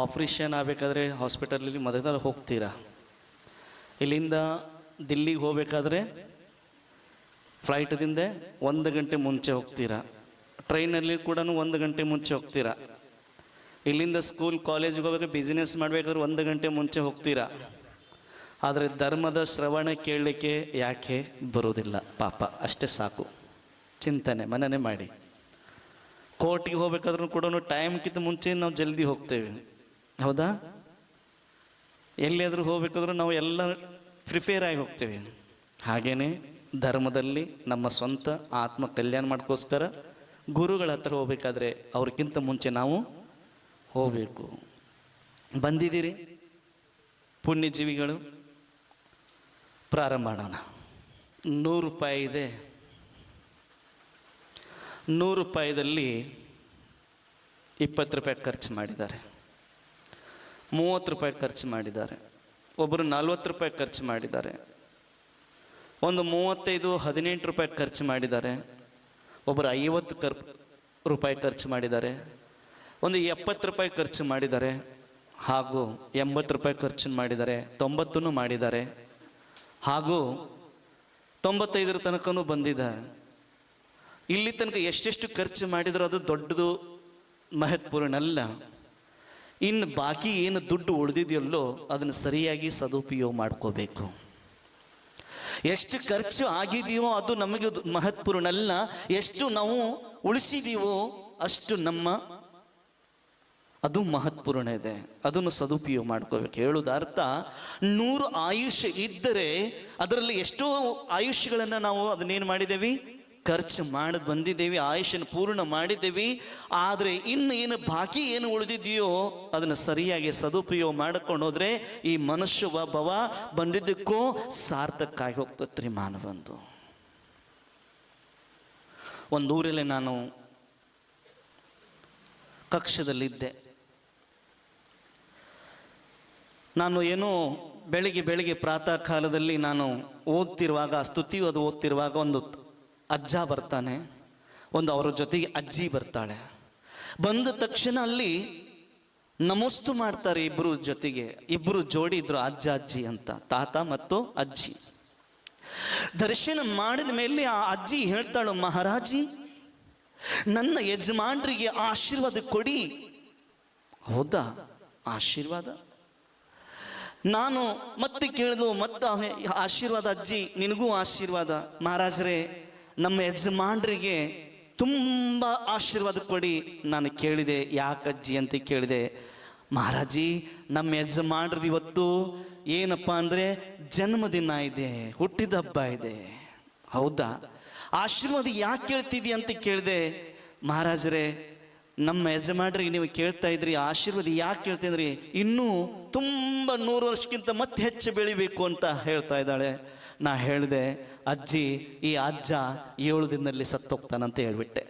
Operation ಆಗಬೇಕಾದ್ರೆ ಹಾಸ್ಪಿಟಲಲ್ಲಿ ಮೊದಲು ಹೋಗ್ತೀರಾ, ಇಲ್ಲಿಂದ ದಿಲ್ಲಿಗೆ ಹೋಗಬೇಕಾದ್ರೆ ಫ್ಲೈಟ್ದಿಂದ 1 ಗಂಟೆ ಮುಂಚೆ ಹೋಗ್ತೀರಾ, ಟ್ರೈನಲ್ಲಿ ಕೂಡ 1 ಗಂಟೆ ಮುಂಚೆ ಹೋಗ್ತೀರಾ, ಇಲ್ಲಿಂದ ಸ್ಕೂಲ್ ಕಾಲೇಜಿಗೆ ಹೋಗಬೇಕು, ಬಿಸ್ನೆಸ್ ಮಾಡಬೇಕಾದ್ರೆ 1 ಗಂಟೆ ಮುಂಚೆ ಹೋಗ್ತೀರಾ. ಆದರೆ ಧರ್ಮದ ಶ್ರವಣ ಕೇಳಲಿಕ್ಕೆ ಯಾಕೆ ಬರೋದಿಲ್ಲ? ಪಾಪ, ಅಷ್ಟೇ ಸಾಕು. ಚಿಂತನೆ ಮನನೆ ಮಾಡಿ. ಕೋರ್ಟಿಗೆ ಹೋಗ್ಬೇಕಾದ್ರೂ ಕೂಡ ಟೈಮ್ಗಿಂತ ಮುಂಚೆ ನಾವು ಜಲ್ದಿ ಹೋಗ್ತೇವೆ, ಹೌದಾ? ಎಲ್ಲಿಯಾದರೂ ಹೋಗ್ಬೇಕಾದ್ರೂ ನಾವು ಎಲ್ಲ ಪ್ರಿಪೇರ್ ಆಗಿ ಹೋಗ್ತೇವೆ. ಹಾಗೆಯೇ ಧರ್ಮದಲ್ಲಿ ನಮ್ಮ ಸ್ವಂತ ಆತ್ಮ ಕಲ್ಯಾಣ ಮಾಡ್ಕೋಸ್ಕರ ಗುರುಗಳ ಹತ್ರ ಹೋಗ್ಬೇಕಾದ್ರೆ ಅವ್ರಿಗಿಂತ ಮುಂಚೆ ನಾವು ಹೋಗಬೇಕು. ಬಂದಿದ್ದೀರಿ ಪುಣ್ಯಜೀವಿಗಳು, ಪ್ರಾರಂಭ ಮಾಡೋಣ. 100 ರೂಪಾಯಿ ಇದೆ. 100 ರೂಪಾಯಿದಲ್ಲಿ 20 ರೂಪಾಯಿ ಖರ್ಚು ಮಾಡಿದ್ದಾರೆ, 30 ರೂಪಾಯಿ ಖರ್ಚು ಮಾಡಿದ್ದಾರೆ, ಒಬ್ಬರು 40 ರೂಪಾಯಿ ಖರ್ಚು ಮಾಡಿದ್ದಾರೆ, ಒಂದು 35-18 ರೂಪಾಯಿ ಖರ್ಚು ಮಾಡಿದ್ದಾರೆ, ಒಬ್ಬರು 50 ರೂಪಾಯಿ ಖರ್ಚು ಮಾಡಿದ್ದಾರೆ, ಒಂದು 70 ರೂಪಾಯಿ ಖರ್ಚು ಮಾಡಿದ್ದಾರೆ, ಹಾಗೂ 80 ರೂಪಾಯಿ ಖರ್ಚು ಮಾಡಿದ್ದಾರೆ, 90 ಮಾಡಿದ್ದಾರೆ, ಹಾಗೂ 95 ತನಕನೂ ಬಂದಿದ್ದಾರೆ. ಇಲ್ಲಿ ತನಕ ಎಷ್ಟೆಷ್ಟು ಖರ್ಚು ಮಾಡಿದರೂ ಅದು ದೊಡ್ಡದು ಮಹತ್ವಪೂರ್ಣ ಅಲ್ಲ. ಇನ್ನು ಬಾಕಿ ಏನು ದುಡ್ಡು ಉಳಿದಿದೆಯಲ್ಲೋ ಅದನ್ನು ಸರಿಯಾಗಿ ಸದುಪಯೋಗ ಮಾಡ್ಕೋಬೇಕು. ಎಷ್ಟು ಖರ್ಚು ಆಗಿದೆಯೋ ಅದು ನಮಗೆ ಮಹತ್ವಪೂರ್ಣ ಅಲ್ಲ, ಎಷ್ಟು ನಾವು ಉಳಿಸಿದೀವೋ ಅಷ್ಟು ಅದು ಮಹತ್ವಪೂರ್ಣ ಇದೆ, ಅದನ್ನು ಸದುಪಯೋಗ ಮಾಡ್ಕೋಬೇಕು. ಹೇಳುವುದ ಅರ್ಥ 100 ಆಯುಷ್ಯ ಇದ್ದರೆ ಅದರಲ್ಲಿ ಎಷ್ಟೋ ಆಯುಷ್ಯಗಳನ್ನು ನಾವು ಅದನ್ನೇನು ಮಾಡಿದ್ದೇವೆ, ಖರ್ಚು ಮಾಡಿ ಬಂದಿದ್ದೇವೆ, ಆಯುಷ್ಯನ ಪೂರ್ಣ ಮಾಡಿದ್ದೇವೆ. ಆದರೆ ಇನ್ನು ಏನು ಬಾಕಿ ಏನು ಉಳಿದಿದೆಯೋ ಅದನ್ನು ಸರಿಯಾಗಿ ಸದುಪಯೋಗ ಮಾಡಿಕೊಂಡು ಹೋದರೆ ಈ ಮನುಷ್ಯ ಭವ ಬಂದಿದ್ದಕ್ಕೂ ಸಾರ್ಥಕ್ಕಾಗಿ ಹೋಗ್ತತ್ರಿ ಮಾನವಂದು. ಒಂದು ಊರಲ್ಲಿ ನಾನು ಕಕ್ಷದಲ್ಲಿದ್ದೆ. ನಾನು ಏನೋ ಬೆಳಿಗ್ಗೆ ಪ್ರಾತಃ ಕಾಲದಲ್ಲಿ ನಾನು ಓದ್ತಿರುವಾಗ, ಸ್ತುತಿ ಅದು ಓದ್ತಿರುವಾಗ ಒಂದು ಅಜ್ಜ ಬರ್ತಾನೆ, ಒಂದು ಅವರ ಜೊತೆಗೆ ಅಜ್ಜಿ ಬರ್ತಾಳೆ. ಬಂದ ತಕ್ಷಣ ಅಲ್ಲಿ ನಮಸ್ತು ಮಾಡ್ತಾರೆ ಇಬ್ಬರು ಜೊತೆಗೆ. ಇಬ್ಬರು ಜೋಡಿ ಇದ್ರು, ಅಜ್ಜ ಅಜ್ಜಿ ಅಂತ, ತಾತ ಮತ್ತು ಅಜ್ಜಿ. ದರ್ಶನ ಮಾಡಿದ ಮೇಲೆ ಆ ಅಜ್ಜಿ ಹೇಳ್ತಾಳು, ಮಹಾರಾಜಿ ನನ್ನ ಯಜಮಾನ್ರಿಗೆ ಆಶೀರ್ವಾದ ಕೊಡಿ. ಹೌದಾ, ಆಶೀರ್ವಾದ? ನಾನು ಮತ್ತೆ ಕೇಳಿದ್ಲು, ಮತ್ತೆ ಆಶೀರ್ವಾದ ಅಜ್ಜಿ, ನಿನಗೂ ಆಶೀರ್ವಾದ. ಮಹಾರಾಜರೇ, ನಮ್ಮ ಯಜಮಾನ್ರಿಗೆ ತುಂಬ ಆಶೀರ್ವಾದ ಕೊಡಿ. ನಾನು ಕೇಳಿದೆ, ಯಾಕಜ್ಜಿ ಅಂತ ಕೇಳಿದೆ. ಮಹಾರಾಜಿ, ನಮ್ಮ ಯಜಮಾನ್ರದ್ದು ಇವತ್ತು ಏನಪ್ಪ ಅಂದರೆ ಜನ್ಮದಿನ ಇದೆ, ಹುಟ್ಟಿದ ಹಬ್ಬ ಇದೆ. ಹೌದಾ, ಆಶೀರ್ವಾದ ಯಾಕೆ ಕೇಳ್ತಿದ್ದಿ ಅಂತ ಕೇಳಿದೆ. ಮಹಾರಾಜರೇ, ನಮ್ಮ ಯಜಮಾನ್ರಿಗೆ ನೀವು ಕೇಳ್ತಾ ಇದ್ರಿ, ಆಶೀರ್ವಾದ ಯಾಕೆ ಕೇಳ್ತಿದ್ರಿ, ಇನ್ನೂ ತುಂಬ 100 ವರ್ಷಕ್ಕಿಂತ ಮತ್ತೆ ಹೆಚ್ಚು ಬೆಳಿಬೇಕು ಅಂತ ಹೇಳ್ತಾ ಇದ್ದಾಳೆ. ನಾ ಹೇಳಿದೆ, ಅಜ್ಜಿ, ಈ ಅಜ್ಜ 7 ದಿನದಲ್ಲಿ ಸತ್ತೋಗ್ತಾನಂತ ಹೇಳ್ಬಿಟ್ಟೆ.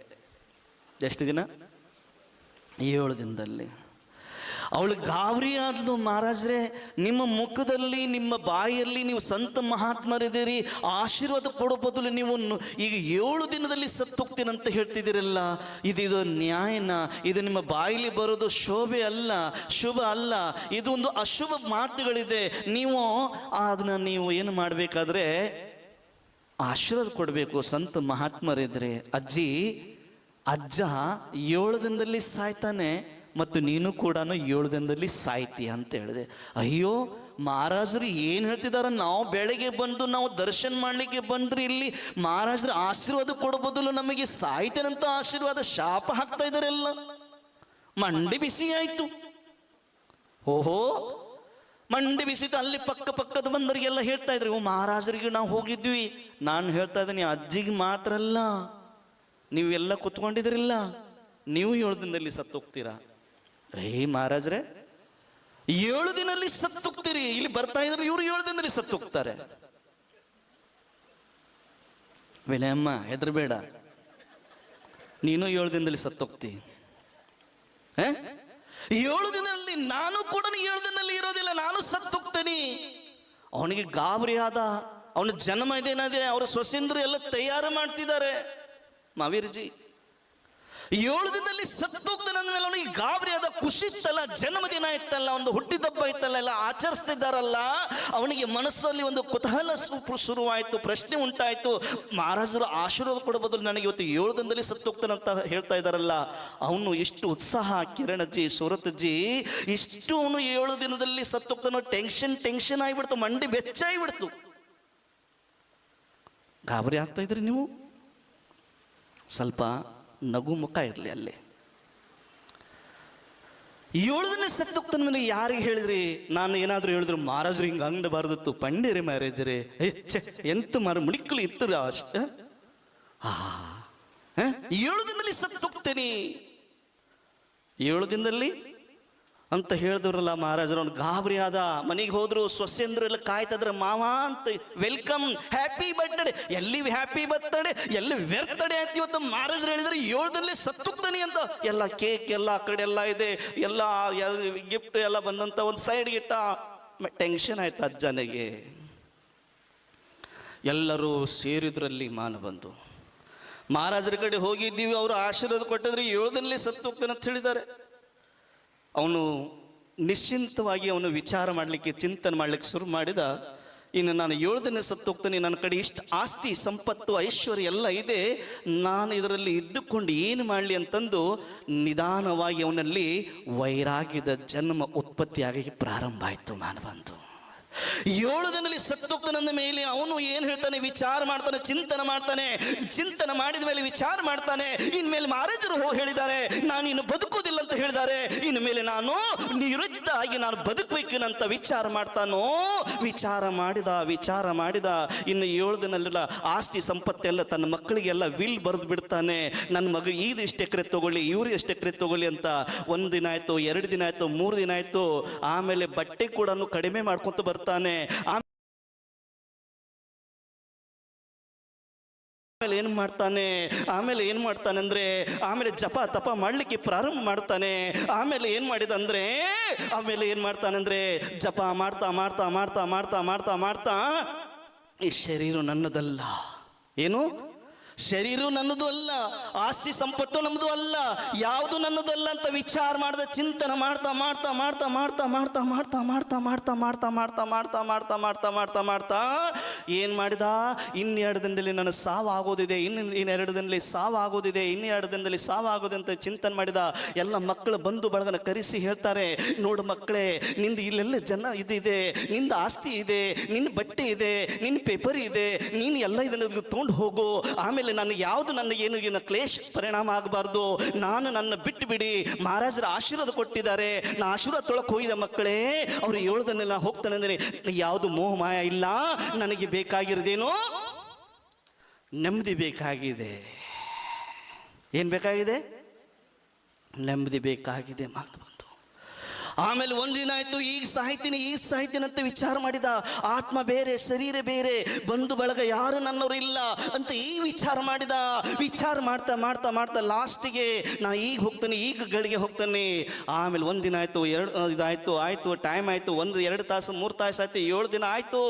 ಎಷ್ಟು ದಿನ? 7 ದಿನದಲ್ಲಿ. ಅವಳು ಗಾಬರಿ ಆದ್ಲು. ಮಹಾರಾಜರೇ, ನಿಮ್ಮ ಮುಖದಲ್ಲಿ ನಿಮ್ಮ ಬಾಯಲ್ಲಿ ನೀವು ಸಂತ ಮಹಾತ್ಮರಿದ್ದೀರಿ, ಆಶೀರ್ವಾದ ಕೊಡೋ ಬದಲು ನೀವು ಈಗ 7 ದಿನದಲ್ಲಿ ಸತ್ತೋಗ್ತೀನಂತ ಹೇಳ್ತಿದ್ದೀರಲ್ಲ, ಇದು ನ್ಯಾಯನ? ಇದು ನಿಮ್ಮ ಬಾಯಲ್ಲಿ ಬರೋದು ಶೋಭೆ ಅಲ್ಲ, ಶುಭ ಅಲ್ಲ, ಇದು ಒಂದು ಅಶುಭ ಮಾತುಗಳಿದೆ. ನೀವು ಅದನ್ನ ನೀವು ಏನು ಮಾಡಬೇಕಾದ್ರೆ ಆಶೀರ್ವಾದ ಕೊಡಬೇಕು, ಸಂತ ಮಹಾತ್ಮರಿದ್ರೆ. ಅಜ್ಜಿ, ಅಜ್ಜ 7 ದಿನದಲ್ಲಿ ಸಾಯ್ತಾನೆ ಮತ್ತು ನೀನು ಕೂಡ 7 ದಿನದಲ್ಲಿ ಸಾಯ್ತೀಯ ಅಂತ ಹೇಳಿದೆ. ಅಯ್ಯೋ ಮಹಾರಾಜರು ಏನು ಹೇಳ್ತಿದಾರ, ನಾವು ಬೆಳಗ್ಗೆ ಬಂದು ನಾವು ದರ್ಶನ ಮಾಡಲಿಕ್ಕೆ ಬಂದ್ರಿ, ಇಲ್ಲಿ ಮಹಾರಾಜರು ಆಶೀರ್ವಾದ ಕೊಡೋ ಬದಲು ನಮಗೆ ಸಾಯ್ತೇನಂತ ಆಶೀರ್ವಾದ ಶಾಪ ಹಾಕ್ತಾ ಇದ್ದಾರೆ. ಎಲ್ಲ ಮಂಡಿ ಬಿಸಿ ಆಯ್ತು. ಓಹೋ, ಮಂಡಿ ಬಿಸಿತು. ಅಲ್ಲಿ ಪಕ್ಕದ ಬಂದವರಿಗೆಲ್ಲ ಹೇಳ್ತಾ ಇದ್ರಿ, ಓ ಮಹಾರಾಜರಿಗೆ ನಾವು ಹೋಗಿದ್ವಿ. ನಾನು ಹೇಳ್ತಾ ಇದ್ದೀನಿ, ಅಜ್ಜಿಗೆ ಮಾತ್ರ ಅಲ್ಲ, ನೀವು ಎಲ್ಲ ಕುತ್ಕೊಂಡಿದ್ರಿಲ್ಲ, ನೀವು 7 ದಿನದಲ್ಲಿ ಸತ್ತೋಗ್ತೀರಾ. ಮಹಾರಾಜರೇ, 7 ದಿನದಲ್ಲಿ ಸತ್ತೋಗ್ತೀರಿ, ಇಲ್ಲಿ ಬರ್ತಾ ಇದ್ರೆ ಇವರು 7 ದಿನದಲ್ಲಿ ಸತ್ತೋಗ್ತಾರೆ. ವಿನಯಮ್ಮ, ಹೆದರಬೇಡ, ನೀನು 7 ದಿನದಲ್ಲಿ ಸತ್ತೋಗ್ತಿ. 7 ದಿನದಲ್ಲಿ ನಾನು ಕೂಡ 7 ದಿನದಲ್ಲಿ ಇರೋದಿಲ್ಲ, ನಾನು ಸತ್ತೋಗ್ತೇನೆ. ಅವನಿಗೆ ಗಾಬರಿ ಆದ. ಅವನ ಜನ್ಮ ಇದೇನದೆ, ಅವರ ಸೊಸೆಂದ್ರು ಎಲ್ಲ ತಯಾರು ಮಾಡ್ತಿದ್ದಾರೆ. ಮಾವೀರ್ಜಿ, 7 ದಿನದಲ್ಲಿ ಸತ್ತೋಗ್ತಾನೆ ಅಂದ್ಮೇಲೆ ಅವನಿಗೆ ಗಾಬರಿ ಆದ, ಖುಷಿ ಇತ್ತಲ್ಲ, ಜನ್ಮದಿನ ಇತ್ತಲ್ಲ, ಒಂದು ಹುಟ್ಟಿದಬ್ಬ ಇತ್ತಲ್ಲ, ಎಲ್ಲ ಆಚರಿಸ್ತಿದ್ದಾರಲ್ಲ, ಅವನಿಗೆ ಮನಸ್ಸಲ್ಲಿ ಒಂದು ಕುತೂಹಲ ಶುರುವಾಯಿತು, ಪ್ರಶ್ನೆ ಉಂಟಾಯಿತು. ಮಹಾರಾಜರು ಆಶೀರ್ವಾದ ಕೊಡೋ ಬದಲು ನನಗೆ ಇವತ್ತು 7 ದಿನದಲ್ಲಿ ಸತ್ತೋಗ್ತಾನಂತ ಹೇಳ್ತಾ ಇದ್ದಾರಲ್ಲ, ಅವನು ಎಷ್ಟು ಉತ್ಸಾಹ, ಕಿರಣಜ್ಜಿ, ಸೂರತಜ್ಜಿ, ಇಷ್ಟು ಅವನು 7 ದಿನದಲ್ಲಿ ಸತ್ತೋಗ್ತಾನೋ, ಟೆನ್ಷನ್ ಆಗಿಬಿಡ್ತು, ಮಂಡಿ ಬೆಚ್ಚಾಗಿಬಿಡ್ತು. ಗಾಬರಿ ಆಗ್ತಾ ಇದ್ರಿ ನೀವು? ಸ್ವಲ್ಪ ನಗು ಮುಖ ಇರಲಿ ಅಲ್ಲಿ. 7 ದಿನ ಸತ್ತೋಗ್ತಾನ ಮೇಲೆ ಯಾರಿಗೆ ಹೇಳಿದ್ರಿ? ನಾನು ಏನಾದರೂ ಹೇಳಿದ್ರು ಮಹಾರಾಜರು ಹಿಂಗೆ ಅಂಗಡಬಾರ್ದಿತ್ತು, ಪಂಡಿರಿ ಮ್ಯಾರೇಜರೇ, ಎಂತ ಮುಳಿಕ್ಕಲು ಇತ್ತು ಅಷ್ಟ. 7 ದಿನದಲ್ಲಿ ಸತ್ತೋಗ್ತೇನೆ, 7 ದಿನದಲ್ಲಿ ಅಂತ ಹೇಳಿದ್ರಲ್ಲ ಮಹಾರಾಜರು. ಅವ್ನು ಗಾಬರಿ ಆದ. ಮನೆಗೆ ಹೋದ್ರು, ಸೊಸೆಂದ್ರು ಎಲ್ಲ ಕಾಯ್ತದ್ರ, ಮಾವ ಅಂತ ವೆಲ್ಕಮ್, ಹ್ಯಾಪಿ ಬರ್ತ್ಡೇ, ಎಲ್ಲಿ ಹ್ಯಾಪಿ ಬರ್ತ್ಡೇ, ಎಲ್ಲಿ ಬೆರ್ತಡೇ ಅಂತ ಇವತ್ತು ಮಹಾರಾಜರು ಹೇಳಿದ್ರೆ 7 ದಿನದಲ್ಲಿ ಸತ್ತೋಗ್ತಾನೆ ಅಂತ. ಎಲ್ಲ ಕೇಕ್ ಎಲ್ಲ ಆ ಕಡೆ ಎಲ್ಲ ಇದೆ, ಎಲ್ಲ ಗಿಫ್ಟ್ ಎಲ್ಲ ಬಂದಂತ ಒಂದು ಸೈಡ್ಗೆ ಇಟ್ಟ. ಟೆನ್ಷನ್ ಆಯ್ತು ಅಜ್ಜನಿಗೆ. ಎಲ್ಲರೂ ಸೇರಿದ್ರಲ್ಲಿ ಮಾನ ಬಂದು ಮಹಾರಾಜರ ಕಡೆ ಹೋಗಿದ್ದೀವಿ, ಅವರು ಆಶೀರ್ವಾದ ಕೊಟ್ಟಿದ್ರೆ 7 ದಿನದಲ್ಲಿ ಸತ್ತೋಗ್ತಾನೆ ಅಂತ ಹೇಳಿದ್ದಾರೆ. ಅವನು ನಿಶ್ಚಿಂತವಾಗಿ ಅವನು ವಿಚಾರ ಮಾಡಲಿಕ್ಕೆ, ಚಿಂತನೆ ಮಾಡಲಿಕ್ಕೆ ಶುರು ಮಾಡಿದ. ಇನ್ನು ನಾನು 7 ದಿನ ಸತ್ತೋಗ್ತಾನೆ, ನನ್ನ ಕಡೆ ಇಷ್ಟು ಆಸ್ತಿ ಸಂಪತ್ತು ಐಶ್ವರ್ಯ ಎಲ್ಲ ಇದೆ, ನಾನು ಇದರಲ್ಲಿ ಇದ್ದುಕೊಂಡು ಏನು ಮಾಡಲಿ ಅಂತಂದು ನಿಧಾನವಾಗಿ ಅವನಲ್ಲಿ ವೈರಾಗ್ಯದ ಜನ್ಮ ಉತ್ಪತ್ತಿಯಾಗಿ ಪ್ರಾರಂಭ ಆಯಿತು. ಮಾನವಂತು 7 ದಿನದಲ್ಲಿ ಸತ್ತೋಗ್ತಾನಂದ ಮೇಲೆ ಅವನು ಏನು ಹೇಳ್ತಾನೆ? ವಿಚಾರ ಮಾಡ್ತಾನೆ, ಚಿಂತನೆ ಮಾಡಿದ ಮೇಲೆ ವಿಚಾರ ಮಾಡ್ತಾನೆ. ಇನ್ಮೇಲೆ ಮಹಾರಾಜರು ಹೇಳಿದ್ದಾರೆ ನಾನು ಇನ್ನು ಬದುಕುವುದಿಲ್ಲ ಅಂತ ಹೇಳಿದ್ದಾರೆ, ಇನ್ಮೇಲೆ ನಾನು ನಿವೃತ್ತಾಗಿ ನಾನು ಬದುಕಬೇಕೇನಂತ ವಿಚಾರ ಮಾಡ್ತಾನೋ. ವಿಚಾರ ಮಾಡಿದ ಇನ್ನು 7 ದಿನಲ್ಲ ಆಸ್ತಿ ಸಂಪತ್ತೆಲ್ಲ ತನ್ನ ಮಕ್ಕಳಿಗೆಲ್ಲ ವಿಲ್ ಬರೆದು ಬಿಡ್ತಾನೆ. ನನ್ನ ಮಗ ಇದು ಎಷ್ಟು ಎಕರೆ ತಗೊಳ್ಳಿ, ಇವ್ರು ಎಷ್ಟು ಎಕರೆ ತಗೊಳ್ಳಿ ಅಂತ. 1 ದಿನ ಆಯ್ತು, 2 ದಿನ ಆಯ್ತು, 3 ದಿನ ಆಯ್ತು. ಆಮೇಲೆ ಬಟ್ಟೆ ಕೂಡ ಕಡಿಮೆ ಮಾಡ್ಕೊಂತ ಬರ್ತಾನೆ. ಆಮೇಲೆ ಏನ್ ಮಾಡ್ತಾನೆ ಅಂದ್ರೆ ಆಮೇಲೆ ಜಪ ತಪ ಮಾಡ್ಲಿಕ್ಕೆ ಪ್ರಾರಂಭ ಮಾಡ್ತಾನೆ. ಆಮೇಲೆ ಏನ್ ಮಾಡ್ತಾನೆ ಜಪ ಮಾಡ್ತಾ ಈ ಶರೀರ ನನ್ನದಲ್ಲ. ಏನು? ಶರೀರ ನನ್ನದು ಅಲ್ಲ, ಆಸ್ತಿ ಸಂಪತ್ತು ನಮ್ಮದು ಅಲ್ಲ, ಯಾವುದು ನನ್ನದು ಅಲ್ಲ ಅಂತ ವಿಚಾರ ಮಾಡಿದ. ಚಿಂತನೆ ಮಾಡ್ತಾ ಏನ್ ಮಾಡಿದ? 2 ದಿನದಲ್ಲಿ ನನ್ನ ಸಾವು ಆಗೋದಿದೆ, ಇನ್ನು 2 ದಿನದಲ್ಲಿ ಸಾವು ಆಗೋದಿದೆ, ಇನ್ನು 2 ದಿನದಲ್ಲಿ ಸಾವು ಆಗೋದೆ ಅಂತ ಚಿಂತನೆ ಮಾಡಿದ. ಎಲ್ಲ ಮಕ್ಕಳು ಬಂಧು ಬಳಗನ ಕರೆಸಿ ಹೇಳ್ತಾರೆ, ನೋಡು ಮಕ್ಕಳೇ, ನಿಂದು ಇಲ್ಲೆಲ್ಲ ಜನ ಇದಿದೆ, ನಿಂದ ಆಸ್ತಿ ಇದೆ, ನಿನ್ನ ಬಟ್ಟೆ ಇದೆ, ನಿನ್ನ ಪೇಪರ್ ಇದೆ, ನೀನು ಎಲ್ಲ ಇದನ್ನು ತೊಗೊಂಡು ಹೋಗು. ಆಮೇಲೆ ನನಗೆ ಯಾವುದು ಏನು ಕ್ಲೇಶ್ ಪರಿಣಾಮ ಆಗಬಾರ್ದು, ನನ್ನ ಬಿಟ್ಟು ಬಿಡಿ. ಮಹಾರಾಜರ ಆಶೀರ್ವಾದ ಕೊಟ್ಟಿದ್ದಾರೆ, ನಾ ಆಶೀರ್ವಾದ ತೊಳಕ್ ಹೋಗಿದ ಮಕ್ಕಳೇ. ಅವ್ರು 7 ದಿನ ಹೋಗ್ತಾನೆ ಅಂದ್ರೆ ಯಾವುದು ಮೋಹ ಮಾಯ ಇಲ್ಲ. ನನಗೆ ಬೇಕಾಗಿರೋದೇನು? ನೆಮ್ಮದಿ ಬೇಕಾಗಿದೆ. ಏನ್ ಬೇಕಾಗಿದೆ? ನೆಮ್ಮದಿ ಬೇಕಾಗಿದೆ ಮಾನವ. ಆಮೇಲೆ 1 ದಿನ ಆಯ್ತು, ಈಗ ಸಾಯ್ತೀನಿ ಅಂತ ವಿಚಾರ ಮಾಡಿದ. ಆತ್ಮ ಬೇರೆ, ಶರೀರ ಬೇರೆ, ಬಂಧು ಬಳಗ ಯಾರು ನನ್ನವರು ಇಲ್ಲ ಅಂತ ಈ ವಿಚಾರ ಮಾಡಿದ. ವಿಚಾರ ಮಾಡ್ತಾ ಲಾಸ್ಟಿಗೆ ನಾ ಈಗ ಹೋಗ್ತಾನೆ, ಈಗ ಗಳಿಗೆ ಹೋಗ್ತಾನೆ. ಆಮೇಲೆ 1 ದಿನ ಆಯ್ತು, 2 ಆಯ್ತು, ಟೈಮ್ ಆಯ್ತು, 1, 2 ತಾಸು, 3 ತಾಸು ಆಯ್ತು, 7 ದಿನ ಆಯ್ತು.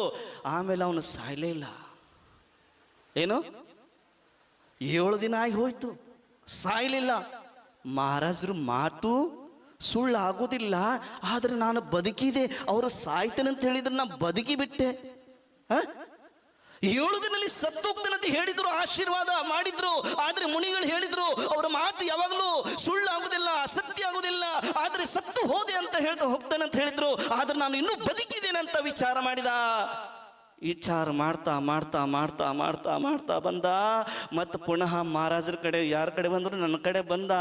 ಆಮೇಲೆ ಅವನು ಸಾಯ್ಲೇ ಇಲ್ಲ. ಏನು? 7 ದಿನ ಆಗಿ ಹೋಯ್ತು, ಸಾಯ್ಲಿಲ್ಲ. ಮಹಾರಾಜರು ಮಾತು ಸುಳ್ಳು ಆಗೋದಿಲ್ಲ, ಆದ್ರೆ ನಾನು ಬದುಕಿದೆ. ಅವರು ಸಾಯ್ತೇನೆ ಅಂತ ಹೇಳಿದ್ರೆ ನಾನು ಬದುಕಿ ಬಿಟ್ಟೆ. 7 ದಿನದಲ್ಲಿ ಸತ್ತೋಗ್ತಾನೆ ಅಂತ ಹೇಳಿದ್ರು, ಆಶೀರ್ವಾದ ಮಾಡಿದ್ರು. ಆದ್ರೆ ಮುನಿಗಳು ಹೇಳಿದ್ರು ಅವರ ಮಾತು ಯಾವಾಗಲೂ ಸುಳ್ಳು ಆಗುದಿಲ್ಲ, ಅಸತ್ಯ ಆಗುದಿಲ್ಲ. ಆದ್ರೆ ಸತ್ತು ಹೋದೆ ಅಂತ ಹೋಗ್ತಾನೆ ಅಂತ ಹೇಳಿದ್ರು, ಆದ್ರೆ ನಾನು ಇನ್ನೂ ಬದುಕಿದ್ದೇನೆ ಅಂತ ವಿಚಾರ ಮಾಡಿದ. ವಿಚಾರ ಮಾಡ್ತಾ ಬಂದ. ಮತ್ತು ಪುನಃ ಮಹಾರಾಜರ ಕಡೆ, ಯಾರ ಕಡೆ ಬಂದ್ರು? ನನ್ನ ಕಡೆ ಬಂದ.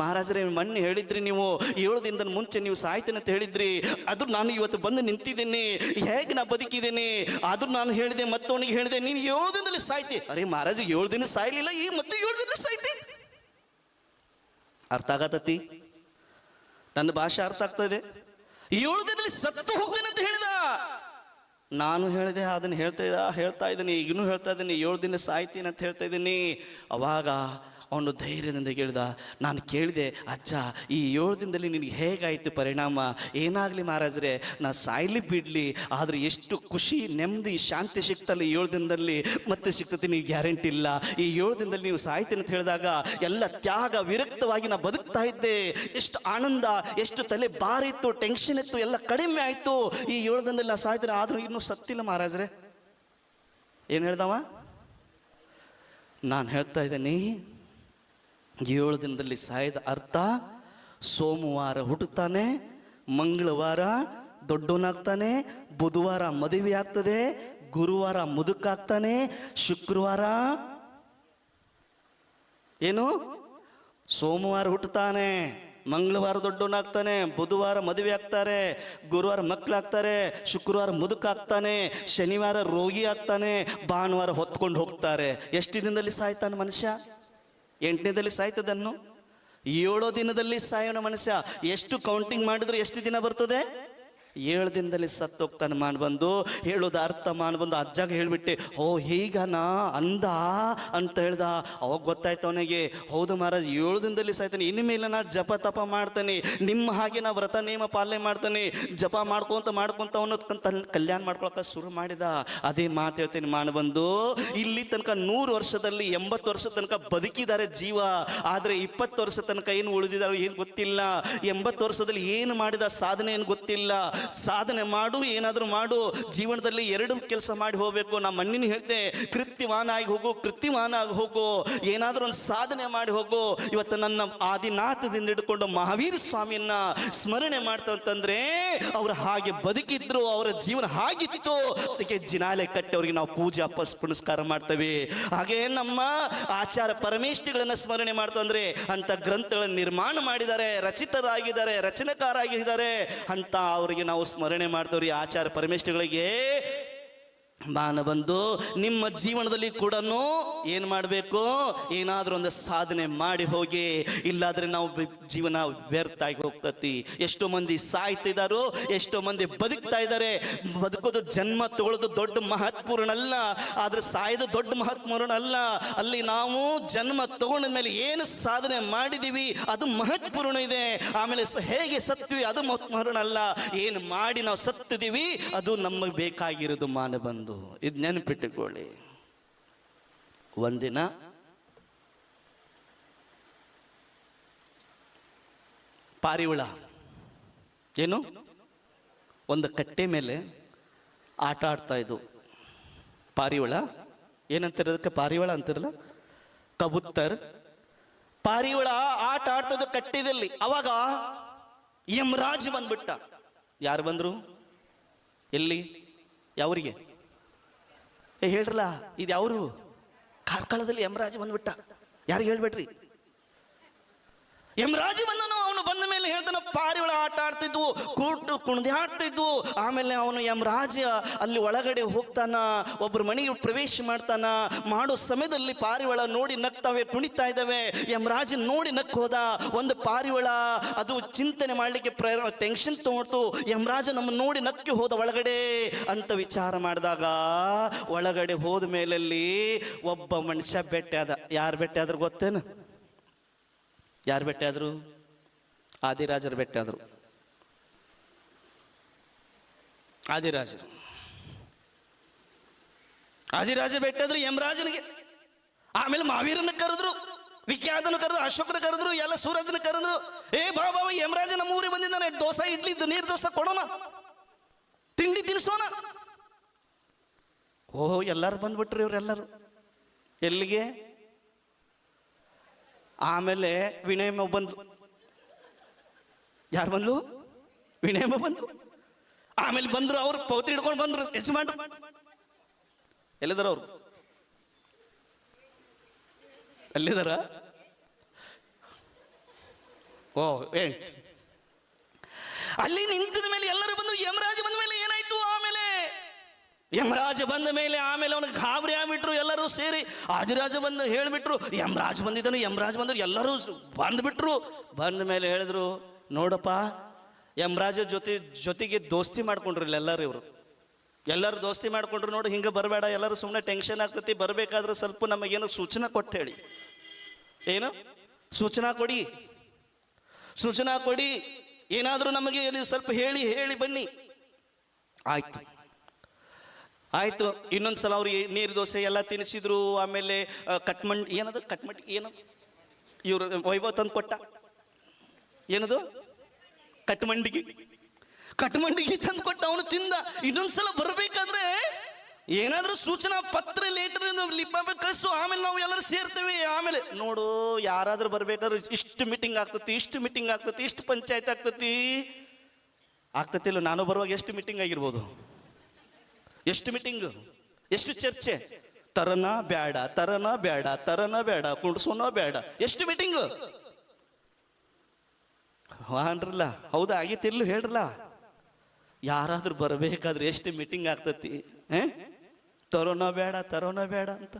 ಮಹಾರಾಜರೇ, ಮೊನ್ನೆ ಹೇಳಿದ್ರಿ ನೀವು 7 ದಿನದ ಮುಂಚೆ ನೀವು ಸಾಯ್ತೇನೆ ಅಂತ ಹೇಳಿದ್ರಿ, ಅದು ನಾನು ಇವತ್ತು ಬಂದು ನಿಂತಿದ್ದೀನಿ, ಹೇಗೆ ನಾ ಬದುಕಿದ್ದೀನಿ? ಆದ್ರೂ ನಾನು ಹೇಳಿದೆ, ಮತ್ತವನಿಗೆ ಹೇಳಿದೆ, ನೀನು 7 ದಿನದಲ್ಲಿ ಸಾಯ್ತಿ. ಅರೆ ಮಹಾರಾಜ 7 ದಿನ ಸಾಯ್ಲಿಲ್ಲ, ಈಗ ಮತ್ತೆ 7 ದಿನ ಸಾಯ್ತಿ. ಅರ್ಥ ಆಗತತಿ? ನನ್ನ ಭಾಷೆ ಅರ್ಥ ಆಗ್ತದೆ. 7 ದಿನದಲ್ಲಿ ಸತ್ತು ಹೋಗ್ತೇನೆ ಅಂತ ಹೇಳಿದ. ನಾನು ಹೇಳಿದೆ, ಅದನ್ನು ಹೇಳ್ತಾ ಇದ್ದೀನಿ, ಈಗಲೂ ಹೇಳ್ತಾ ಇದ್ದೀನಿ, 7 ದಿನ ಸಾಯ್ತೀನಿ ಅಂತ ಹೇಳ್ತಾ ಇದ್ದೀನಿ. ಅವಾಗ ಅವನು ಧೈರ್ಯದಿಂದ ಕೇಳಿದ. ನಾನು ಕೇಳಿದೆ, ಅಜ್ಜ ಈ 7 ದಿನದಲ್ಲಿ ನಿನಗೆ ಹೇಗಾಯಿತು ಪರಿಣಾಮ? ಏನಾಗಲಿ ಮಹಾರಾಜರೇ, ನಾ ಸಾಯ್ಲಿ ಬಿಡಲಿ, ಆದರೆ ಎಷ್ಟು ಖುಷಿ ನೆಮ್ಮದಿ ಶಾಂತಿ ಸಿಗ್ತಲ್ಲ 7 ದಿನದಲ್ಲಿ, ಮತ್ತೆ ಸಿಗ್ತದೆ ನೀವು ಗ್ಯಾರಂಟಿ ಇಲ್ಲ. ಈ 7 ದಿನದಲ್ಲಿ ನೀವು ಸಾಯ್ತೀನಿ ಅಂತ ಹೇಳಿದಾಗ ಎಲ್ಲ ತ್ಯಾಗ ವಿರಕ್ತವಾಗಿ ನಾ ಬದುಕ್ತಾ ಇದ್ದೆ. ಎಷ್ಟು ಆನಂದ, ಎಷ್ಟು ತಲೆ ಭಾರ ಇತ್ತು, ಟೆನ್ಷನ್ ಇತ್ತು, ಎಲ್ಲ ಕಡಿಮೆ ಆಯಿತು. ಈ 7 ದಿನದಲ್ಲಿ ನಾ ಸಾಯ್ತೀನಿ, ಆದರೂ ಇನ್ನೂ ಸತ್ತಿಲ್ಲ ಮಹಾರಾಜರೇ. ಏನು ಹೇಳ್ದವ? ನಾನು ಹೇಳ್ತಾ ಇದ್ದೀನಿ, 7 ದಿನದಲ್ಲಿ ಸಾಯದ ಅರ್ಥ ಸೋಮವಾರ ಹುಟ್ಟುತ್ತಾನೆ, ಮಂಗಳವಾರ ದೊಡ್ಡವನಾಗ್ತಾನೆ, ಬುಧವಾರ ಮದುವೆ ಆಗ್ತದೆ, ಗುರುವಾರ ಮುದುಕಾಗ್ತಾನೆ, ಶುಕ್ರವಾರ ಏನು ಸೋಮವಾರ ಹುಟ್ಟುತ್ತಾನೆ, ಮಂಗಳವಾರ ದೊಡ್ಡವನಾಗ್ತಾನೆ, ಬುಧವಾರ ಮದುವೆ ಆಗ್ತಾರೆ, ಗುರುವಾರ ಮಕ್ಕಳಾಗ್ತಾರೆ, ಶುಕ್ರವಾರ ಮುದುಕಾಗ್ತಾನೆ, ಶನಿವಾರ ರೋಗಿ ಆಗ್ತಾನೆ, ಭಾನುವಾರ ಹೊತ್ಕೊಂಡು ಹೋಗ್ತಾರೆ. ಎಷ್ಟು ದಿನದಲ್ಲಿ ಸಾಯ್ತಾನೆ ಮನುಷ್ಯ? 8ನೇದಲ್ಲಿ ಸಾಯ್ತದನ್ನು. 7 ದಿನದಲ್ಲಿ ಸಾಯೋಣ ಮನುಷ್ಯ. ಎಷ್ಟು ಕೌಂಟಿಂಗ್ ಮಾಡಿದ್ರು ಎಷ್ಟು ದಿನ ಬರ್ತದೆ? 7 ದಿನದಲ್ಲಿ ಸತ್ತು ಹೋಗ್ತಾನೆ. ಬಂದು ಹೇಳೋದು ಅರ್ಥ ಬಂದು ಅಜ್ಜಾಗ ಹೇಳಿಬಿಟ್ಟೆ, ಓ ಹೀಗನಾ ಅಂದ ಅಂತ ಹೇಳ್ದ. ಅವಾಗ ಗೊತ್ತಾಯ್ತು ಅವನಿಗೆ, ಹೌದು ಮಹಾರಾಜ್ 7 ದಿನದಲ್ಲಿ ಸಾಯ್ತಾನೆ, ಇನ್ಮೇಲೆ ನಾ ಜಪ ತಪ ಮಾಡ್ತಾನೆ, ನಿಮ್ಮ ಹಾಗೆ ನಾ ವ್ರತ ನೇಮ ಪಾಲನೆ ಮಾಡ್ತಾನೆ, ಜಪ ಮಾಡ್ಕೊಂತ ಅವನು ಕಲ್ಯಾಣ ಮಾಡ್ಕೊಳಕ ಶುರು ಮಾಡಿದ. ಅದೇ ಮಾತು ಹೇಳ್ತೇನೆ ಬಂದು, ಇಲ್ಲಿ ತನಕ 100 ವರ್ಷದಲ್ಲಿ 80 ವರ್ಷದ ತನಕ ಬದುಕಿದ್ದಾರೆ ಜೀವ, ಆದರೆ 20 ವರ್ಷ ತನಕ ಏನು ಉಳಿದಿದ್ದಾರೆ ಏನು ಗೊತ್ತಿಲ್ಲ. 80 ವರ್ಷದಲ್ಲಿ ಏನು ಮಾಡಿದ ಸಾಧನೆ ಏನು ಗೊತ್ತಿಲ್ಲ. ಸಾಧನೆ ಮಾಡು, ಏನಾದರೂ ಮಾಡು, ಜೀವನದಲ್ಲಿ 2 ಕೆಲಸ ಮಾಡಿ ಹೋಗ್ಬೇಕು. ನಾ ಮಣ್ಣಿನ ಹೇಳ್ತೆ, ಕೃತ್ಯವಾನ ಆಗಿ ಹೋಗು, ಕೃತ್ಯವಾನ ಆಗಿ ಹೋಗು, ಏನಾದರೂ ಒಂದು ಸಾಧನೆ ಮಾಡಿ ಹೋಗು. ಇವತ್ತು ನನ್ನ ಆದಿನಾಥದಿಂದ ಹಿಡ್ಕೊಂಡು ಮಹಾವೀರ ಸ್ವಾಮಿಯನ್ನ ಸ್ಮರಣೆ ಮಾಡ್ತಂತಂದ್ರೆ ಅವ್ರು ಹಾಗೆ ಬದುಕಿದ್ರು, ಅವರ ಜೀವನ ಹಾಗಿತ್ತು. ಅದಕ್ಕೆ ಜಿನಾಲೆ ಕಟ್ಟಿ ಅವ್ರಿಗೆ ನಾವು ಪೂಜೆ ಪುನಸ್ಕಾರ ಮಾಡ್ತೇವೆ. ಹಾಗೆ ನಮ್ಮ ಆಚಾರ ಪರಮೇಷ್ಠಿಗಳನ್ನ ಸ್ಮರಣೆ ಮಾಡ್ತಂದ್ರೆ ಅಂತ ಗ್ರಂಥಗಳನ್ನು ನಿರ್ಮಾಣ ಮಾಡಿದ್ದಾರೆ, ರಚಿತರಾಗಿದ್ದಾರೆ, ರಚನೆಕಾರಾಗಿದ್ದಾರೆ ಅಂತ ಅವರಿಗೆ ನಾವು ಸ್ಮರಣೆ ಮಾಡ್ತೇವ್ರಿ. ಆಚಾರ ಪರಮೇಷ್ಠಿಗಳಿಗೆ ಬಂದು ನಿಮ್ಮ ಜೀವನದಲ್ಲಿ ಕೂಡ ಏನು ಮಾಡಬೇಕು? ಏನಾದರೂ ಒಂದು ಸಾಧನೆ ಮಾಡಿ ಹೋಗಿ, ಇಲ್ಲಾದ್ರೆ ನಾವು ಜೀವನ ವ್ಯರ್ಥ ಆಗಿ ಹೋಗ್ತತಿ. ಎಷ್ಟೋ ಮಂದಿ ಸಾಯ್ತಿದ್ದಾರೋ, ಎಷ್ಟೋ ಮಂದಿ ಬದುಕ್ತಾ ಇದ್ದಾರೆ. ಬದುಕೋದು ಜನ್ಮ ತಗೊಳ್ಳೋದು ದೊಡ್ಡ ಮಹತ್ವಪೂರ್ಣ ಅಲ್ಲ, ಆದ್ರೆ ಸಾಯೋದು ದೊಡ್ಡ ಮಹತ್ವಪೂರ್ಣ ಅಲ್ಲ. ಅಲ್ಲಿ ನಾವು ಜನ್ಮ ತಗೊಂಡ ಮೇಲೆ ಏನು ಸಾಧನೆ ಮಾಡಿದೀವಿ ಅದು ಮಹತ್ವಪೂರ್ಣ ಇದೆ. ಆಮೇಲೆ ಹೇಗೆ ಸತ್ವಿ ಅದು ಮಹತ್ವಪೂರ್ಣ ಅಲ್ಲ, ಏನು ಮಾಡಿ ನಾವು ಸತ್ತಿದೀವಿ ಅದು ನಮಗೆ ಬೇಕಾಗಿರೋದು. ಬಂದು ಇದು ನೆನಪಿಟ್ಟುಕೊಳ್ಳಿ. ಒಂದಿನ ಪಾರಿವಾಳ ಏನು ಒಂದು ಕಟ್ಟೆ ಮೇಲೆ ಆಟ ಆಡ್ತಾ ಇದ್ದು. ಪಾರಿವಾಳ ಏನಂತಿರೋದಕ್ಕೆ ಪಾರಿವಾಳ ಅಂತಿರಲ್ಲ, ಕಬೂತರ್. ಪಾರಿವಾಳ ಆಟ ಆಡ್ತದ್ದು ಕಟ್ಟೆದಲ್ಲಿ. ಅವಾಗ ಯಮರಾಜ್ ಬಂದ್ಬಿಟ್ಟ. ಯಾರು ಬಂದ್ರು? ಎಲ್ಲಿ? ಯಾವರಿಗೆ? ಹೇಳ್ರಲ್ಲ, ಇದು ಯಾವರು? ಕಾರ್ಕಳದಲ್ಲಿ ಯಮರಾಜ ಬಂದ್ಬಿಟ್ಟ. ಯಾರಿಗೆ ಹೇಳ್ಬೇಡ್ರಿ. ಯಮರಾಜ ಬಂದನು. ಅವನು ಬಂದ ಮೇಲೆ ಹೇಳ್ತಾನ, ಪಾರಿವಾಳ ಆಟ ಆಡ್ತಿದ್ವು, ಕುಣಿದು ಆಡ್ತಿದ್ವು. ಆಮೇಲೆ ಅವನು ಯಮರಾಜ ಅಲ್ಲಿ ಒಳಗಡೆ ಹೋಗ್ತಾನ, ಒಬ್ಬರು ಮನೆಗೆ ಪ್ರವೇಶ ಮಾಡ್ತಾನ. ಮಾಡೋ ಸಮಯದಲ್ಲಿ ಪಾರಿವಾಳ ನೋಡಿ ನಗ್ತಾವೆ, ಕುಣಿತಾ ಇದ್ದಾವೆ. ಯಮರಾಜ ನೋಡಿ ನಕ್ ಹೋದ. ಒಂದು ಪಾರಿವಾಳ ಅದು ಚಿಂತನೆ ಮಾಡ್ಲಿಕ್ಕೆ ಟೆನ್ಷನ್ ತಗೊಂಡು ಯಮರಾಜ ನಮ್ಮ ನೋಡಿ ನಕ್ಕಿ ಹೋದ ಒಳಗಡೆ ಅಂತ ವಿಚಾರ ಮಾಡಿದಾಗ, ಒಳಗಡೆ ಹೋದ ಮೇಲಲ್ಲಿ ಒಬ್ಬ ಮನುಷ್ಯ ಭೇಟಿ ಆದ. ಯಾರು ಭೇಟಿ ಆದ್ರು ಗೊತ್ತೇನು? ಯಾರು ಭೇಟಿ ಆದ್ರು? ಆದಿರಾಜರು ಭೇಟಿ ಆದ್ರು. ಆದಿರಾಜ ಭೇಟಿ ಆದ್ರು ಯಮರಾಜನಿಗೆ. ಆಮೇಲೆ ಮಹಾವೀರನ ಕರೆದ್ರು, ವಿಖ್ಯಾತನ ಕರೆದ್ರು, ಅಶೋಕನ ಕರೆದ್ರು, ಎಲ್ಲ ಸೂರಜನ ಕರೆದ್ರು. ಏ ಬಾಬಾ, ಯಮರಾಜ ನಮ್ಮ ಊರಿಗೆ ಬಂದಿದ್ದಾನೆ, ದೋಸೆ ಇಡ್ಲಿ ನೀರು ದೋಸೆ ಕೊಡೋಣ, ತಿಂಡಿ ತಿನ್ಸೋಣ. ಓಹೋ, ಎಲ್ಲರೂ ಬಂದ್ಬಿಟ್ರಿ ಇವರೆಲ್ಲರೂ. ಎಲ್ಲಿಗೆ? ಆಮೇಲೆ ವಿನಯಮ್ಮ ಬಂದ್ಲು. ಯಾರು ಬಂದ್ಲು? ವಿನಯಮ್ಮ ಬಂದ್ರು. ಆಮೇಲೆ ಬಂದ್ರು, ಅವ್ರು ಪೌತಿ ಹಿಡ್ಕೊಂಡು ಬಂದ್ರು ಯಜಮಾನ್ರು. ಎಲ್ಲಿದಾರ ಅವ್ರು? ಅಲ್ಲಿದಾರ? ಓ ಅಲ್ಲಿ ನಿಂತಿದ ಮೇಲೆ ಎಲ್ಲರೂ ಬಂದ್ರು. ಯಮರಾಜ ಬಂದ ಮೇಲೆ ಏನಾಯ್ತು? ಆಮೇಲೆ ಯಮರಾಜ ಬಂದ ಮೇಲೆ ಆಮೇಲೆ ಅವನಿಗೆ ಗಾಬರಿ ಆಗ್ಬಿಟ್ರು. ಎಲ್ಲರೂ ಸೇರಿ ಆದಿರಾಜ ಬಂದು ಹೇಳಿಬಿಟ್ರು, ಯಮರಾಜ ಬಂದಿದ್ದನು, ಯಮರಾಜ ಬಂದ್ರು. ಎಲ್ಲರೂ ಬಂದ್ಬಿಟ್ರು. ಬಂದ ಮೇಲೆ ಹೇಳಿದ್ರು, ನೋಡಪ್ಪ, ಯಮರಾಜ ಜೊತೆಗೆ ದೋಸ್ತಿ ಮಾಡ್ಕೊಂಡ್ರಲ್ಲ ಎಲ್ಲರೂ. ಇವರು ಎಲ್ಲರೂ ದೋಸ್ತಿ ಮಾಡ್ಕೊಂಡ್ರು. ನೋಡು, ಹಿಂಗೆ ಬರಬೇಡ, ಎಲ್ಲರೂ ಸುಮ್ಮನೆ ಟೆನ್ಷನ್ ಆಗ್ತೈತಿ, ಬರಬೇಕಾದ್ರೆ ಸ್ವಲ್ಪ ನಮಗೇನು ಸೂಚನೆ ಕೊಟ್ಟು ಹೇಳಿ. ಏನು ಸೂಚನಾ ಕೊಡಿ, ಸೂಚನಾ ಕೊಡಿ, ಏನಾದರೂ ನಮಗೆ ನೀವು ಸ್ವಲ್ಪ ಹೇಳಿ ಹೇಳಿ ಬನ್ನಿ. ಆಯ್ತು ಆಯ್ತು. ಇನ್ನೊಂದು ಸಲ ಅವ್ರಿಗೆ ನೀರು ದೋಸೆ ಎಲ್ಲ ತಿನ್ನಿಸಿದ್ರು. ಆಮೇಲೆ ಕಟ್ಮಂಡಿ ಏನದು ಕಟ್ಮಂಡಿ ಏನದು ಇವರು ವೈಭವ್ ತಂದು ಕೊಟ್ಟ, ಏನದು ಕಟ್ಮಂಡಿಗೆ ತಂದು ಕೊಟ್ಟ, ಅವನು ತಿಂದ. ಇನ್ನೊಂದ್ಸಲ ಬರ್ಬೇಕಾದ್ರೆ ಏನಾದ್ರೂ ಸೂಚನಾ ಪತ್ರ ಲೇಟರ್ ಲಿಬ್ಬಾಬೆ ಕಳಿಸು, ಆಮೇಲೆ ನಾವು ಎಲ್ಲರೂ ಸೇರ್ತೇವೆ. ಆಮೇಲೆ ನೋಡು ಯಾರಾದ್ರೂ ಬರ್ಬೇಕಾದ್ರೆ ಇಷ್ಟು ಮೀಟಿಂಗ್ ಆಗ್ತತಿ, ಇಷ್ಟು ಮೀಟಿಂಗ್ ಆಗ್ತತಿ, ಇಷ್ಟು ಪಂಚಾಯತ್ ಆಗ್ತತಿಲ್ಲ. ನಾನು ಬರುವಾಗ ಎಷ್ಟು ಮೀಟಿಂಗ್ ಆಗಿರ್ಬೋದು, ಎಷ್ಟು ಮೀಟಿಂಗ್, ಎಷ್ಟು ಚರ್ಚೆ, ತರನ ಬೇಡ, ತರನ ಬೇಡ, ತರನ ಬೇಡ, ಕುಡ್ಸೋನ ಬೇಡ, ಎಷ್ಟು ಮೀಟಿಂಗ್ ಅನ್ರಲ್ಲ. ಹೌದಾ ಆಗಿತ್ತಿರ್ಲು ಹೇಳ್ರಲ್ಲ. ಯಾರಾದ್ರೂ ಬರಬೇಕಾದ್ರೆ ಎಷ್ಟು ಮೀಟಿಂಗ್ ಆಗ್ತತಿ, ತರೋನ ಬೇಡ, ತರೋನ ಬೇಡ ಅಂತ.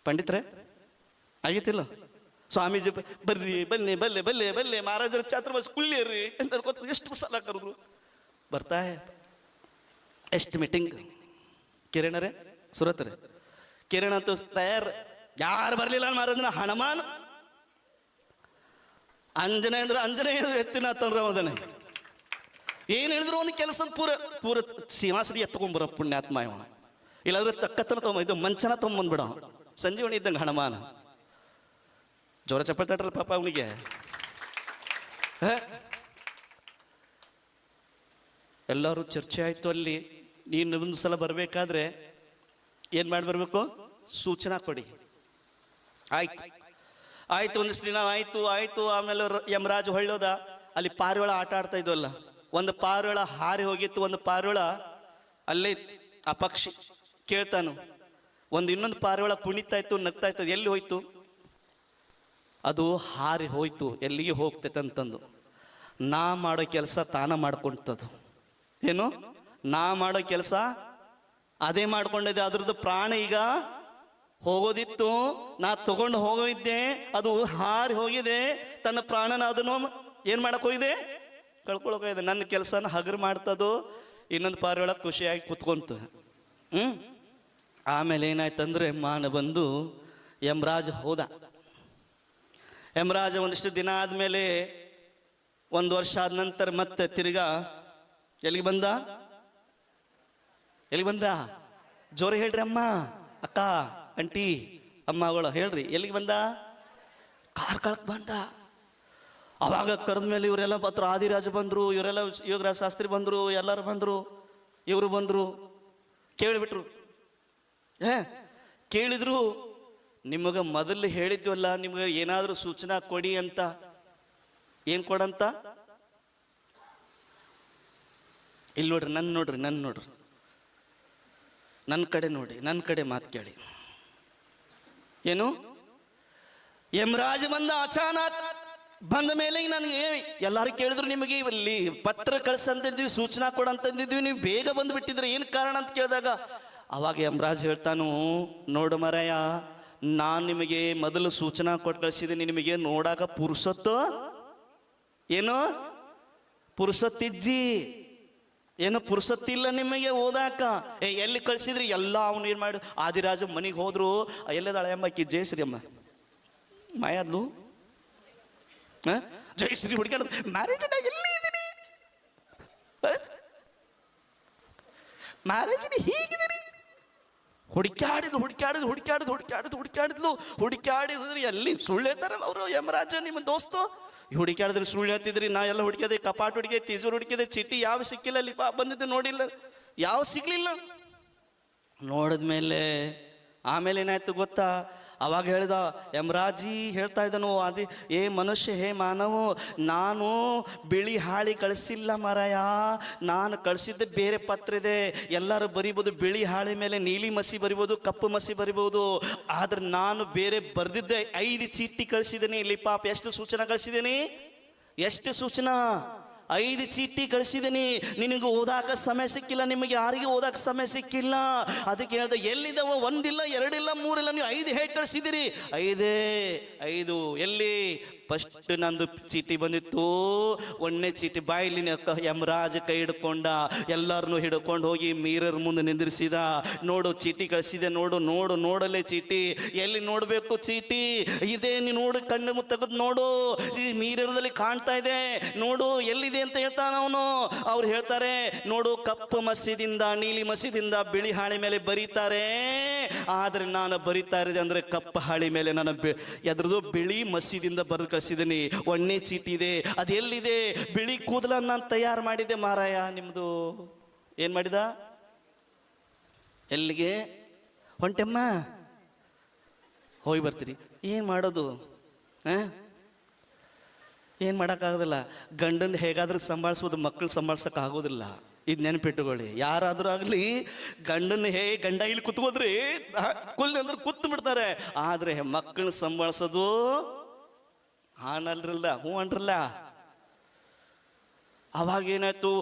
ಪಂಡಿತ್ರೆ ಆಗಿತ್ತಿಲ್ಲ. ಸ್ವಾಮೀಜಿ ಬರ್ರಿ, ಬನ್ನಿ, ಬಲ್ಲೆ ಬಲ್ಲೆ ಬಲ್ಲೆ, ಮಹಾರಾಜರ ಛಾತ್ರವಾಸ ಕುಳ್ಳಿಯರ್ರಿ ಅಂತ ಅನ್ಕೋತ ಎಷ್ಟು ಸಲ ಕರೆದ್ರು. ಬರ್ತಾ ಎಷ್ಟು ಮೀಟಿಂಗ್. ಕಿರಣರೇ ಸುರತ್ರೆ ಕಿರಣ ಅಂತೂ ತಯಾರು. ಯಾರು ಬರಲಿಲ್ಲ ಮಹಾರಾಜನ ಹನುಮಾನ್, ಅಂಜನೆ ಅಂದ್ರೆ ಅಂಜನೆ ಎತ್ತಿನ ತಂದ್ರ ಅದನ್ನೇ ಏನ್ ಹೇಳಿದ್ರು ಒಂದು ಕೆಲಸ ಪೂರ ಪೂರ ಸಿಂಹಾಸನ ಎತ್ಕೊಂಡ್ಬರ ಪುಣ್ಯಾತ್ಮ ಇವ. ಇಲ್ಲಾಂದ್ರೆ ತಕ್ಕತ್ತನ ತೊಗೊಂಬ, ಇದು ಮಂಚನ ತೊಗೊಂಬಂದ್ಬಿಡ. ಸಂಜೀವನಿ ಇದ್ದಂಗೆ ಹನುಮಾನ. ಜೋರ ಚಪ್ಪಲ್ ತಟ್ರಲ್ಲ ಪಾಪ ಅವನಿಗೆ. ಎಲ್ಲರೂ ಚರ್ಚೆ ಆಯ್ತು ಅಲ್ಲಿ. ನೀನು ಒಂದು ಸಲ ಬರ್ಬೇಕಾದ್ರೆ ಏನ್ ಮಾಡಿ ಬರ್ಬೇಕು, ಸೂಚನಾ ಕೊಡಿ. ಆಯ್ತು ಆಯ್ತು, ಒಂದಿಷ್ಟು ದಿನ ಆಯ್ತು ಆಯ್ತು. ಆಮೇಲೆ ಯಮರಾಜ್ ಹೊಳ್ಳೋದ, ಅಲ್ಲಿ ಪಾರಿವಾಳ ಆಟ ಆಡ್ತಾ ಇದ್ವಲ್ಲ, ಒಂದು ಪಾರಿವಾಳ ಹಾರಿ ಹೋಗಿತ್ತು, ಒಂದು ಪಾರಿವಾಳ ಅಲ್ಲೇ ಆ ಪಕ್ಷಿ ಕೇಳ್ತಾನು. ಇನ್ನೊಂದು ಪಾರಿವಾಳ ಕುಣಿತಾ ಇತ್ತು, ನಗ್ತಾ ಇತ್ತು. ಎಲ್ಲಿ ಹೋಯ್ತು? ಅದು ಹಾರಿ ಹೋಯ್ತು, ಎಲ್ಲಿಗೆ ಹೋಗ್ತೈತೆ ಅಂತಂದು. ನಾ ಮಾಡೋ ಕೆಲಸ ತಾನ ಮಾಡ್ಕೊಂತದ್ದು. ಏನು ನಾ ಮಾಡೋ ಕೆಲಸ ಅದೇ ಮಾಡ್ಕೊಂಡಿದ್ದೆ. ಅದ್ರದ್ದು ಪ್ರಾಣ ಈಗ ಹೋಗೋದಿತ್ತು, ನಾ ತಗೊಂಡು ಹೋಗಿದ್ದೆ, ಅದು ಹಾರಿ ಹೋಗಿದೆ. ತನ್ನ ಪ್ರಾಣನ ಅದನ್ನು ಏನ್ ಮಾಡಕ್ ಹೋಗಿದೆ, ಕಳ್ಕೊಳಕ್ ಹೋಗಿದೆ. ನನ್ನ ಕೆಲಸನ ಹಗರು ಮಾಡ್ತದು. ಇನ್ನೊಂದು ಪಾರಿವಾಳ ಖುಷಿಯಾಗಿ ಕುತ್ಕೊಂತು. ಆಮೇಲೆ ಏನಾಯ್ತಂದ್ರೆ ಮಾನ ಬಂದು ಯಮರಾಜ ಹೋದ. ಯಮರಾಜ ಒಂದಿಷ್ಟು ದಿನ ಆದ್ಮೇಲೆ, 1 ವರ್ಷ ಆದ ನಂತರ ಮತ್ತೆ ತಿರ್ಗಾ ಎಲ್ಲಿಗೆ ಬಂದ? ಎಲ್ಲಿಗೆ ಬಂದ? ಜೋರ ಹೇಳ್ರಿ ಅಮ್ಮ, ಅಕ್ಕ, ಅಂಟಿ, ಅಮ್ಮಗಳು ಹೇಳ್ರಿ. ಎಲ್ಲಿಗೆ ಬಂದ? ಕಾರ್ಕಳಕ್ ಬಂದ. ಅವಾಗ ಕರೆದ ಮೇಲೆ ಇವರೆಲ್ಲ ಬತ್ರ, ಆದಿರಾಜ ಬಂದ್ರು, ಇವರೆಲ್ಲ ಯೋಗರಾಜ ಶಾಸ್ತ್ರಿ ಬಂದ್ರು, ಎಲ್ಲರೂ ಬಂದ್ರು, ಇವರು ಬಂದ್ರು. ಕೇಳಿಬಿಟ್ರು. ಕೇಳಿದ್ರು, ನಿಮಗೆ ಮೊದಲು ಹೇಳಿದ್ವಲ್ಲ, ನಿಮ್ಗೆ ಏನಾದರೂ ಸೂಚನಾ ಕೊಡಿ ಅಂತ. ಏನ್ ಕೊಡಂತ? ಇಲ್ಲಿ ನೋಡ್ರಿ, ನನ್ನ ನೋಡ್ರಿ, ನನ್ನ ಕಡೆ ನೋಡಿ, ನನ್ನ ಕಡೆ ಮಾತು ಕೇಳಿ. ಏನು? ಯಮರಾಜ ಬಂದ ಅಚಾನಕ್. ಬಂದ ಮೇಲೆ ನನಗೆ ಎಲ್ಲಾರು ಕೇಳಿದ್ರು, ನಿಮಗೆ ಇಲ್ಲಿ ಪತ್ರ ಕಳ್ಸಂತಿದ್ವಿ, ಸೂಚನಾ ಕೊಡಂತಂದಿದ್ವಿ, ನೀವು ಬೇಗ ಬಂದ್ಬಿಟ್ಟಿದ್ರೆ ಏನು ಕಾರಣ ಅಂತ ಕೇಳಿದಾಗ, ಅವಾಗ ಯಮರಾಜ್ ಹೇಳ್ತಾನು, ನೋಡು ಮರಯ್ಯ, ನಾನು ನಿಮಗೆ ಮೊದಲು ಸೂಚನಾ ಕೊಟ್ಟು ಕಳಿಸಿದ್ದೀನಿ. ನಿಮಗೆ ನೋಡಾಕ ಪುರುಸೊತ್ತು ಏನು ಪುರುಸೊತ್ತಿಜ್ಜಿ, ಏನು ಪುರುಸೊತ್ತಿಲ್ಲ ನಿಮಗೆ ಓದಾಕ. ಎಲ್ಲಿ ಕಳ್ಸಿದ್ರಿ? ಎಲ್ಲ ಅವನು ಏನ್ ಮಾಡಿ, ಆದಿರಾಜ ಮನೆಗೆ ಹೋದ್ರು. ಎಲ್ಲದಾಳೆ ಅಮ್ಮ, ಆಕಿ ಜಯಶ್ರೀ ಅಮ್ಮ ಮಾಯಾದ್ಲು. ಜಯಶ್ರೀ ಹುಡುಗಾಡ, ಮ್ಯಾರೇಜ್ ಎಲ್ಲಿ ಇದೀನಿ, ಮ್ಯಾರೇಜ್ ಹೀಗಿದ್ದೀರಿ. ಹುಡುಕಾಡಿದ್ರು ಎಲ್ಲಿ ಸುಳ್ಳು ಹೇಳ್ತಾರಲ್ಲ ಅವರು. ಯಮರಾಜ ನಿಮ್ಮ ದೋಸ್ತು ಹುಡುಕಾಡಿದ್ರು, ಸುಳ್ಳು ಹೇಳ್ತಿದ್ರಿ. ನಾ ಎಲ್ಲ ಹುಡುಕಿದೆ, ಕಪಾಟ್ ಹುಡುಕಿದೆ, ತಿಜೋರು ಹುಡುಕಿದೆ, ಚೀಟಿ ಯಾವ ಸಿಕ್ಕಿಲ್ಲ. ಅಲ್ಲಿ ಬಂದಿದ್ದು ನೋಡಿಲ್ಲ, ಯಾವ ಸಿಗ್ಲಿಲ್ಲ. ನೋಡಿದ್ಮೇಲೆ ಆಮೇಲೆ ಏನಾಯ್ತು ಗೊತ್ತಾ? ಅವಾಗ ಹೇಳ್ದ ಯಮರಾಜಿ, ಹೇಳ್ತಾ ಇದ್ದನು, ಅದೇ ಏ ಮನುಷ್ಯ, ಹೇ ಮಾನವು, ನಾನು ಬಿಳಿ ಹಾಳಿ ಕಳಿಸಿಲ್ಲ ಮರಾಯ. ನಾನು ಕಳಿಸಿದ್ದೆ ಬೇರೆ ಪತ್ರ ಇದೆ. ಎಲ್ಲರೂ ಬರಿಬೋದು, ಬಿಳಿ ಹಾಳಿ ಮೇಲೆ ನೀಲಿ ಮಸಿ ಬರಿಬೋದು, ಕಪ್ಪು ಮಸಿ ಬರಿಬೋದು. ಆದ್ರೆ ನಾನು ಬೇರೆ ಬರ್ದಿದ್ದೆ 5 ಚೀಟಿ ಕಳಿಸಿದ್ದೀನಿ. ಇಲ್ಲಿ ಪಾಪ ಎಷ್ಟು ಸೂಚನಾ ಕಳಿಸಿದ್ದೀನಿ? ಎಷ್ಟು ಸೂಚನಾ? 5 ಚೀಟಿ ಕಳಿಸಿದ್ದೀನಿ. ನಿನಗೆ ಓದಾಕ ಸಮಯ ಸಿಕ್ಕಿಲ್ಲ, ನಿಮಗೆ ಯಾರಿಗೆ ಓದಾಕ ಸಮಯ ಸಿಕ್ಕಿಲ್ಲ. ಅದಕ್ಕೆ ಹೇಳ್ದೆ, ಎಲ್ಲಿದ್ದಾವ? 1 ಇಲ್ಲ, 2 ಇಲ್ಲ, 3 ಇಲ್ಲ, ನೀವು 5 ಹೇಗೆ ಕಳಿಸಿದಿರಿ? 5 ಎಲ್ಲಿ? ಫಸ್ಟ್ ನಂದು ಚೀಟಿ ಬಂದಿತ್ತು. ಒಂದನೇ ಚೀಟಿ ಬಾಯಿಲಿ ಯಮರಾಜ ಕೈ ಹಿಡ್ಕೊಂಡ, ಎಲ್ಲರನ್ನು ಹಿಡ್ಕೊಂಡು ಹೋಗಿ ಮಿರರ್ ಮುಂದೆ ನಿಂದಿರಿಸಿದ. ನೋಡು ಚೀಟಿ ಕಳಿಸಿದೆ, ನೋಡು ನೋಡು ನೋಡಲೇ ಚೀಟಿ. ಎಲ್ಲಿ ನೋಡಬೇಕು ಚೀಟಿ? ಇದೇ ನೀನು ನೋಡು, ಕಣ್ಣು ತೆಗೆದು ನೋಡು, ಈ ಮಿರರ್ದಲ್ಲಿ ಕಾಣ್ತಾ ಇದೆ ನೋಡು, ಎಲ್ಲಿದೆ ಅಂತ ಹೇಳ್ತಾನ ಅವನು. ಅವ್ರು ಹೇಳ್ತಾರೆ, ನೋಡು ಕಪ್ಪು ಮಸೀದಿಂದ ನೀಲಿ ಮಸೀದಿಂದ ಬಿಳಿ ಹಾಳೆ ಮೇಲೆ ಬರೀತಾರೆ, ಆದ್ರೆ ನಾನು ಬರಿತಾ ಇರೋದು ಅಂದ್ರೆ ಕಪ್ಪು ಹಾಳಿ ಮೇಲೆ. ನಾನು ಎದ್ರದ್ದು ಬಿಳಿ ಮಸೀದಿಂದ ಬರೆದು ಕಳಿಸಿದ್ದೀನಿ. ಒಂದನೇ ಚೀಟಿ ಇದೆ, ಅದು ಎಲ್ಲಿದೆ? ಬಿಳಿ ಕೂದಲನ್ನು ನಾನು ತಯಾರು ಮಾಡಿದ್ದೆ ಮಾರಾಯ. ನಿಮ್ದು ಏನ್ ಮಾಡಿದ? ಎಲ್ಲಿಗೆ ಹೊಂಟೆಮ್ಮ? ಹೋಗಿ ಬರ್ತೀರಿ? ಏನು ಮಾಡೋದು? ಏನು ಮಾಡೋಕ್ಕಾಗೋದಿಲ್ಲ. ಗಂಡನ ಹೇಗಾದ್ರೂ ಸಂಭಾಳಿಸ್ಬೋದು, ಮಕ್ಕಳು ಸಂಭಾಳ್ಸೋಕೆ ಆಗೋದಿಲ್ಲ. ಇದು ನೆನಪಿಟ್ಟುಕೊಳ್ಳಿ. ಯಾರಾದರೂ ಆಗಲಿ ಗಂಡನ ಗಂಡ ಇಲ್ಲಿ ಕುತ್ಕೋದ್ರಿ ಕುಲ್ ಅಂದ್ರೆ ಕೂತು ಬಿಡ್ತಾರೆ. ಆದರೆ ಮಕ್ಕಳನ್ನ ಸಂಭಾಳಿಸೋದು ಹಾನಲ್ರಲ್ಲ, ಹ್ಞೂ ಅನ್ರಲ್ಲ. ಅವಾಗೇನಾಯ್ತು,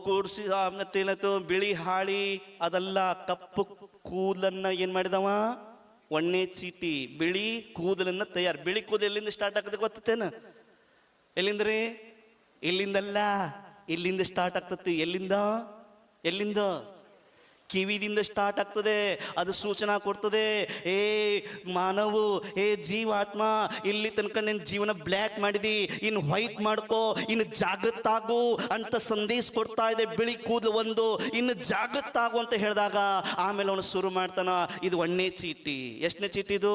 ಕೂಡಿಸಿ ಮತ್ತೇನಾಯ್ತು, ಬಿಳಿ ಹಾಳಿ ಅದೆಲ್ಲ ಕಪ್ಪು ಕೂದಲನ್ನ ಏನು ಮಾಡಿದವ? ಒಂದನೇ ಚೀಟಿ ಬಿಳಿ ಕೂದಲನ್ನ ತಯಾರು. ಬಿಳಿ ಕೂದಲು ಎಲ್ಲಿಂದ ಸ್ಟಾರ್ಟ್ ಆಗ್ತದೆ ಗೊತ್ತೇನ? ಎಲ್ಲಿಂದ್ರಿ? ಇಲ್ಲಿಂದಲ್ಲ, ಇಲ್ಲಿಂದ ಸ್ಟಾರ್ಟ್ ಆಗ್ತತಿ. ಎಲ್ಲಿಂದ? ಎಲ್ಲಿಂದ? ಕಿವಿದಿಂದ ಸ್ಟಾರ್ಟ್ ಆಗ್ತದೆ. ಅದು ಸೂಚನಾ ಕೊಡ್ತದೆ, ಏ ಮಾನವು, ಏ ಜೀವಾತ್ಮ, ಇಲ್ಲಿ ತನಕ ನಿನ್ನ ಜೀವನ ಬ್ಲ್ಯಾಕ್ ಮಾಡಿದಿ, ಇನ್ನು ವೈಟ್ ಮಾಡ್ಕೋ, ಇನ್ನು ಜಾಗೃತ ಆಗು ಅಂತ ಸಂದೇಶ ಕೊಡ್ತಾ ಇದೆ ಬಿಳಿ ಕೂದಲು ಒಂದು. ಇನ್ನು ಜಾಗೃತ ಆಗು ಅಂತ ಹೇಳಿದಾಗ ಆಮೇಲೆ ಅವನು ಶುರು ಮಾಡ್ತಾನ, ಇದು ಒಂದನೇ ಚೀಟಿ. ಎಷ್ಟನೇ ಚೀಟಿ ಇದು?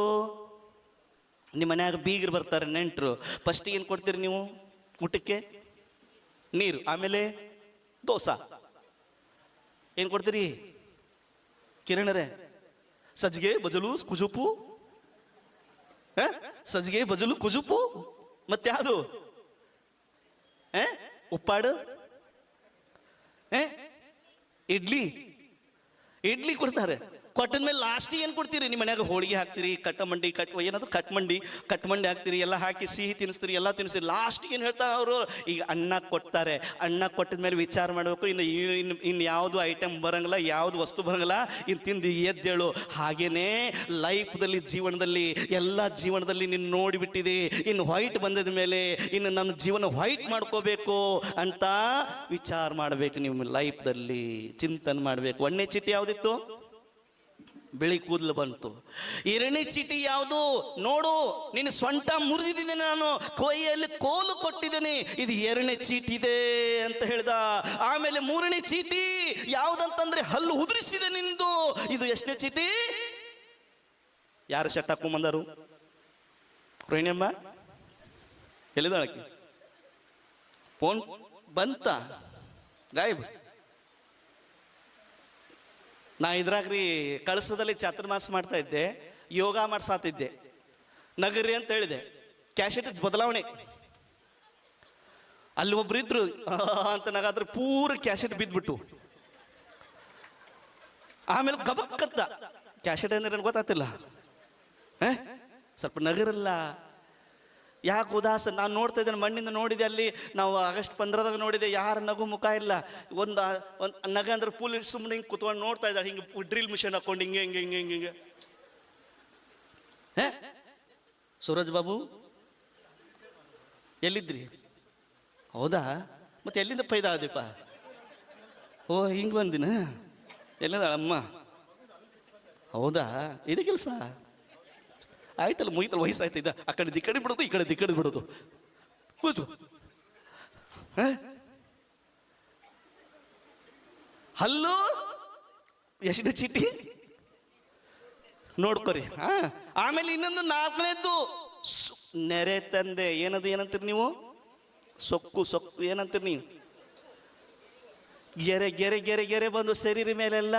ನಿಮ್ಮ ಮನ್ಯಾಗ ಬೀಗರು ಬರ್ತಾರೆ, ನೆಂಟರು. ಫಸ್ಟ್ ಏನು ಕೊಡ್ತೀರಿ ನೀವು ಊಟಕ್ಕೆ? ನೀರು, ಆಮೇಲೆ ದೋಸೆ. ಏನು ಕೊಡ್ತೀರಿ ಕಿರಣರೇ? ಸಜ್ಜಿಗೆ ಬಜಲು ಕುಜುಪು, ಸಜ್ಜಿಗೆ ಬಜಲು ಕುಜುಪು, ಮತ್ತೆ ಯಾವುದು? ಉಪ್ಪಾಡು, ಇಡ್ಲಿ. ಇಡ್ಲಿ ಕೊಡ್ತಾರೆ. ಕೊಟ್ಟದ್ಮೇಲೆ ಲಾಸ್ಟಿಗೆ ಏನು ಕೊಡ್ತೀರಿ? ನಿಮ್ಮ ಮನ್ಯಾಗ ಹೋಳಿಗೆ ಹಾಕ್ತೀರಿ, ಕಟ್ಟಮಂಡಿ ಏನಾದ್ರು ಕಟ್ಮಂಡಿ ಹಾಕ್ತೀರಿ, ಎಲ್ಲ ಹಾಕಿ ಸಿಹಿ ತಿನ್ನಿಸ್ತೀರಿ, ಎಲ್ಲ ತಿನ್ನಿಸ್ತೀರಿ. ಲಾಸ್ಟಿಗೆ ಏನು ಹೇಳ್ತಾರೆ ಅವರು? ಈಗ ಅನ್ನ ಕೊಡ್ತಾರೆ. ಅನ್ನ ಕೊಟ್ಟಿದ್ಮೇಲೆ ವಿಚಾರ ಮಾಡಬೇಕು, ಇನ್ನು ಯಾವುದು ಐಟಮ್ ಬರಂಗಿಲ್ಲ, ಯಾವುದು ವಸ್ತು ಬರಂಗಿಲ್ಲ, ಇನ್ನು ತಿಂದು ಎದ್ದೇಳು. ಹಾಗೇನೆ ಲೈಫ್ದಲ್ಲಿ, ಜೀವನದಲ್ಲಿ, ಎಲ್ಲ ಜೀವನದಲ್ಲಿ ನೀನು ನೋಡಿಬಿಟ್ಟಿದೆ. ಇನ್ನು ವೈಟ್ ಬಂದದ ಮೇಲೆ ಇನ್ನು ನನ್ನ ಜೀವನ ವೈಟ್ ಮಾಡ್ಕೋಬೇಕು ಅಂತ ವಿಚಾರ ಮಾಡಬೇಕು. ನಿಮ್ಮ ಲೈಫ್ದಲ್ಲಿ ಚಿಂತನೆ ಮಾಡಬೇಕು. ಒಂದನೇ ಚೀಟಿ ಯಾವುದಿತ್ತು? ಬಿಳಿ ಕೂದಲು ಬಂತು. ಎರಡನೇ ಚೀಟಿ ಯಾವುದು? ನೋಡು, ನಿನ್ನ ಸೊಂಟ ಮುರಿದಿದ್ದೀನಿ ನಾನು, ಕೊಯ್ಯಲ್ಲಿ ಕೋಲು ಕೊಟ್ಟಿದ್ದೀನಿ, ಇದು ಎರಡನೇ ಚೀಟಿ ಇದೆ ಅಂತ ಹೇಳ್ದ. ಆಮೇಲೆ ಮೂರನೇ ಚೀಟಿ ಯಾವುದಂತಂದ್ರೆ ಹಲ್ಲು ಉದುರಿಸಿದೆ ನಿಂದು, ಇದು ಎಷ್ಟನೇ ಚೀಟಿ? ಯಾರು ಶರ್ಟ್ ಹಾಕೊಂಬಂದರು? ರೋಹಿಣಿಯಮ್ಮ ಎಲ್ಲಿದ್ದಾಳಕ್ಕೆ? ಫೋನ್ ಬಂತ ಗಾಯಬ್. ನಾ ಇದ್ರಾಗ್ರಿ ಕಳಸದಲ್ಲಿ ಚಾತುರ್ಮಾಸ ಮಾಡ್ತಾ ಇದ್ದೆ, ಯೋಗ ಮಾಡ್ಸಾತಿದ್ದೆ. ನಗರಿ ಅಂತ ಹೇಳಿದೆ, ಕ್ಯಾಸೆಟ್ ಬದಲಾವಣೆ. ಅಲ್ಲಿ ಒಬ್ರು ಇದ್ರು ಅಂತ ನಗಾದ್ರೆ ಪೂರ ಕ್ಯಾಸೆಟ್ ಬಿದ್ಬಿಟ್ಟು. ಆಮೇಲೆ ಗಬಕ್ಕತ್ತ ಕ್ಯಾಸೆಟ್ ಅಂದ್ರೆ ನನಗೆ ಗೊತ್ತಾಗ್ತಿಲ್ಲ. ಸ್ವಲ್ಪ ನಗರಲ್ಲ, ಯಾಕೆ ಉದಾಸ? ನಾನು ನೋಡ್ತಾ ಇದ್ದೇನೆ, ಮಣ್ಣಿಂದ ನೋಡಿದೆ. ಅಲ್ಲಿ ನಾವು ಆಗಸ್ಟ್ 15ದಾಗ ನೋಡಿದೆ, ಯಾರ ನಗು ಮುಖ ಇಲ್ಲ. ಒಂದು ನಗ ಅಂದ್ರೆ ಫುಲ್ ಸುಮ್ಮನೆ ಹಿಂಗೆ ಕುತ್ಕೊಂಡು ನೋಡ್ತಾ ಇದ್ದಾಳೆ, ಹಿಂಗೆ ಡ್ರಿಲ್ ಮಿಷನ್ ಹಾಕೊಂಡು ಹಿಂಗೆ ಹಿಂಗೆ ಹಿಂಗೆ ಹಿಂಗೆ ಹಿಂಗೆ. ಸೂರಜ್ ಬಾಬು ಎಲ್ಲಿದ್ರಿ? ಹೌದಾ, ಮತ್ತೆ ಎಲ್ಲಿಂದ ಪೈದಾದೀಪ? ಓ ಹಿಂಗೆ ಬಂದಿನ? ಎಲ್ಲಿದ್ದಾಳ ಅಮ್ಮ? ಹೌದಾ, ಇದೇ ಕೆಲಸ ಆಯ್ತಲ್ಲ, ಮುಗಿತಲ್ಲ, ವಯಸ್ಸಾಯ್ತಿದ್ದ. ಆ ಕಡೆ ದಿಕ್ಕಡಿ ಬಿಡೋದು, ಈ ಕಡೆ ದಿಕ್ಕಡಿ ಬಿಡೋದು. ಕೂತು ಹಲ್ಲು ಎಷ್ಟನೇ ಚೀಟಿ ನೋಡ್ಕೊರಿ. ಆಮೇಲೆ ಇನ್ನೊಂದು ನಾಲ್ಕನೇದ್ದು ನೆರೆ ತಂದೆ. ಏನದು? ಏನಂತೀರಿ ನೀವು? ಸೊಕ್ಕು ಏನಂತೀರಿ ನೀವು? ಗೆರೆ ಗೆರೆ ಗೆರೆ ಗೆರೆ ಬಂದು ಶರೀರ ಮೇಲೆಲ್ಲ.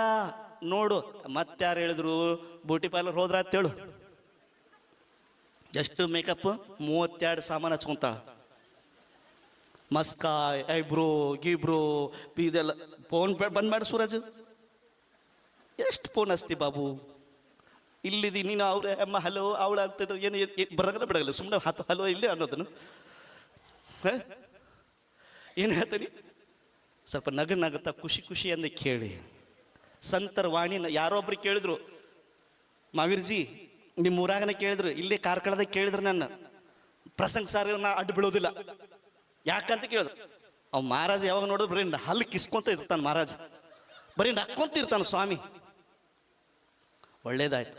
ನೋಡು, ಮತ್ತಾರು ಹೇಳಿದ್ರು ಬ್ಯೂಟಿ ಪಾರ್ಲರ್ ಹೋದ್ರ ಅಂತೇಳು. ಎಷ್ಟು ಮೇಕಪ್? 32 ಸಾಮಾನು ಹಚ್ಕೊಂತಾಳ. ಮಸ್ಕಾ, ಐಬ್ರೋ, ಗಿಬ್ರೋ, ಇದೆಲ್ಲ. ಫೋನ್ ಬಂದ್ ಮಾಡಿ ಸೂರಜ್. ಎಷ್ಟು ಫೋನ್ ಹಚ್ತಿ ಬಾಬು? ಇಲ್ಲಿದಿ ನೀನು. ಅವ್ರೆ ಅಮ್ಮ ಹಲೋ ಅವಳು ಆಗ್ತಿದ್ರು. ಏನು ಬರಂಗಲ್ಲ ಬಿಡಗಲ್ಲ, ಸುಮ್ಮನೆ ಹಲೋ ಇಲ್ಲೇ ಅನ್ನೋದನ್ನು. ಏನು ಹೇಳ್ತೀನಿ? ಸ್ವಲ್ಪ ನಗುತ್ತಾ ಖುಷಿ ಖುಷಿ ಅಂದ ಕೇಳಿ. ಸಂತರ ವಾಣಿ ಯಾರೊಬ್ರು ಕೇಳಿದ್ರು, ಮಾವೀರ್ಜಿ ನಿಮ್ಮ ಊರಾಗನ ಕೇಳಿದ್ರು, ಇಲ್ಲೇ ಕಾರ್ಕಳದಾಗ ಕೇಳಿದ್ರು. ನನ್ನ ಪ್ರಸಂಗ ಸಾರಿ ನಾ ಅಡ್ಡು ಬೀಳೋದಿಲ್ಲ. ಯಾಕಂತ ಕೇಳಿದ್ರು, ಅವ್ ಮಹಾರಾಜ ಯಾವಾಗ ನೋಡಿದ್ರು ಬರೀ ಹಲ್ಲು ಕಿಸ್ಕೊಂತ ಇರ್ತಾನೆ. ಮಹಾರಾಜ ಬರೀ ನಕ್ಕೊಂತ ಇರ್ತಾನೆ. ಸ್ವಾಮಿ ಒಳ್ಳೇದಾಯ್ತು,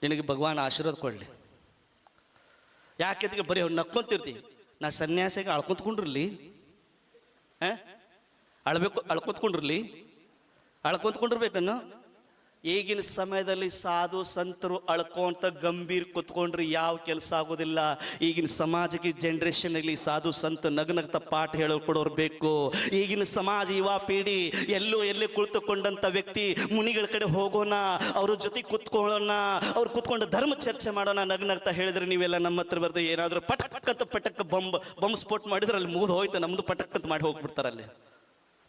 ನಿನಗೆ ಭಗವಾನ್ ಆಶೀರ್ವಾದ ಕೊಡಲಿ. ಯಾಕೆ ಬರೀ ಅವ್ರು ನಕ್ಕೊಂತಿರ್ತೀವಿ. ನಾ ಸನ್ಯಾಸಿಗೆ ಅಳ್ಕೊಂತ್ಕೊಂಡಿರ್ಲಿ, ಅಳ್ಕೊಂತ್ಕೊಂಡಿರ್ಬೇಕನ್ನು. ಈಗಿನ ಸಮಯದಲ್ಲಿ ಸಾಧು ಸಂತರು ಅಳ್ಕೊಂತ ಗಂಭೀರ ಕುತ್ಕೊಂಡ್ರೆ ಯಾವ ಕೆಲಸ ಆಗೋದಿಲ್ಲ. ಈಗಿನ ಸಮಾಜಕ್ಕೆ ಜನ್ರೇಷನ್ನಲ್ಲಿ ಸಾಧು ಸಂತ ನಗನಗ್ತ ಪಾಠ ಹೇಳ್ಕೊಡೋರು ಬೇಕು. ಈಗಿನ ಸಮಾಜ ಯುವ ಪೀಳಿ ಎಲ್ಲಿ ಕುಳಿತುಕೊಂಡಂಥ ವ್ಯಕ್ತಿ ಮುನಿಗಳ ಕಡೆ ಹೋಗೋಣ, ಅವ್ರ ಜೊತೆ ಕುತ್ಕೊಳ್ಳೋಣ, ಅವ್ರು ಕುತ್ಕೊಂಡು ಧರ್ಮ ಚರ್ಚೆ ಮಾಡೋಣ ನಗ್ನಗ್ತಾ ಹೇಳಿದ್ರೆ ನೀವೆಲ್ಲ ನಮ್ಮ ಹತ್ರ ಬರ್ದು ಏನಾದರೂ ಪಟಕ್ ಬಂಬ್ ಸ್ಫೋಟ್ ಮಾಡಿದ್ರೆ ಅಲ್ಲಿ ಮುಗಿದು ಹೋಯ್ತು, ನಮ್ದು ಪಟಕ್ ಮಾಡಿ ಹೋಗ್ಬಿಡ್ತಾರಲ್ಲಿ.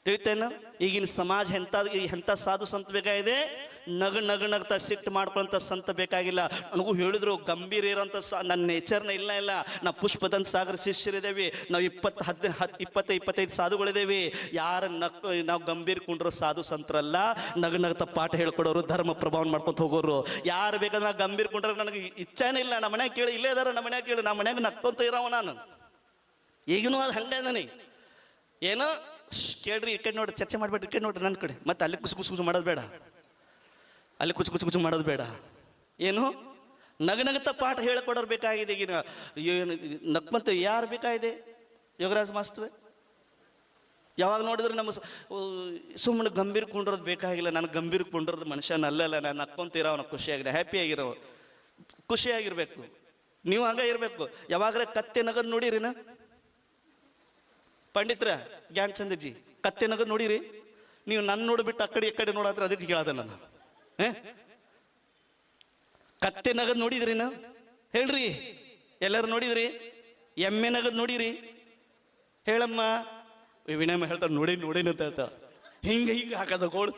ತಿಳಿತೇನು? ಈಗಿನ ಸಮಾಜ ಎಂಥ ಸಾಧು ಸಂತ ಬೇಕಾಗಿದೆ? ನಗ್ತಾ ಸಿಟ್ಟು ಮಾಡ್ಕೊಳ್ಳೋಂಥ ಸಂತ ಬೇಕಾಗಿಲ್ಲ. ನನಗೂ ಹೇಳಿದ್ರು ಗಂಭೀರ ಇರೋಂಥ ನನ್ನ ನೇಚರ್ನ ಇಲ್ಲ. ನಾವು ಪುಷ್ಪದಂತ ಸಾಗರ ಶಿಷ್ಯರಿದ್ದೇವೆ, ನಾವು 25 ಸಾಧುಗಳಿದ್ದೇವೆ. ನಾವು ಗಂಭೀರ ಕುಂಡ್ರೋ ಸಾಧು ಸಂತರಲ್ಲ, ನಗ್ತಾ ಪಾಠ ಹೇಳ್ಕೊಡೋರು, ಧರ್ಮ ಪ್ರಭಾವ ಮಾಡ್ಕೊತ ಹೋಗೋರು. ಯಾರು ಬೇಕಾದ್ರೆ ನಾವು ಗಂಭೀರ ಕುಂಡ್ರೆ ನನಗೆ ಇಚ್ಛಾನೇ ಇಲ್ಲ. ನಮ್ಮ ಮನ್ಯಾಗ ಕೇಳಿ, ಇಲ್ಲೇ ಇದಾರೆ ನಮ್ಮ ಮನ್ಯಾಗ ಕೇಳಿ, ನಮ್ಮ ಮನ್ಯಾಗ ನಕ್ಕೊಂತ ಇರೋವ ನಾನು. ಈಗಿನೂ ಅದು ಹಂಗೆ ನನಗೆ ಏನೋ ಕೇಳ್ರಿ, ಈ ಕಡೆ ನೋಡಿ ಚರ್ಚೆ ಮಾಡ್ಬೇಡ್ರಿ, ಈ ಕಡೆ ನೋಡ್ರಿ ನನ್ನ ಕಡೆ. ಮತ್ತೆ ಅಲ್ಲಿ ಕುಸು ಮಾಡೋದು ಬೇಡ, ಅಲ್ಲಿ ಕುಚು ಮಾಡೋದು ಬೇಡ. ಏನು ನಗನಗತ ಪಾಠ ಹೇಳಿಕೊಡೋರು ಬೇಕಾಗಿದೆ ಈಗಿನ. ಏನು ನಕ್ಮಂತ ಯಾರು ಬೇಕಾಗಿದೆ? ಯೋಗರಾಜ್ ಮಾಸ್ಟ್ರೆ ಯಾವಾಗ ನೋಡಿದ್ರೆ ನಮ್ಮ ಸುಮ್ಮನೆ ಗಂಭೀರ ಕೊಂಡಿರೋದು ಬೇಕಾಗಿಲ್ಲ. ನಾನು ಗಂಭೀರ ಕೊಂಡಿರೋದು ಮನುಷ್ಯನಲ್ಲ, ನಾನು ನಕ್ಕೊಂತೀರೋ ಅವನು ಖುಷಿಯಾಗಿರೋ, ಹ್ಯಾಪಿಯಾಗಿರೋ, ಖುಷಿಯಾಗಿರ್ಬೇಕು. ನೀವು ಹಂಗೆ ಇರಬೇಕು. ಯಾವಾಗ್ರೆ ಕತ್ತೆ ನಗದ್ ನೋಡಿರಿನ ಪಂಡಿತ್ರ ಗ್ಯಾನ್ ಚಂದ್ರಜಿ? ಕತ್ತೆ ನಗದ್ ನೋಡಿರಿ ನೀವು? ನನ್ನ ನೋಡ್ಬಿಟ್ಟು ಆ ಕಡೆ ನೋಡಾದ್ರೆ ಅದಕ್ಕೆ ಕೇಳದ ನಾನು. ಕತ್ತೆ ನಗದ್ ನೋಡಿದ್ರಿನ? ಹೇಳ್ರಿ, ಎಲ್ಲರೂ ನೋಡಿದ್ರಿ? ಎಮ್ಮೆ ನಗದ್ ನೋಡಿರಿ? ಹೇಳಮ್ಮ. ವಿನಯಮ್ಮ ಹೇಳ್ತಾರೆ ನೋಡೇನು ಅಂತ ಹೇಳ್ತಾರ. ಹಿಂಗೆ ಹಾಕದ ಗೋಳು.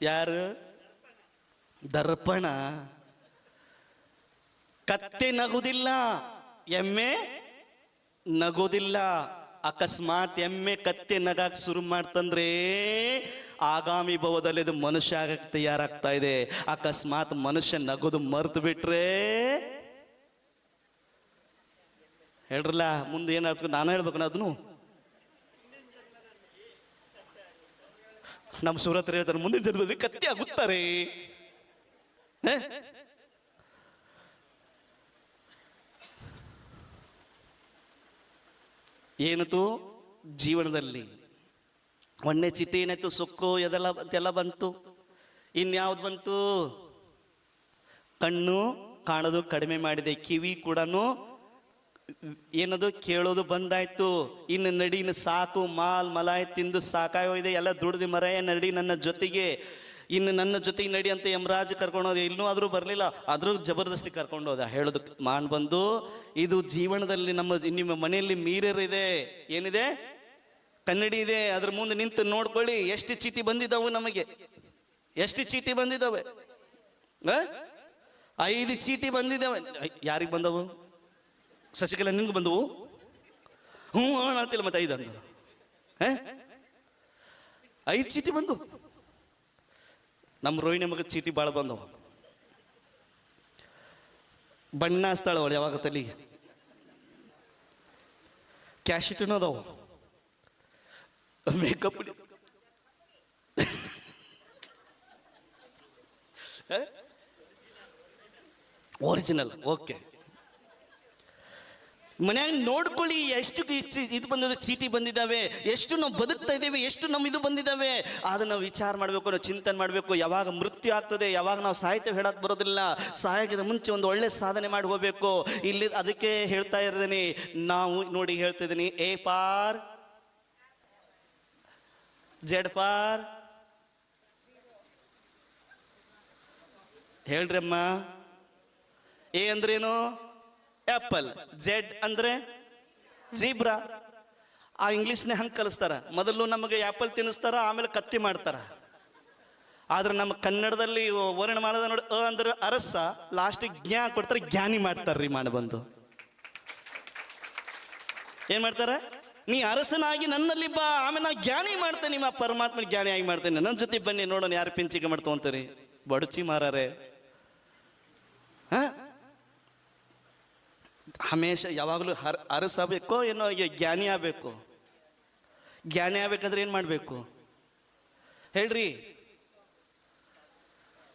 ಯಾರು? ದರ್ಪಣ. ಕತ್ತೆ ನಗುದಿಲ್ಲ, ಎಮ್ಮೆ ನಗೋದಿಲ್ಲ. ಅಕಸ್ಮಾತ್ ಎಮ್ಮೆ ಕತ್ತೆ ನಗಾಕ್ ಶುರು ಮಾಡ್ತಂದ್ರೆ ಆಗಾಮಿ ಭವದಲ್ಲಿ ಅದು ಮನುಷ್ಯ ಆಗಕ್ಕೆ ತಯಾರಾಗ್ತಾ ಇದೆ. ಅಕಸ್ಮಾತ್ ಮನುಷ್ಯ ನಗೋದು ಮರ್ತು ಬಿಟ್ರೆ ಹೇಳ್ರಲ್ಲ, ಮುಂದೆ ಏನಾಗ್ತದೆ ನಾನು ಹೇಳ್ಬೇಕು. ಅದನ್ನು ನಮ್ಮ ಸೂರತ್ ಹೇಳ್ತಾರೆ, ಮುಂದಿನ ಜನ್ಮದಲ್ಲಿ ಕತ್ತಿ ಆಗುತ್ತಾರೆ. ಏನಿತು ಜೀವನದಲ್ಲಿ ಒಣ್ಣೆ ಚೀಟಿ ಏನಾಯ್ತು? ಸೊಕ್ಕು ಅದೆಲ್ಲ ಬಂತು. ಇನ್ಯಾವ್ದು ಬಂತು? ಕಣ್ಣು ಕಾಣೋದು ಕಡಿಮೆ ಮಾಡಿದೆ, ಕಿವಿ ಕೂಡ ಏನದು ಕೇಳೋದು ಬಂದಾಯ್ತು. ಇನ್ನು ನಡಿ, ಸಾಕು, ಮಲಾಯ್ ತಿಂದು ಸಾಕಾಗೋಗಿದೆ, ಎಲ್ಲ ದುಡ್ದು ಮರೆಯ ನಡಿ ನನ್ನ ಜೊತೆಗೆ, ಇನ್ನು ನನ್ನ ಜೊತೆಗೆ ನಡಿ ಅಂತ ಯಮರಾಜ್ ಕರ್ಕೊಂಡೋದೆ. ಇನ್ನೂ ಆದರೂ ಬರಲಿಲ್ಲ, ಆದರೂ ಜಬರ್ದಸ್ತಿ ಕರ್ಕೊಂಡೋದ. ಹೇಳೋದು ಬಂದು ಇದು ಜೀವನದಲ್ಲಿ ನಿಮ್ಮ ಮನೆಯಲ್ಲಿ ಮಿರರ್ ಇದೆ, ಏನಿದೆ? ಕನ್ನಡಿ ಇದೆ. ಅದ್ರ ಮುಂದೆ ನಿಂತು ನೋಡ್ಕೊಳ್ಳಿ ಎಷ್ಟು ಚೀಟಿ ಬಂದಿದ್ದಾವೆ ನಮಗೆ. ಎಷ್ಟು ಚೀಟಿ ಬಂದಿದ್ದಾವೆ? 5 ಚೀಟಿ ಬಂದಿದ್ದಾವೆ. ಯಾರಿಗೆ ಬಂದವು? ಶಶಿಕಲಾ ನಿನ್ಗೆ ಬಂದವು? ಅಂತಿಲ್ಲ. ಮತ್ತೆ 5 ಅಂದ 5 ಚೀಟಿ ಬಂದು. ನಮ್ಮ ರೋಹಿಣಿ ಮಗ ಚೀಟಿ ಭಾಳ ಬಂದವು. ಬಣ್ಣ ಹಚ್ತಾಳ ಅವಳು ಯಾವಾಗ ತಲೆಗೆ. ಕ್ಯಾಶಿಟೂ ಅದಾವು, ಮೇಕಪ್ ಒರಿಜಿನಲ್. ಓಕೆ, ಮನ್ಯಾಗ ನೋಡ್ಕೊಳ್ಳಿ ಎಷ್ಟು ಇದು ಬಂದಿದೆ, ಚೀಟಿ ಬಂದಿದ್ದಾವೆ, ಎಷ್ಟು ನಾವು ಬದುಕ್ತಾ ಇದ್ದೇವೆ, ಎಷ್ಟು ನಮ್ಮ ಇದು ಬಂದಿದ್ದಾವೆ. ಅದನ್ನ ನಾವು ವಿಚಾರ ಮಾಡಬೇಕು, ನಾವು ಚಿಂತನೆ ಮಾಡಬೇಕು. ಯಾವಾಗ ಮೃತ್ಯು ಆಗ್ತದೆ, ಯಾವಾಗ ನಾವು ಸಾಹಿತ್ಯ ಹೇಳಕ್ ಬರೋದಿಲ್ಲ, ಸಾಯೋಕ್ಕಿಂತ ಮುಂಚೆ ಒಂದು ಒಳ್ಳೆ ಸಾಧನೆ ಮಾಡಿ ಹೋಗ್ಬೇಕು. ಇಲ್ಲಿ ಅದಕ್ಕೆ ಹೇಳ್ತಾ ಇದ್ದೀನಿ ನಾವು. ನೋಡಿ ಹೇಳ್ತಾ ಇದ್ದೀನಿ, ಎ ಪಾರ್ ಜೆಡ್ ಪಾರ್. ಹೇಳ್ರಿ ಅಮ್ಮ. ಎ ಅಂದ್ರೇನು? ಆಪಲ್. ಜೆಡ್ ಅಂದ್ರೆ ಜೀಬ್ರಾ. ಆ ಇಂಗ್ಲಿಷ್ನೇ ಹಂಗೆ ಕಲಿಸ್ತಾರ. ಮೊದಲು ನಮಗೆ ಆಪಲ್ ತಿನ್ನಿಸ್ತಾರ, ಆಮೇಲೆ ಕತ್ತಿ ಮಾಡ್ತಾರ. ಆದ್ರೆ ನಮ್ಮ ಕನ್ನಡದಲ್ಲಿ ವರ್ಣಮಾಲದ ನೋಡಿ ಅ ಅಂದ್ರೆ ಅರಸ, ಲಾಸ್ಟಿಗೆ ಜ್ಞಾ ಕೊಡ್ತಾರೆ, ಜ್ಞಾನಿ ಮಾಡ್ತಾರ್ರಿ. ಮಾಡಿ ಬಂದು ಏನ್ ಮಾಡ್ತಾರ? ನೀ ಅರಸನಾಗಿ ನನ್ನಲ್ಲಿ ಬಾ, ಆಮೇಲೆ ನಾ ಜ್ಞಾನಿ ಮಾಡ್ತೇನೆ, ನಿಮ್ಮ ಪರಮಾತ್ಮ ಜ್ಞಾನಿ ಆಗಿ ಮಾಡ್ತೇನೆ, ನನ್ನ ಜೊತೆ ಬನ್ನಿ ನೋಡೋಣ ಯಾರು ಪಿಂಚಿಗೆ ಮಾಡ್ತೋ ಅಂತೀರಿ. ಬಡುಚಿ ಮಾರಾರೆ, ಹಮೇಶ ಯಾವಾಗಲೂ ಅರಸಬೇಕೋ ಏನೋ ಜ್ಞಾನಿ ಆಗಬೇಕು. ಜ್ಞಾನಿ ಆಗ್ಬೇಕಾದ್ರೆ ಏನು ಮಾಡಬೇಕು ಹೇಳ್ರಿ?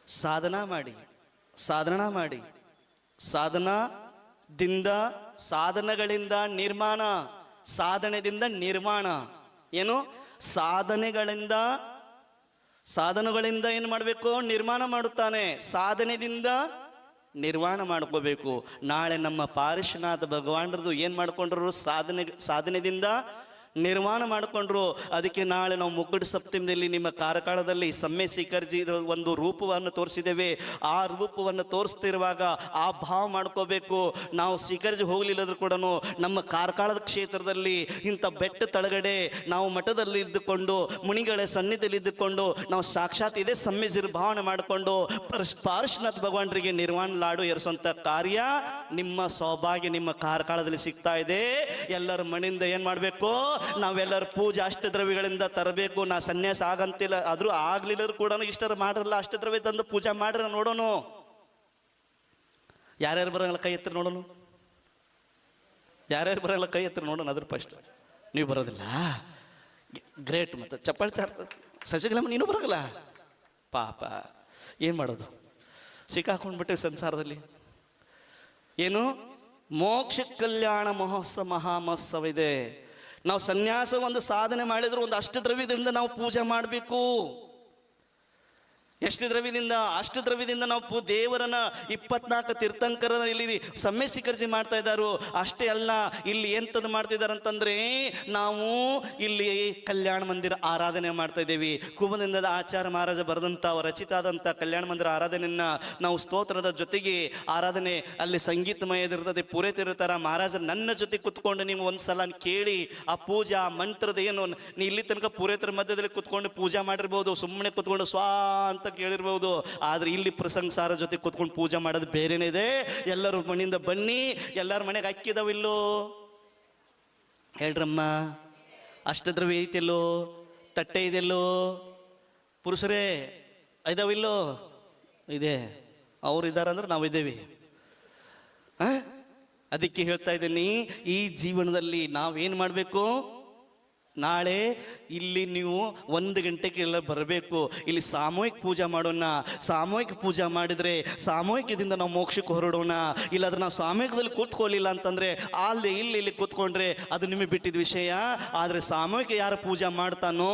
ಸಾಧನಾ ಮಾಡಿ, ಸಾಧನಾ ಮಾಡಿ, ಸಾಧನದಿಂದ ಸಾಧನಗಳಿಂದ ನಿರ್ಮಾಣ, ಸಾಧನೆದಿಂದ ನಿರ್ಮಾಣ. ಏನು? ಸಾಧನಗಳಿಂದ ಏನು ಮಾಡಬೇಕು? ನಿರ್ಮಾಣ ಮಾಡುತ್ತಾನೆ. ಸಾಧನೆಯಿಂದ ನಿರ್ಮಾಣ ಮಾಡ್ಕೋಬೇಕು. ನಾಳೆ ನಮ್ಮ ಪಾರಿಶ್ವನಾಥ ಭಗವಾನರದು ಏನು ಮಾಡ್ಕೊಂಡ್ರು? ಸಾಧನೆದಿಂದ ನಿರ್ಮಾಣ ಮಾಡಿಕೊಂಡ್ರು. ಅದಕ್ಕೆ ನಾಳೆ ನಾವು ಮುಗ್ಗಡ ಸಪ್ತಮಿಯಲ್ಲಿ ನಿಮ್ಮ ಕಾರ್ಕಳದಲ್ಲಿ ಸಮ್ಮೆ ಶಿಖರ್ಜಿ ಒಂದು ರೂಪವನ್ನು ತೋರಿಸಿದ್ದೇವೆ. ಆ ರೂಪವನ್ನು ತೋರಿಸ್ತಿರುವಾಗ ಆ ಭಾವ ಮಾಡ್ಕೋಬೇಕು. ನಾವು ಶಿಖರ್ಜಿ ಹೋಗ್ಲಿಲ್ಲದ್ರೂ ಕೂಡ ನಮ್ಮ ಕಾರ್ಕಳದ ಕ್ಷೇತ್ರದಲ್ಲಿ ಇಂಥ ಬೆಟ್ಟ ತಳಗಡೆ ನಾವು ಮಠದಲ್ಲಿ ಇದ್ದುಕೊಂಡು, ಮುನಿಗಳ ಸನ್ನಿಧಿಯಲ್ಲಿ ಇದ್ದುಕೊಂಡು ನಾವು ಸಾಕ್ಷಾತ್ ಇದೇ ಸಮ್ಮಿಸಿರು ಭಾವನೆ ಮಾಡಿಕೊಂಡು ಪಾರ್ಶ್ವನಾಥ ಭಗವಾನರಿಗೆ ನಿರ್ವಾಣ ಲಾಡು ಏರಿಸುವಂಥ ಕಾರ್ಯ ನಿಮ್ಮ ಸೌಭಾಗ್ಯ ನಿಮ್ಮ ಕಾರ್ಕಳದಲ್ಲಿ ಸಿಗ್ತಾ ಇದೆ. ಎಲ್ಲರ ಮನೆಯಿಂದ ಏನು ಮಾಡಬೇಕು? ನಾವೆಲ್ಲರೂ ಪೂಜೆ ಅಷ್ಟದ್ರವ್ಯಗಳಿಂದ ತರಬೇಕು. ನಾ ಸನ್ಯಾಸ ಆಗಂತಿಲ್ಲ, ಆದ್ರೂ ಆಗ್ಲಿಲ್ಲರೂ ಕೂಡ ಇಷ್ಟರ ಮಾಡ್ರಲ್ಲ, ಅಷ್ಟದ್ರವ್ಯ ತಂದು ಪೂಜೆ ಮಾಡ್ರಿ ನೋಡೋಣ. ಯಾರ್ಯಾರು ಬರೋಲ್ಲ ಕೈ ಎತ್ತರ ನೋಡೋಣ. ಯಾರ್ಯಾರು ಬರೋಲ್ಲ ಕೈ ಎತ್ತರ ನೋಡೋಣ. ಅದ್ರ ಫಸ್ಟ್ ನೀವು ಬರೋದಿಲ್ಲ, ಗ್ರೇಟ್. ಮತ್ತು ಚಪ್ಪಾಳೆ ಶಶಿಕಲಮ್ಮ ನೀನು ಬರೋಲ್ಲ. ಪಾಪ ಏನು ಮಾಡೋದು? ಸಿಕ್ಕಾಕೊಂಡ್ಬಿಟ್ಟೆ ಸಂಸಾರದಲ್ಲಿ. ಏನು? ಮೋಕ್ಷ ಕಲ್ಯಾಣ ಮಹೋತ್ಸವ ಇದೆ. ನಾವು ಸನ್ಯಾಸ ಒಂದು ಸಾಧನೆ ಮಾಡಿದ್ರು ಒಂದು ಅಷ್ಟದ್ರವ್ಯದಿಂದ ನಾವು ಪೂಜೆ ಮಾಡಬೇಕು. ಎಷ್ಟು ದ್ರವ್ಯದಿಂದ? ಅಷ್ಟು ದ್ರವ್ಯದಿಂದ ನಾವು ದೇವರನ್ನ 24 ತೀರ್ಥಂಕರ ಇಲ್ಲಿ ಸಮ್ಮೆ ಶಿಖರ್ಜಿ ಮಾಡ್ತಾ ಇದ್ದಾರು. ಅಷ್ಟೇ ಅಲ್ಲ, ಇಲ್ಲಿ ಎಂಥದ್ದು ಮಾಡ್ತಿದ್ದಾರೆ ಅಂತಂದ್ರೆ, ನಾವು ಇಲ್ಲಿ ಕಲ್ಯಾಣ ಮಂದಿರ ಆರಾಧನೆ ಮಾಡ್ತಾ ಇದ್ದೇವೆ. ಕುಂಭದಿಂದ ಆಚಾರ್ಯ ಮಹಾರಾಜ ಬರೆದಂಥ ರಚಿತ ಆದಂಥ ಕಲ್ಯಾಣ ಮಂದಿರ ಆರಾಧನೆಯನ್ನ ನಾವು ಸ್ತೋತ್ರದ ಜೊತೆಗೆ ಆರಾಧನೆ ಅಲ್ಲಿ ಸಂಗೀತಮಯದಿರ್ತದೆ, ಪೂರೈತಿರ್ತಾರ. ಮಹಾರಾಜ ನನ್ನ ಜೊತೆ ಕುತ್ಕೊಂಡು ನೀವು ಒಂದ್ಸಲ ಕೇಳಿ ಆ ಪೂಜಾ ಮಂತ್ರದ ಏನು ನೀ ಇಲ್ಲಿ ತನಕ ಪೂರೈತರ ಮಧ್ಯದಲ್ಲಿ ಕುತ್ಕೊಂಡು ಪೂಜಾ ಮಾಡಿರ್ಬೋದು, ಸುಮ್ಮನೆ ಕುತ್ಕೊಂಡು ಸ್ವಾ ಅಂತ ಕೇಳಿರ್ಬೋದು. ಆದ್ರೆ ಇಲ್ಲಿ ಪ್ರಸಂಸಾರ ಜೊತೆ ಕುತ್ಕೊಂಡು ಪೂಜೆ ಮಾಡೋದು ಬೇರೆನೇ ಇದೆ. ಎಲ್ಲರೂ ಮನೆಯಿಂದ ಬನ್ನಿ. ಎಲ್ಲರ ಮನೆಗೆ ಅಕ್ಕಿದಾವಿಲ್ಲೋ ಹೇಳ್ರಮ್ಮ? ಅಷ್ಟದ್ರವ್ಯ ಐತಿಲ್ಲೋ? ತಟ್ಟೆ ಇದೆಲ್ಲೋ? ಪುರುಷರೇ ಇದಾವಿಲ್ಲೋ? ಇದೆ. ಅವ್ರು ಇದ್ದಾರಂದ್ರೆ ನಾವು ಇದ್ದೇವೆ. ಅದಕ್ಕೆ ಹೇಳ್ತಾ ಇದ್ದೀನಿ, ಈ ಜೀವನದಲ್ಲಿ ನಾವೇನು ಮಾಡಬೇಕು? ನಾಳೆ ಇಲ್ಲಿ ನೀವು 1 ಗಂಟೆಗೆ ಎಲ್ಲ ಬರಬೇಕು. ಇಲ್ಲಿ ಸಾಮೂಹಿಕ ಪೂಜೆ ಮಾಡೋಣ. ಸಾಮೂಹಿಕ ಪೂಜೆ ಮಾಡಿದರೆ ಸಾಮೂಹಿಕದಿಂದ ನಾವು ಮೋಕ್ಷಕ್ಕೆ ಹೊರಡೋಣ. ಇಲ್ಲಾಂದ್ರೆ ನಾವು ಸಾಮೂಹಿಕದಲ್ಲಿ ಕೂತ್ಕೊಳ್ಳಿಲ್ಲ ಅಂತಂದರೆ ಅಲ್ಲಿ ಇಲ್ಲಿ ಕೂತ್ಕೊಂಡ್ರೆ ಅದು ನಿಮಗೆ ಬಿಟ್ಟಿದ ವಿಷಯ. ಆದರೆ ಸಾಮೂಹಿಕ ಯಾರು ಪೂಜೆ ಮಾಡ್ತಾನೋ,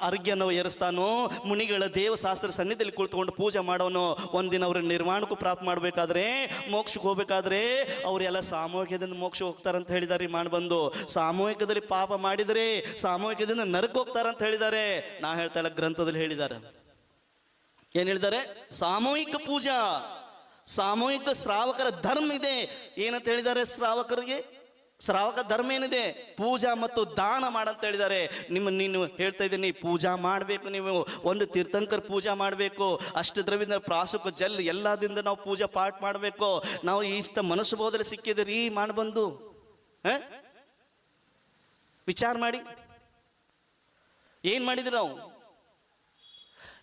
ಅರ್ಘ್ಯನೋ ಏರಿಸ್ತಾನೋ, ಮುನಿಗಳ ದೇವಶಾಸ್ತ್ರ ಸನ್ನಿಧಿಯಲ್ಲಿ ಕುಳಿತುಕೊಂಡು ಪೂಜೆ ಮಾಡೋನು, ಒಂದಿನ ಅವ್ರ ನಿರ್ಮಾಣಕ್ಕೂ ಪ್ರಾಪ್ತ ಮಾಡಬೇಕಾದ್ರೆ, ಮೋಕ್ಷಕ್ಕೆ ಹೋಗ್ಬೇಕಾದ್ರೆ ಅವರೆಲ್ಲ ಸಾಮೂಹಿಕದಿಂದ ಮೋಕ್ಷ ಹೋಗ್ತಾರಂತ ಹೇಳಿದ್ದಾರೆ. ಮಾಡ್ಬಂದು ಸಾಮೂಹಿಕದಲ್ಲಿ ಪಾಪ ಮಾಡಿದರೆ ಸಾಮೂಹಿಕದಿಂದ ನರಕ ಹೋಗ್ತಾರಂತ ಹೇಳಿದ್ದಾರೆ. ನಾ ಹೇಳ್ತಾ ಇಲ್ಲ, ಗ್ರಂಥದಲ್ಲಿ ಹೇಳಿದ್ದಾರೆ. ಏನ್ ಹೇಳಿದ್ದಾರೆ? ಸಾಮೂಹಿಕ ಪೂಜಾ, ಸಾಮೂಹಿಕ ಶ್ರಾವಕರ ಧರ್ಮ ಇದೆ. ಏನಂತ ಹೇಳಿದ್ದಾರೆ? ಶ್ರಾವಕ ಧರ್ಮ ಏನಿದೆ? ಪೂಜಾ ಮತ್ತು ದಾನ ಮಾಡಂತ ಹೇಳಿದ್ದಾರೆ. ನೀನು ಹೇಳ್ತಾ ಇದ್ದೀನಿ, ಪೂಜಾ ಮಾಡಬೇಕು. ನೀವು ಒಂದು ತೀರ್ಥಂಕರ್ ಪೂಜಾ ಮಾಡಬೇಕು. ಅಷ್ಟದ್ರವ್ಯದಿಂದ ಪ್ರಾಸಕ ಜಲ್ ಎಲ್ಲದಿಂದ ನಾವು ಪೂಜಾ ಪಾಠ ಮಾಡಬೇಕು. ನಾವು ಇಷ್ಟ ಮನಸ್ಸು ಬೋಧನೆ ಸಿಕ್ಕಿದ್ರಿ ಮಾಡ್ಬಂದು ವಿಚಾರ ಮಾಡಿ ಏನ್ ಮಾಡಿದ್ರು ನಾವು?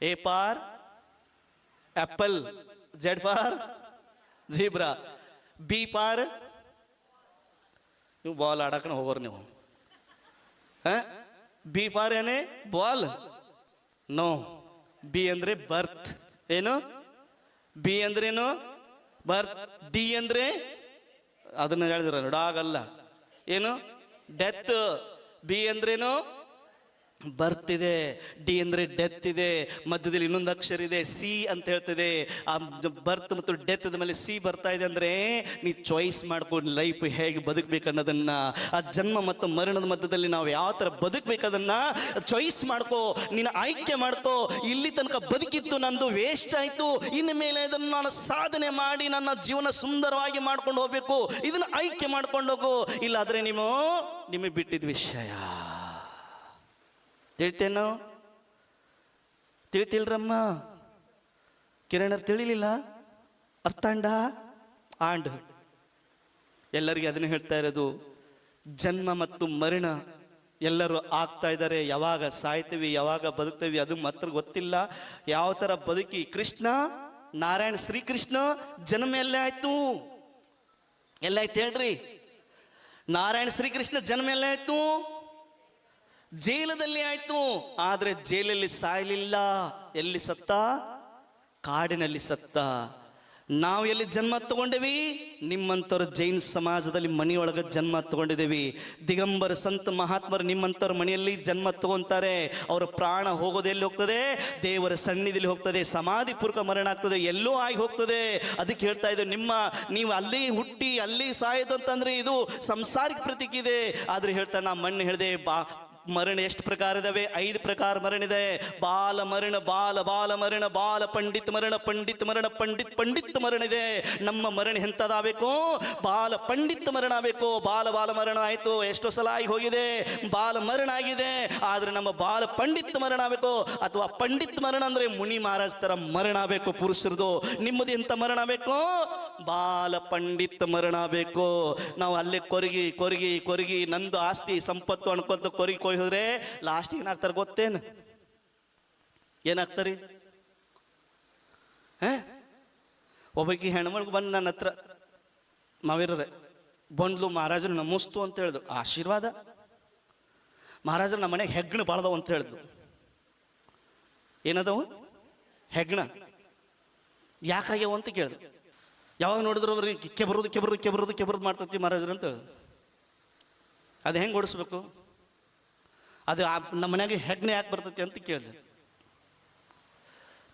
A for apple, Z for zebra, B for ನೀವು ಬಾಲ್ ಆಡಕನ ಹೋಗೋರು ನೀವು. ಬಿ ಫಾರ್ ಏನೇ? Ball no. ಬಿ ಅಂದ್ರೆ ಬರ್ತ್. ಏನು? ಬಿ ಅಂದ್ರೇನು? ಬರ್ತ್. ಡಿ ಅಂದ್ರೆ ಅದನ್ನ ಹೇಳಿದ್ರ ಡಾಗ್ ಅಲ್ಲ. ಏನು? ಡೆತ್. ಬಿ ಅಂದ್ರೇನು? ಬರ್ತ್ ಇದೆ. ಡಿ ಅಂದ್ರೆ ಡೆತ್ ಇದೆ. ಮಧ್ಯದಲ್ಲಿ ಇನ್ನೊಂದು ಅಕ್ಷರ ಇದೆ, ಸಿ ಅಂತ ಹೇಳ್ತಿದೆ. ಆ ಬರ್ತ್ ಮತ್ತು ಡೆತ್ ಮೇಲೆ ಸಿ ಬರ್ತಾ ಇದೆ ಅಂದ್ರೆ ನೀ ಚಾಯ್ಸ್ ಮಾಡ್ಕೊಂಡು ಲೈಫ್ ಹೇಗೆ ಬದುಕಬೇಕು ಅನ್ನೋದನ್ನ, ಆ ಜನ್ಮ ಮತ್ತು ಮರಣದ ಮಧ್ಯದಲ್ಲಿ ನಾವು ಯಾವ ಥರ ಬದುಕಬೇಕದನ್ನ ಚಾಯ್ಸ್ ಮಾಡ್ಕೋ, ನೀನು ಆಯ್ಕೆ ಮಾಡ್ಕೋ. ಇಲ್ಲಿ ತನಕ ಬದುಕಿತ್ತು ನಂದು ವೇಸ್ಟ್ ಆಯ್ತು, ಇನ್ನು ಮೇಲೆ ಇದನ್ನು ನಾನು ಸಾಧನೆ ಮಾಡಿ ನನ್ನ ಜೀವನ ಸುಂದರವಾಗಿ ಮಾಡ್ಕೊಂಡು ಹೋಗ್ಬೇಕು, ಇದನ್ನ ಆಯ್ಕೆ ಮಾಡ್ಕೊಂಡು ಹೋಗು. ಇಲ್ಲಾದ್ರೆ ನಿಮಗೆ ಬಿಟ್ಟಿದ ವಿಷಯ. ತಿಳ್ತೇನೋ? ತಿಳಿತಿಲ್ರಮ್ಮ? ಕಿರಣರು ತಿಳಿಲಿಲ್ಲ? ಅರ್ಥಾಂಡ ಆಂಡ್ ಎಲ್ಲರಿಗೆ ಅದನ್ನು ಹೇಳ್ತಾ ಇರೋದು. ಜನ್ಮ ಮತ್ತು ಮರಣ ಎಲ್ಲರೂ ಆಗ್ತಾ ಇದ್ದಾರೆ. ಯಾವಾಗ ಸಾಯ್ತೀವಿ, ಯಾವಾಗ ಬದುಕ್ತೀವಿ ಅದು ಮಾತ್ರ ಗೊತ್ತಿಲ್ಲ. ಯಾವ ಥರ ಬದುಕಿ ಕೃಷ್ಣ ನಾರಾಯಣ ಶ್ರೀಕೃಷ್ಣ ಜನ್ಮ ಎಲ್ಲೇ ಆಯ್ತು? ಎಲ್ಲಾಯ್ತು ಹೇಳ್ರಿ? ನಾರಾಯಣ ಶ್ರೀಕೃಷ್ಣ ಜನ್ಮ ಎಲ್ಲ ಆಯ್ತು? ಜೈಲದಲ್ಲಿ ಆಯ್ತು. ಆದ್ರೆ ಜೈಲಲ್ಲಿ ಸಾಯಲಿಲ್ಲ. ಎಲ್ಲಿ ಸತ್ತ? ಕಾಡಿನಲ್ಲಿ ಸತ್ತ. ನಾವು ಎಲ್ಲಿ ಜನ್ಮ ತಗೊಂಡೇವಿ? ನಿಮ್ಮಂಥವ್ರು ಜೈನ್ ಸಮಾಜದಲ್ಲಿ ಮನೆಯೊಳಗೆ ಜನ್ಮ ತಗೊಂಡಿದ್ದೇವೆ. ದಿಗಂಬರ ಸಂತ ಮಹಾತ್ಮರು ನಿಮ್ಮಂಥವ್ರ ಮನೆಯಲ್ಲಿ ಜನ್ಮ ತಗೊಂತಾರೆ. ಅವರ ಪ್ರಾಣ ಹೋಗೋದು ಎಲ್ಲಿ ಹೋಗ್ತದೆ? ದೇವರ ಸನ್ನಿಧಿಯಲ್ಲಿ ಹೋಗ್ತದೆ. ಸಮಾಧಿ ಪೂರ್ವಕ ಮರಣ ಆಗ್ತದೆ, ಎಲ್ಲೋ ಆಗಿ ಹೋಗ್ತದೆ. ಅದಕ್ಕೆ ಹೇಳ್ತಾ ಇದ್ದೇವೆ, ನೀವು ಅಲ್ಲಿ ಹುಟ್ಟಿ ಅಲ್ಲಿ ಸಾಯೋದು ಅಂತಂದ್ರೆ ಇದು ಸಂಸಾರಿಕ ಪ್ರತೀಕ ಇದೆ. ಆದ್ರೆ ಹೇಳ್ತಾರೆ, ನಾ ಮಣ್ಣು ಹೇಳಿದೆ ಮರಣ ಎಷ್ಟು ಪ್ರಕಾರ ಇದಾವೆ? 5 ಪ್ರಕಾರ ಮರಣ ಇದೆ. ಬಾಲ ಮರಣ, ಬಾಲ ಮರಣ, ಬಾಲ ಪಂಡಿತ್ ಮರಣ, ಪಂಡಿತ್ ಮರಣ, ಪಂಡಿತ್ ಮರಣ ಇದೆ. ನಮ್ಮ ಮರಣ ಎಂತದಾಗಬೇಕು? ಬಾಲ ಪಂಡಿತ್ ಮರಣ ಆಗಬೇಕು. ಬಾಲ ಮರಣ ಆಯ್ತು, ಎಷ್ಟೋ ಸಲ ಆಗಿ ಹೋಗಿದೆ, ಬಾಲ ಮರಣ ಆಗಿದೆ. ಆದ್ರೆ ನಮ್ಮ ಬಾಲ ಪಂಡಿತ್ ಮರಣ ಆಗಬೇಕು. ಅಥವಾ ಪಂಡಿತ್ ಮರಣ ಅಂದ್ರೆ ಮುನಿ ಮಹಾರಾಜ್ ತರ ಮರಣ ಆಗಬೇಕು ಪುರುಷರದು. ನಿಮ್ಮದು ಎಂತ ಮರಣ ಆಗಬೇಕು? ಬಾಲ ಪಂಡಿತ್ ಮರಣ ಆಗಬೇಕು. ನಾವು ಅಲ್ಲೇ ಕೊರಗಿ ನಂದು ಆಸ್ತಿ ಸಂಪತ್ತು ಅನ್ಕೊಂತ ಕೊರಗಿ ಹೋದ್ರೆ ಲಾಸ್ಟ್ ಏನಾಗ್ತಾರೆ ಗೊತ್ತೇನು? ಏನಾಗ್ತಾರಿ? ಒಬ್ಬಕಿ ಹೆಣ್ಮಳ್ಗೆ ಬಂದು ನನ್ನ ಹತ್ರ, ಮಾವೀರರೇ ಬಂದ್ಲು, ಮಹಾರಾಜರು ನಮಸ್ತು ಅಂತ ಹೇಳಿದ್ರು. ಆಶೀರ್ವಾದ. ಮಹಾರಾಜರು ನಮ್ಮ ಮನೆಗೆ ಹೆಗ್ಣ ಬಾಳ್ದವು ಅಂತ ಹೇಳಿದ್ರು. ಏನದವು? ಹೆಗ್ಣ. ಯಾಕಾಗ್ಯಾವ ಅಂತ ಕೇಳಿದ್ರು. ಯಾವಾಗ ನೋಡಿದ್ರು ಅವ್ರಿಗೆ ಕೆಬರೋದು ಮಾಡ್ತತಿ ಮಹಾರಾಜರು ಅಂತ ಹೇಳಿದ್ರು. ಅದು ಹೆಂಗೆ ಓಡಿಸ್ಬೇಕು? ಅದು ನಮ್ಮ ಮನೆಯಾಗ ಹೆಗ್ಣ ಯಾಕೆ ಬರ್ತೈತಿ ಅಂತ ಕೇಳಿದೆ.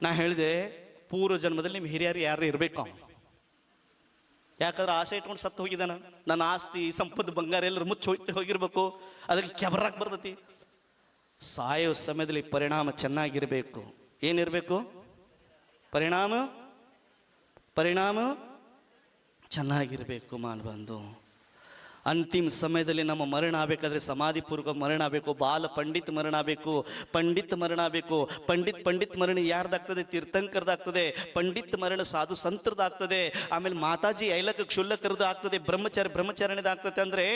ನಾ ಹೇಳಿದೆ, ಪೂರ್ವ ಜನ್ಮದಲ್ಲಿ ನಿಮ್ಮ ಹಿರಿಯರು ಯಾರು ಇರಬೇಕು. ಯಾಕಂದ್ರೆ ಆಸೆ ಇಟ್ಕೊಂಡು ಸತ್ತು ಹೋಗಿದ್ದಾನ. ನನ್ನ ಆಸ್ತಿ ಸಂಪತ್ತು ಬಂಗಾರ ಎಲ್ಲರೂ ಮುಚ್ಚಿ ಹೋಗಿರ್ಬೇಕು. ಅದಕ್ಕೆ ಕೆಬರಾಕ್ ಬರ್ತೈತಿ. ಸಾಯೋ ಸಮಯದಲ್ಲಿ ಪರಿಣಾಮ ಚೆನ್ನಾಗಿರ್ಬೇಕು. ಏನಿರಬೇಕು? ಪರಿಣಾಮ ಚೆನ್ನಾಗಿರ್ಬೇಕು. ಬಂದು ಅಂತಿಮ ಸಮಯದಲ್ಲಿ ನಮ್ಮ ಮರಣ ಆಗಬೇಕಾದ್ರೆ ಸಮಾಧಿ ಪೂರ್ವಕ ಮರಣ ಆಗಬೇಕು. ಬಾಲ ಪಂಡಿತ್ ಮರಣ ಆಗಬೇಕು. ಪಂಡಿತ್ ಮರಣ ಆಗಬೇಕು. ಪಂಡಿತ್ ಮರಣ ಯಾರ್ದಾಗ್ತದೆ? ತೀರ್ಥಂಕರದಾಗ್ತದೆ. ಪಂಡಿತ್ ಮರಣ ಸಾಧು ಸಂತರದಾಗ್ತದೆ. ಆಮೇಲೆ ಮಾತಾಜಿ ಐಲಕ ಕ್ಷುಲ್ಲಕರದ್ದು ಆಗ್ತದೆ. ಬ್ರಹ್ಮಚಾರಿಣದಾಗ್ತದೆ. ಅಂದ್ರೆ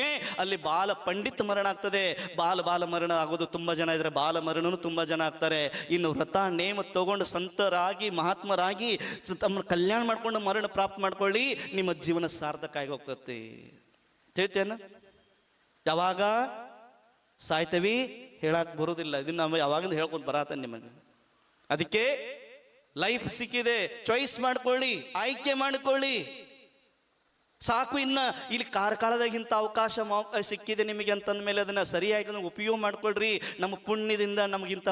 ಅಲ್ಲಿ ಬಾಲ ಪಂಡಿತ್ ಮರಣ ಆಗ್ತದೆ. ಬಾಲ ಮರಣ ಆಗೋದು ತುಂಬಾ ಜನ ಇದ್ರೆ, ಬಾಲ ಮರಣನು ತುಂಬಾ ಜನ ಆಗ್ತಾರೆ. ಇನ್ನು ವ್ರತ ನೇಮ ತಗೊಂಡು ಸಂತರಾಗಿ ಮಹಾತ್ಮರಾಗಿ ತಮ್ಮ ಕಲ್ಯಾಣ ಮಾಡ್ಕೊಂಡು ಮರಣ ಪ್ರಾಪ್ತ ಮಾಡ್ಕೊಳ್ಳಿ, ನಿಮ್ಮ ಜೀವನ ಸಾರ್ಥಕ ಆಗಿ ಹೋಗ್ತತಿ. ತಿಳಿತೇನ? ಯಾವಾಗ ಸಾಯ್ತೇವಿ ಹೇಳಕ್ ಬರೋದಿಲ್ಲ. ಇದನ್ನ ನಾವು ಯಾವಾಗಿಂದ ಹೇಳ್ಕೊಂಡು ಬರತ್ತ ನಿಮಗೆ. ಅದಕ್ಕೆ ಲೈಫ್ ಸಿಕ್ಕಿದೆ, ಚಾಯ್ಸ್ ಮಾಡ್ಕೊಳ್ಳಿ, ಆಯ್ಕೆ ಮಾಡ್ಕೊಳ್ಳಿ. ಸಾಕು. ಇನ್ನ ಇಲ್ಲಿ ಕಾಲದಾಗಿಂತ ಅವಕಾಶ ಸಿಕ್ಕಿದೆ ನಿಮಗೆ ಅಂತಂದ ಮೇಲೆ ಅದನ್ನ ಸರಿಯಾಗಿ ಉಪಯೋಗ ಮಾಡ್ಕೊಳ್ರಿ. ನಮ್ಮ ಪುಣ್ಯದಿಂದ ನಮಗಿಂತ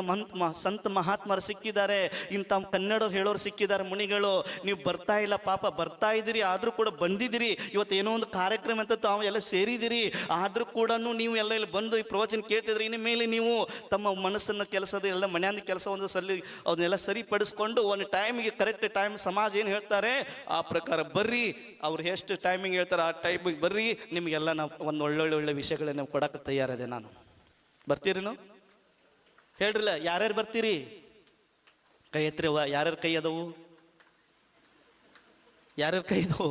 ಸಂತ ಮಹಾತ್ಮರು ಸಿಕ್ಕಿದ್ದಾರೆ, ಇಂಥ ಕನ್ನಡರು ಹೇಳೋರು ಸಿಕ್ಕಿದ್ದಾರೆ, ಮುನಿಗಳು. ನೀವು ಬರ್ತಾ ಇಲ್ಲ ಪಾಪ, ಬರ್ತಾ ಇದ್ದೀರಿ, ಆದ್ರೂ ಕೂಡ ಬಂದಿದ್ದೀರಿ. ಇವತ್ತು ಏನೋ ಒಂದು ಕಾರ್ಯಕ್ರಮ ಅಂತ ತಾವು ಎಲ್ಲ ಸೇರಿದಿರಿ, ಆದ್ರೂ ಕೂಡ ನೀವು ಎಲ್ಲ ಇಲ್ಲಿ ಬಂದು ಈ ಪ್ರವಚನ ಕೇಳ್ತಿದ್ರಿ. ಇನ್ನು ಮೇಲೆ ನೀವು ತಮ್ಮ ಮನಸ್ಸನ್ನ ಕೆಲಸದ ಎಲ್ಲ ಮನೆಯಿಂದ ಕೆಲಸ ಒಂದು ಅದನ್ನೆಲ್ಲ ಸರಿಪಡಿಸ್ಕೊಂಡು ಒಂದು ಟೈಮಿಗೆ ಕರೆಕ್ಟ್ ಟೈಮ್ ಸಮಾಜ ಏನು ಹೇಳ್ತಾರೆ ಆ ಪ್ರಕಾರ ಬರ್ರಿ. ಅವ್ರು ಎಷ್ಟು ಟೈಮಿಂಗ್ ಹೇಳ್ತಾರೆ ಆ ಟೈಮಿಗೆ ಬರ್ರಿ. ನಿಮಗೆಲ್ಲ ನಾವು ಒಂದು ಒಳ್ಳೊಳ್ಳೆ ವಿಷಯಗಳನ್ನ ಕೊಡಕ್ಕೆ ತಯಾರಿದೆ. ನಾನು ಬರ್ತೀರಿ? ಹೇಳ್ರಲ್ಲ, ಯಾರ್ಯಾರು ಬರ್ತೀರಿ? ಕೈ ಎತ್ತರಿ. ಯಾರ್ಯಾರ ಕೈ ಅದವು? ಯಾರ್ಯಾರ ಕೈ ಇದಾವು?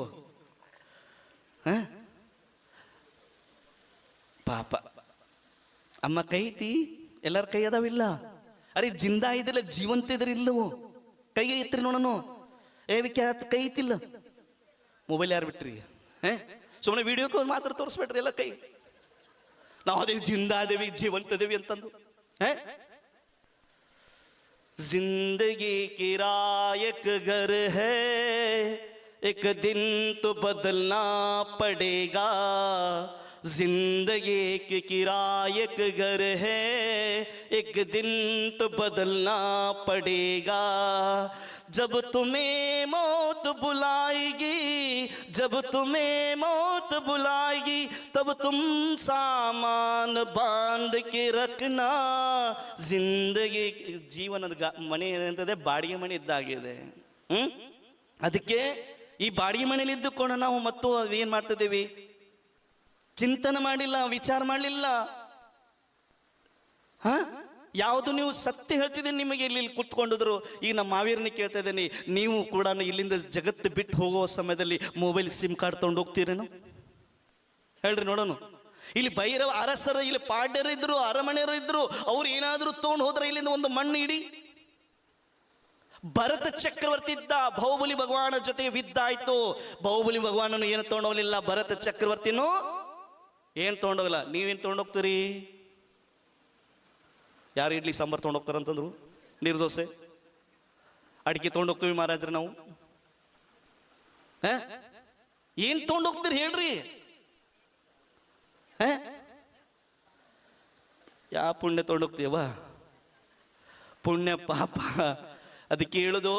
ಪಾಪ ಅಮ್ಮ ಕೈ ಐತಿ, ಎಲ್ಲರ ಕೈ ಅದಾವಿಲ್ಲ? ಅರೆ ಜಿಂದಾ ಇದಿಲ್ಲ, ಜೀವಂತ ಇದ್ರಿ ಇಲ್ಲವು? ಕೈ ಎತ್ತರಿ ನೋಡೋಣ. ಕೈ ಐತಿಲ್ಲ? ಮೊಬೈಲ್ ಯಾರು ಬಿಟ್ರಿ? ಸುಮ್ಮನೆ ವಿಡಿಯೋಕ್ಕೆ ಮಾತ್ರ ತೋರಿಸ್ಬೇಡ್ರಿ ಎಲ್ಲ ಕೈ. ನಾವು ಅದೇ ಜಿಂದಾದೇವಿ ಜೀವಂತದೇವಿ ಅಂತಂದು. जिंदगी किरायक घर है, एक दिन तो बदलना पड़ेगा. जिंदगी की किरायक घर है, एक दिन तो बदलना पड़ेगा. जब तुम्हें मौत बुलाएगी, जब तुम्हें मौत बुलाएगी, तब तुम सामान बांध के रखना. जिंदगी ಜೀವನದ ಮನೆ ಏನಂತದೆ? ಬಾಡಿಗೆ ಮನೆ ಇದ್ದಾಗಿದೆ. ಅದಕ್ಕೆ ಈ ಬಾಡಿಗೆ ಮನೇಲಿ ಇದ್ದುಕೊಂಡು ನಾವು ಮತ್ತು ಏನ್ ಮಾಡ್ತಿದ್ದೇವೆ? ಚಿಂತನೆ ಮಾಡಿಲ್ಲ, ವಿಚಾರ ಮಾಡಲಿಲ್ಲ. ಯಾವುದು ನೀವು ಸತ್ಯ ಹೇಳ್ತಿದ್ದೀನಿ ನಿಮಗೆ. ಇಲ್ಲಿ ಕೂತ್ಕೊಂಡಿದ್ರು. ಈಗ ನಮ್ಮ ಮಾವೀರನ್ನ ಕೇಳ್ತಾ ಇದ್ದೀನಿ, ನೀವು ಕೂಡ ಇಲ್ಲಿಂದ ಜಗತ್ತು ಬಿಟ್ಟು ಹೋಗೋ ಸಮಯದಲ್ಲಿ ಮೊಬೈಲ್ ಸಿಮ್ ಕಾರ್ಡ್ ತೊಗೊಂಡು ಹೋಗ್ತೀರೇನು? ಹೇಳ್ರಿ ನೋಡೋಣ. ಇಲ್ಲಿ ಭೈರವ ಅರಸರ, ಇಲ್ಲಿ ಪಾಡ್ಯರು ಇದ್ರು, ಅರಮನೆಯರು ಇದ್ರು. ಅವ್ರು ಏನಾದರೂ ತೊಗೊಂಡು ಹೋದ್ರೆ ಇಲ್ಲಿಂದ ಒಂದು ಮಣ್ಣು ಇಡಿ ಭರತ ಚಕ್ರವರ್ತಿ ಇದ್ದ, ಬಾಹುಬಲಿ ಭಗವಾನ ಜೊತೆ ಯುದ್ಧ ಆಯ್ತು. ಬಾಹುಬಲಿ ಭಗವಾನನು ಏನು ತಗೊಂಡೋಗ್ಲಿಲ್ಲ, ಭರತ ಚಕ್ರವರ್ತಿನೂ ಏನು ತಗೊಂಡೋಗಲ್ಲ. ನೀವೇನು ತಗೊಂಡೋಗ್ತೀರಿ? ಯಾರು ಇಡ್ಲಿ ಸಾಂಬಾರು ತೊಗೊಂಡೋಗ್ತಾರಂತಂದ್ರು, ನಿರ್ದೋಸೆ ಅಡಿಕೆ ತೊಗೊಂಡೋಗ್ತೀವಿ ಮಹಾರಾಜ್ರೆ ನಾವು. ಏನು ತೊಗೊಂಡೋಗ್ತೀರಿ ಹೇಳ್ರಿ? ಯಾವ ಪುಣ್ಯ ತೊಗೊಂಡೋಗ್ತೀವ? ಪುಣ್ಯ ಪಾಪ ಅದಕ್ಕೆ ಹೇಳುದು.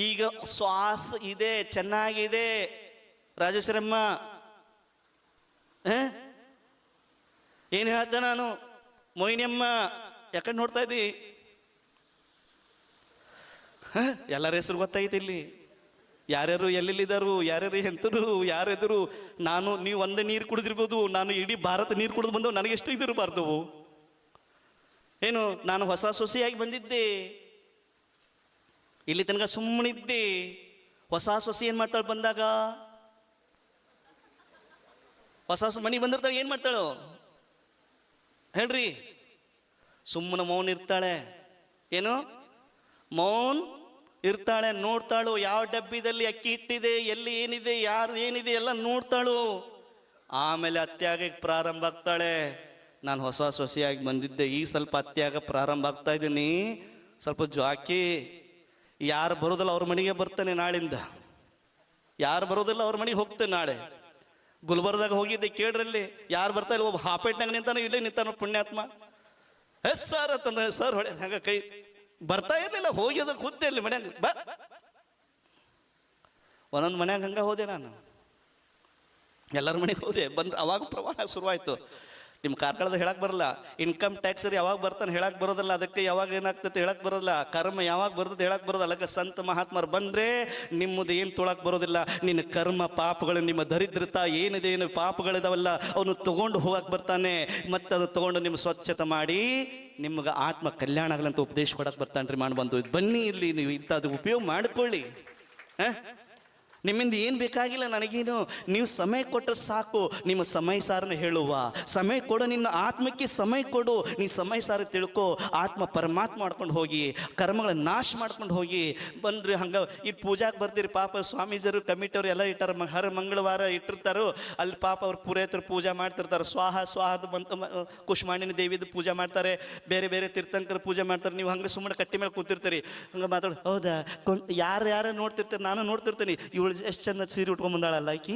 ಈಗ ಶ್ವಾಸ ಇದೆ, ಚೆನ್ನಾಗಿದೆ ರಾಜೇಶ್ವರಮ್ಮ. ಏನು ಹೇಳ್ದೆ ನಾನು? ಮೊಯ್ನಿಯಮ್ಮ ಯಾಕಂಡು ನೋಡ್ತಾ ಇದ್ದಿ? ಎಲ್ಲರ ಹೆಸರು ಗೊತ್ತಾಯ್ತು ಇಲ್ಲಿ. ಯಾರ್ಯಾರು ಎಲ್ಲೆಲ್ಲಿದ್ದಾರು, ಯಾರ್ಯಾರು ಎಂತರು, ಯಾರೆದರು. ನೀವು ಒಂದೇ ನೀರು ಕುಡಿದಿರ್ಬೋದು, ನಾನು ಇಡೀ ಭಾರತ ನೀರು ಕುಡಿದು ಬಂದವು, ನನಗೆ ಎಷ್ಟು ಇದಿರಬಾರ್ದು ಏನು? ನಾನು ಹೊಸ ಸೊಸೆಯಾಗಿ ಬಂದಿದ್ದೆ, ಇಲ್ಲಿ ತನಕ ಸುಮ್ಮನಿದ್ದೆ. ಹೊಸ ಸೊಸೆ ಏನು ಮಾಡ್ತಾಳೆ ಬಂದಾಗ? ಹೊಸ ಮನೆಗೆ ಬಂದಿರ್ತಾಳೆ, ಏನು ಮಾಡ್ತಾಳು ಹೇಳ್ರಿ? ಸುಮ್ಮನೆ ಮೌನ ಇರ್ತಾಳೆ. ಏನು ಮೌನ್ ಇರ್ತಾಳೆ, ನೋಡ್ತಾಳು. ಯಾವ ಡಬ್ಬಿದಲ್ಲಿ ಅಕ್ಕಿ ಇಟ್ಟಿದೆ, ಎಲ್ಲಿ ಏನಿದೆ, ಯಾರು ಏನಿದೆ ಎಲ್ಲ ನೋಡ್ತಾಳು. ಆಮೇಲೆ ಅತ್ಯಾಗಕ್ಕೆ ಪ್ರಾರಂಭ ಆಗ್ತಾಳೆ. ನಾನು ಹೊಸ ಸೊಸೆಯಾಗಿ ಬಂದಿದ್ದೆ, ಈಗ ಸ್ವಲ್ಪ ಅತ್ಯಾಗ ಪ್ರಾರಂಭ ಆಗ್ತಾ ಇದ್ದೀನಿ, ಸ್ವಲ್ಪ ಜಾಕಿ. ಯಾರು ಬರೋದಿಲ್ಲ ಅವ್ರ ಮನೆಗೆ ಬರ್ತಾನೆ ನಾಳಿಂದ. ಯಾರು ಬರೋದಿಲ್ಲ ಅವ್ರ ಮನೆಗೆ ಹೋಗ್ತೇನೆ ನಾಳೆ. ಗುಲ್ಬರ್ದಾಗ ಹೋಗಿದ್ದೆ, ಕೇಳ್ರಲ್ಲಿ ಯಾರು ಬರ್ತಾ ಇಲ್ಲ. ಒಬ್ಬ ಹಾಪೇಟ್ನಾಗ ನಿಂತಾನು, ಇಲ್ಲೇ ನಿಂತಾನು ಪುಣ್ಯಾತ್ಮ. ಸರ್ ಅಂತಂದ್ರೆ ಸರ್ ಹೊಡೆ ಹಂಗ ಕೈ ಬರ್ತಾ ಇರ್ಲಿಲ್ಲ. ಹೋಗ್ಯದ ಕೂತೆ ಅಲ್ಲಿ ಮನ್ಯಾಗ. ಒಂದೊಂದು ಮನ್ಯಾಗ ಹಂಗ ಹೋದೆ ನಾನು, ಎಲ್ಲರ ಮನೆಗೆ ಹೋದೆ. ಬಂದು ಅವಾಗ ಪ್ರಮಾಣ ಶುರುವಾಯ್ತು. ನಿಮ್ಮ ಕಾರ್ಕಳದ ಹೇಳಕ್ ಬರಲ್ಲ. ಇನ್ಕಮ್ ಟ್ಯಾಕ್ಸ್ ಯಾವಾಗ ಬರ್ತಾನೆ ಹೇಳಕ್ ಬರೋದಲ್ಲ, ಅದಕ್ಕೆ ಯಾವಾಗ ಏನಾಗ್ತದೆ ಹೇಳಕ್ ಬರೋದಿಲ್ಲ. ಕರ್ಮ ಯಾವಾಗ ಬರ್ತದೆ ಹೇಳಕ್ ಬರೋದಲ್ಲ. ಅದಕ್ಕೆ ಸಂತ ಮಹಾತ್ಮರು ಬಂದ್ರೆ ನಿಮ್ಮದು ಏನು ತೊಳಕ್ ಬರೋದಿಲ್ಲ. ನಿನ್ನ ಕರ್ಮ ಪಾಪಗಳು, ನಿಮ್ಮ ದರಿದ್ರತಾ ಏನಿದೆ, ಏನು ಪಾಪಗಳಿದಾವಲ್ಲ ಅವನು ತಗೊಂಡು ಹೋಗಕ್ ಬರ್ತಾನೆ. ಮತ್ತೆ ಅದು ತಗೊಂಡು ನಿಮ್ಮ ಸ್ವಚ್ಛತೆ ಮಾಡಿ ನಿಮ್ಗೆ ಆತ್ಮ ಕಲ್ಯಾಣ ಆಗಲಂತ ಉಪದೇಶ ಕೊಡಕ್ ಬರ್ತಾನ್ರಿ. ಮಾಡ್ಬಂದು ಬನ್ನಿ ಇಲ್ಲಿ, ನೀವು ಇಂಥದ್ದು ಉಪಯೋಗ ಮಾಡ್ಕೊಳ್ಳಿ. ನಿಮ್ಮಿಂದ ಏನು ಬೇಕಾಗಿಲ್ಲ ನನಗೇನು. ನೀವು ಸಮಯ ಕೊಟ್ಟರೆ ಸಾಕು. ನಿಮ್ಮ ಸಮಯ ಸಾರನ್ನ ಹೇಳುವ ಸಮಯ ಕೊಡು, ನಿನ್ನ ಆತ್ಮಕ್ಕೆ ಸಮಯ ಕೊಡು. ನೀ ಸಮಯ ಸಾರ ತಿಳ್ಕೊ. ಆತ್ಮ ಪರಮಾತ್ಮ ಮಾಡ್ಕೊಂಡು ಹೋಗಿ, ಕರ್ಮಗಳ ನಾಶ ಮಾಡ್ಕೊಂಡು ಹೋಗಿ ಬಂದ್ರಿ. ಹಂಗೆ ಈ ಪೂಜಾಕ್ಕೆ ಬರ್ತೀರಿ. ಪಾಪ ಸ್ವಾಮೀಜರು ಕಮಿಟಿಯವರು ಎಲ್ಲ ಇಟ್ಟಾರ, ಹರ ಮಂಗಳವಾರ ಇಟ್ಟಿರ್ತಾರೋ ಅಲ್ಲಿ. ಪಾಪ ಅವ್ರು ಪುರೋಹಿತರು ಪೂಜೆ ಮಾಡ್ತಿರ್ತಾರೆ. ಸ್ವಾಹ ಸ್ವಾಹದ ಬಂತ ಕುಷ್ಮಾಂಡಿನಿ ದೇವಿದು ಪೂಜೆ ಮಾಡ್ತಾರೆ, ಬೇರೆ ಬೇರೆ ತೀರ್ಥಂಕರ ಪೂಜೆ ಮಾಡ್ತಾರೆ. ನೀವು ಹಂಗೆ ಸುಮ್ಮನೆ ಕಟ್ಟಿ ಮೇಲೆ ಕೂತಿರ್ತೀರಿ, ಹಂಗೆ ಮಾತಾಡೋದು. ಹೌದಾ, ಯಾರು ನೋಡ್ತಿರ್ತಾರೆ, ನಾನು ನೋಡ್ತಿರ್ತೀನಿ. ಇವಳು ಎಷ್ಟು ಚಂದ ಸೀರೆ ಉಟ್ಕೊಂಡ್ಬಂದಾಳಲ್ಲ ಆಕಿ,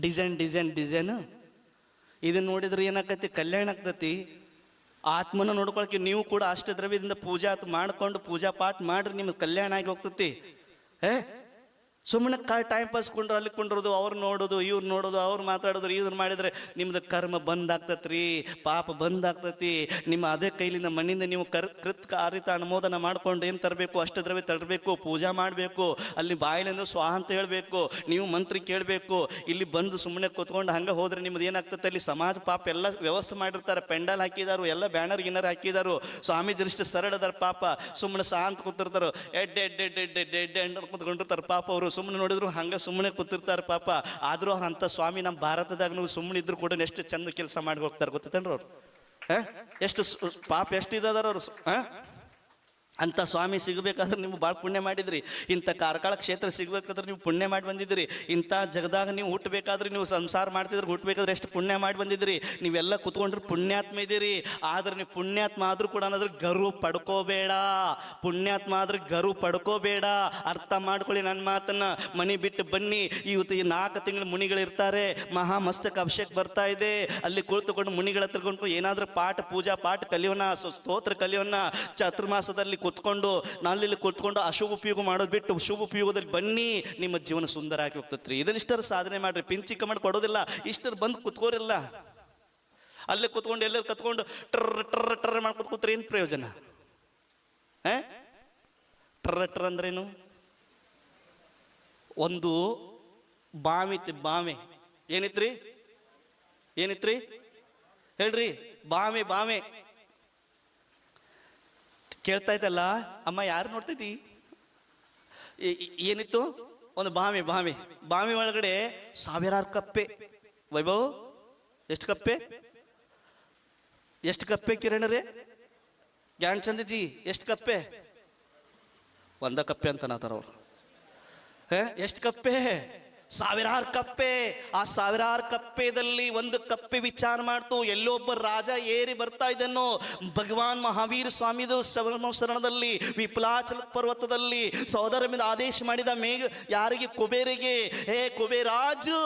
ಡಿಸೈನ್. ಇದನ್ನ ನೋಡಿದ್ರೆ ಏನಾಗ್ತೈತಿ? ಕಲ್ಯಾಣ ಆಗ್ತೈತಿ. ಆತ್ಮನ ನೋಡ್ಕೊಳಕ್ಕೆ ನೀವು ಕೂಡ ಅಷ್ಟದ್ರವ್ಯದಿಂದ ಪೂಜಾ ಮಾಡ್ಕೊಂಡು ಪೂಜಾ ಪಾಠ ಮಾಡ್ರಿ, ನಿಮ್ಗೆ ಕಲ್ಯಾಣ ಆಗಿ ಹೋಗ್ತೈತಿ. ಸುಮ್ಮನೆ ಟೈಮ್ ಪಾಸ್ ಕೊಂಡ್ರು, ಅಲ್ಲಿ ಕೊಂಡ್ರದು, ಅವ್ರು ನೋಡೋದು, ಇವ್ರು ನೋಡೋದು, ಅವ್ರು ಮಾತಾಡೋದು, ಇವ್ರು ಮಾಡಿದ್ರೆ ನಿಮ್ದು ಕರ್ಮ ಬಂದ್ ಆಗ್ತತ್ರಿ, ಪಾಪ ಬಂದ್ ಆಗ್ತತಿ. ನಿಮ್ಮ ಅದೇ ಕೈಲಿಂದ ಮಣ್ಣಿಂದ ನೀವು ಕೃತ್ ಕಾರಿತ ಅನುಮೋದನ ಮಾಡ್ಕೊಂಡು ಏನು ತರಬೇಕು, ಅಷ್ಟದ್ರವ್ಯ ತರಬೇಕು, ಪೂಜಾ ಮಾಡಬೇಕು. ಅಲ್ಲಿ ಬಾಯಿಲಿಂದ ಸ್ವಾಹ ಅಂತ ಹೇಳಬೇಕು, ನೀವು ಮಂತ್ರಿ ಕೇಳಬೇಕು. ಇಲ್ಲಿ ಬಂದು ಸುಮ್ಮನೆ ಕೂತ್ಕೊಂಡು ಹಂಗೆ ಹೋದ್ರೆ ನಿಮ್ದು ಏನಾಗ್ತದೆ? ಅಲ್ಲಿ ಸಮಾಜ ಪಾಪ ಎಲ್ಲ ವ್ಯವಸ್ಥೆ ಮಾಡಿರ್ತಾರೆ, ಪೆಂಡಲ್ ಹಾಕಿದಾರು, ಎಲ್ಲ ಬ್ಯಾನರ್ ಗಿನ್ನರ್ ಹಾಕಿದಾರು. ಸ್ವಾಮೀಜರಿಷ್ಟು ಸರಳದಾರ ಪಾಪ, ಸುಮ್ಮನೆ ಶಾಂತ ಕೂತಿರ್ತಾರೋ, ಎಡ್ ಕೂತ್ಕೊಂಡಿರ್ತಾರೆ ಪಾಪ. ಅವರು ಸುಮ್ಮನೆ ನೋಡಿದ್ರು ಹಂಗೆ ಸುಮ್ಮನೆ ಕೂತಿರ್ತಾರೆ ಪಾಪ. ಆದರೂ ಅವ್ರ ಅಂಥ ಸ್ವಾಮಿ ನಮ್ಮ ಭಾರತದಾಗ ನೀವು ಸುಮ್ಮನೆ ಇದ್ರು ಕೂಡ ಎಷ್ಟು ಚಂದ ಕೆಲಸ ಮಾಡಿ ಹೋಗ್ತಾರೆ ಗೊತ್ತೇನ್ರಿ ಅವ್ರು. ಎಷ್ಟು ಪಾಪ ಎಷ್ಟು ಇದಾರ ಅವರು. ಅಂಥ ಸ್ವಾಮಿ ಸಿಗಬೇಕಾದ್ರೆ ನೀವು ಭಾಳ ಪುಣ್ಯ ಮಾಡಿದ್ರಿ. ಇಂಥ ಕಾರ್ಕಳ ಕ್ಷೇತ್ರ ಸಿಗಬೇಕಾದ್ರೆ ನೀವು ಪುಣ್ಯ ಮಾಡಿ ಬಂದಿದ್ರಿ. ಇಂಥ ಜಗದಾಗ ನೀವು ಹುಟ್ಟಬೇಕಾದ್ರೆ, ನೀವು ಸಂಸಾರ ಮಾಡ್ತಿದ್ರೆ ಹುಟ್ಟಬೇಕಾದ್ರೆ ಎಷ್ಟು ಪುಣ್ಯ ಮಾಡಿ ಬಂದಿದ್ರಿ. ನೀವೆಲ್ಲ ಕುತ್ಕೊಂಡ್ರೆ ಪುಣ್ಯಾತ್ಮ ಇದ್ದೀರಿ. ಆದ್ರೆ ನೀವು ಪುಣ್ಯಾತ್ಮ ಆದರೂ ಕೂಡ ಅನ್ನೋದ್ರ ಗರ್ವ ಪಡ್ಕೋಬೇಡ. ಪುಣ್ಯಾತ್ಮ ಆದ್ರೆ ಗರ್ವ ಪಡ್ಕೋಬೇಡ. ಅರ್ಥ ಮಾಡ್ಕೊಳ್ಳಿ ನನ್ನ ಮಾತನ್ನ. ಮನೆ ಬಿಟ್ಟು ಬನ್ನಿ. ಇವತ್ತು ಈ 4 ತಿಂಗಳು ಮುನಿಗಳಿರ್ತಾರೆ. ಮಹಾ ಮಸ್ತಕ ಅಭಿಷೇಕ ಬರ್ತಾ ಇದೆ. ಅಲ್ಲಿ ಕುಳಿತುಕೊಂಡು ಮುನಿಗಳ ಹತ್ರಕೊಂಡು ಏನಾದ್ರೂ ಪೂಜಾ ಪಾಠ ಕಲಿಯೋಣ, ಸ್ತೋತ್ರ ಕಲಿಯೋಣ. ಚಾತುರ್ಮಾಸದಲ್ಲಿ ಕುತ್ಕೊಂಡು ನಾನಲ್ಲಿ ಕುತ್ಕೊಂಡು ಅಶುಭ ಉಪಯೋಗ ಮಾಡೋದು ಬಿಟ್ಟು ಶುಭ ಉಪಯೋಗದಲ್ಲಿ ಬನ್ನಿ. ನಿಮ್ಮ ಜೀವನ ಸುಂದರ ಆಗಿ ಹೋಗ್ತತ್ರಿ. ಇದನ್ನಿಷ್ಟರ ಸಾಧನೆ ಮಾಡ್ರಿ. ಪಿಂಚಿಕ ಮಾಡಿ ಕೊಡೋದಿಲ್ಲ. ಇಷ್ಟರ ಬಂದು ಕುತ್ಕೋರಿಲ್ಲ. ಅಲ್ಲೇ ಕುತ್ಕೊಂಡು ಎಲ್ಲರೂ ಕತ್ಕೊಂಡು ಟರ್ರ ಮಾಡ್ಕೊತ ಕೂತ್ರಿ ಏನು ಪ್ರಯೋಜನ? ಟರ್ರ ಅಂದ್ರೇನು? ಒಂದು ಬಾವಿ ಏನಿತ್ರಿ ಹೇಳ್ರಿ? ಬಾವಿ ಕೇಳ್ತಾ ಇದ್ದಲ್ಲ ಅಮ್ಮ, ಯಾರು ನೋಡ್ತೈತಿ? ಏನಿತ್ತು? ಒಂದು ಬಾವಿ ಒಳಗಡೆ ಸಾವಿರಾರು ಕಪ್ಪೆ. ವೈಭವ್, ಎಷ್ಟು ಕಪ್ಪೆ ಕಿರಣರೇ? ಗ್ಯಾನ್ ಚಂದ್ಜಿ, ಎಷ್ಟು ಕಪ್ಪೆ? ಒಂದ ಕಪ್ಪೆ ಅಂತ ನಾತಾರ ಅವ್ರು. ಎಷ್ಟು ಕಪ್ಪೆ? ಸಾವಿರಾರು ಕಪ್ಪೆ. ಆ ಸಾವಿರಾರು ಕಪ್ಪೆದಲ್ಲಿ ಒಂದು ಕಪ್ಪೆ ವಿಚಾರ ಮಾಡ್ತು, ಎಲ್ಲೊಬ್ಬ ರಾಜ ಏರಿ ಬರ್ತಾ ಇದ್ದನು. ಭಗವಾನ್ ಮಹಾವೀರ ಸ್ವಾಮಿದು ಸಂವತ್ಸರಣದಲ್ಲಿ ವಿಪ್ಲಾಚಲ ಪರ್ವತದಲ್ಲಿ ಸೋದರ ಮೇಲೆ ಆದೇಶ ಮಾಡಿದ ಮೇಘ ಯಾರಿಗೆ? ಕುಬೇರಿಗೆ. ಕುಬೇರಾಜು,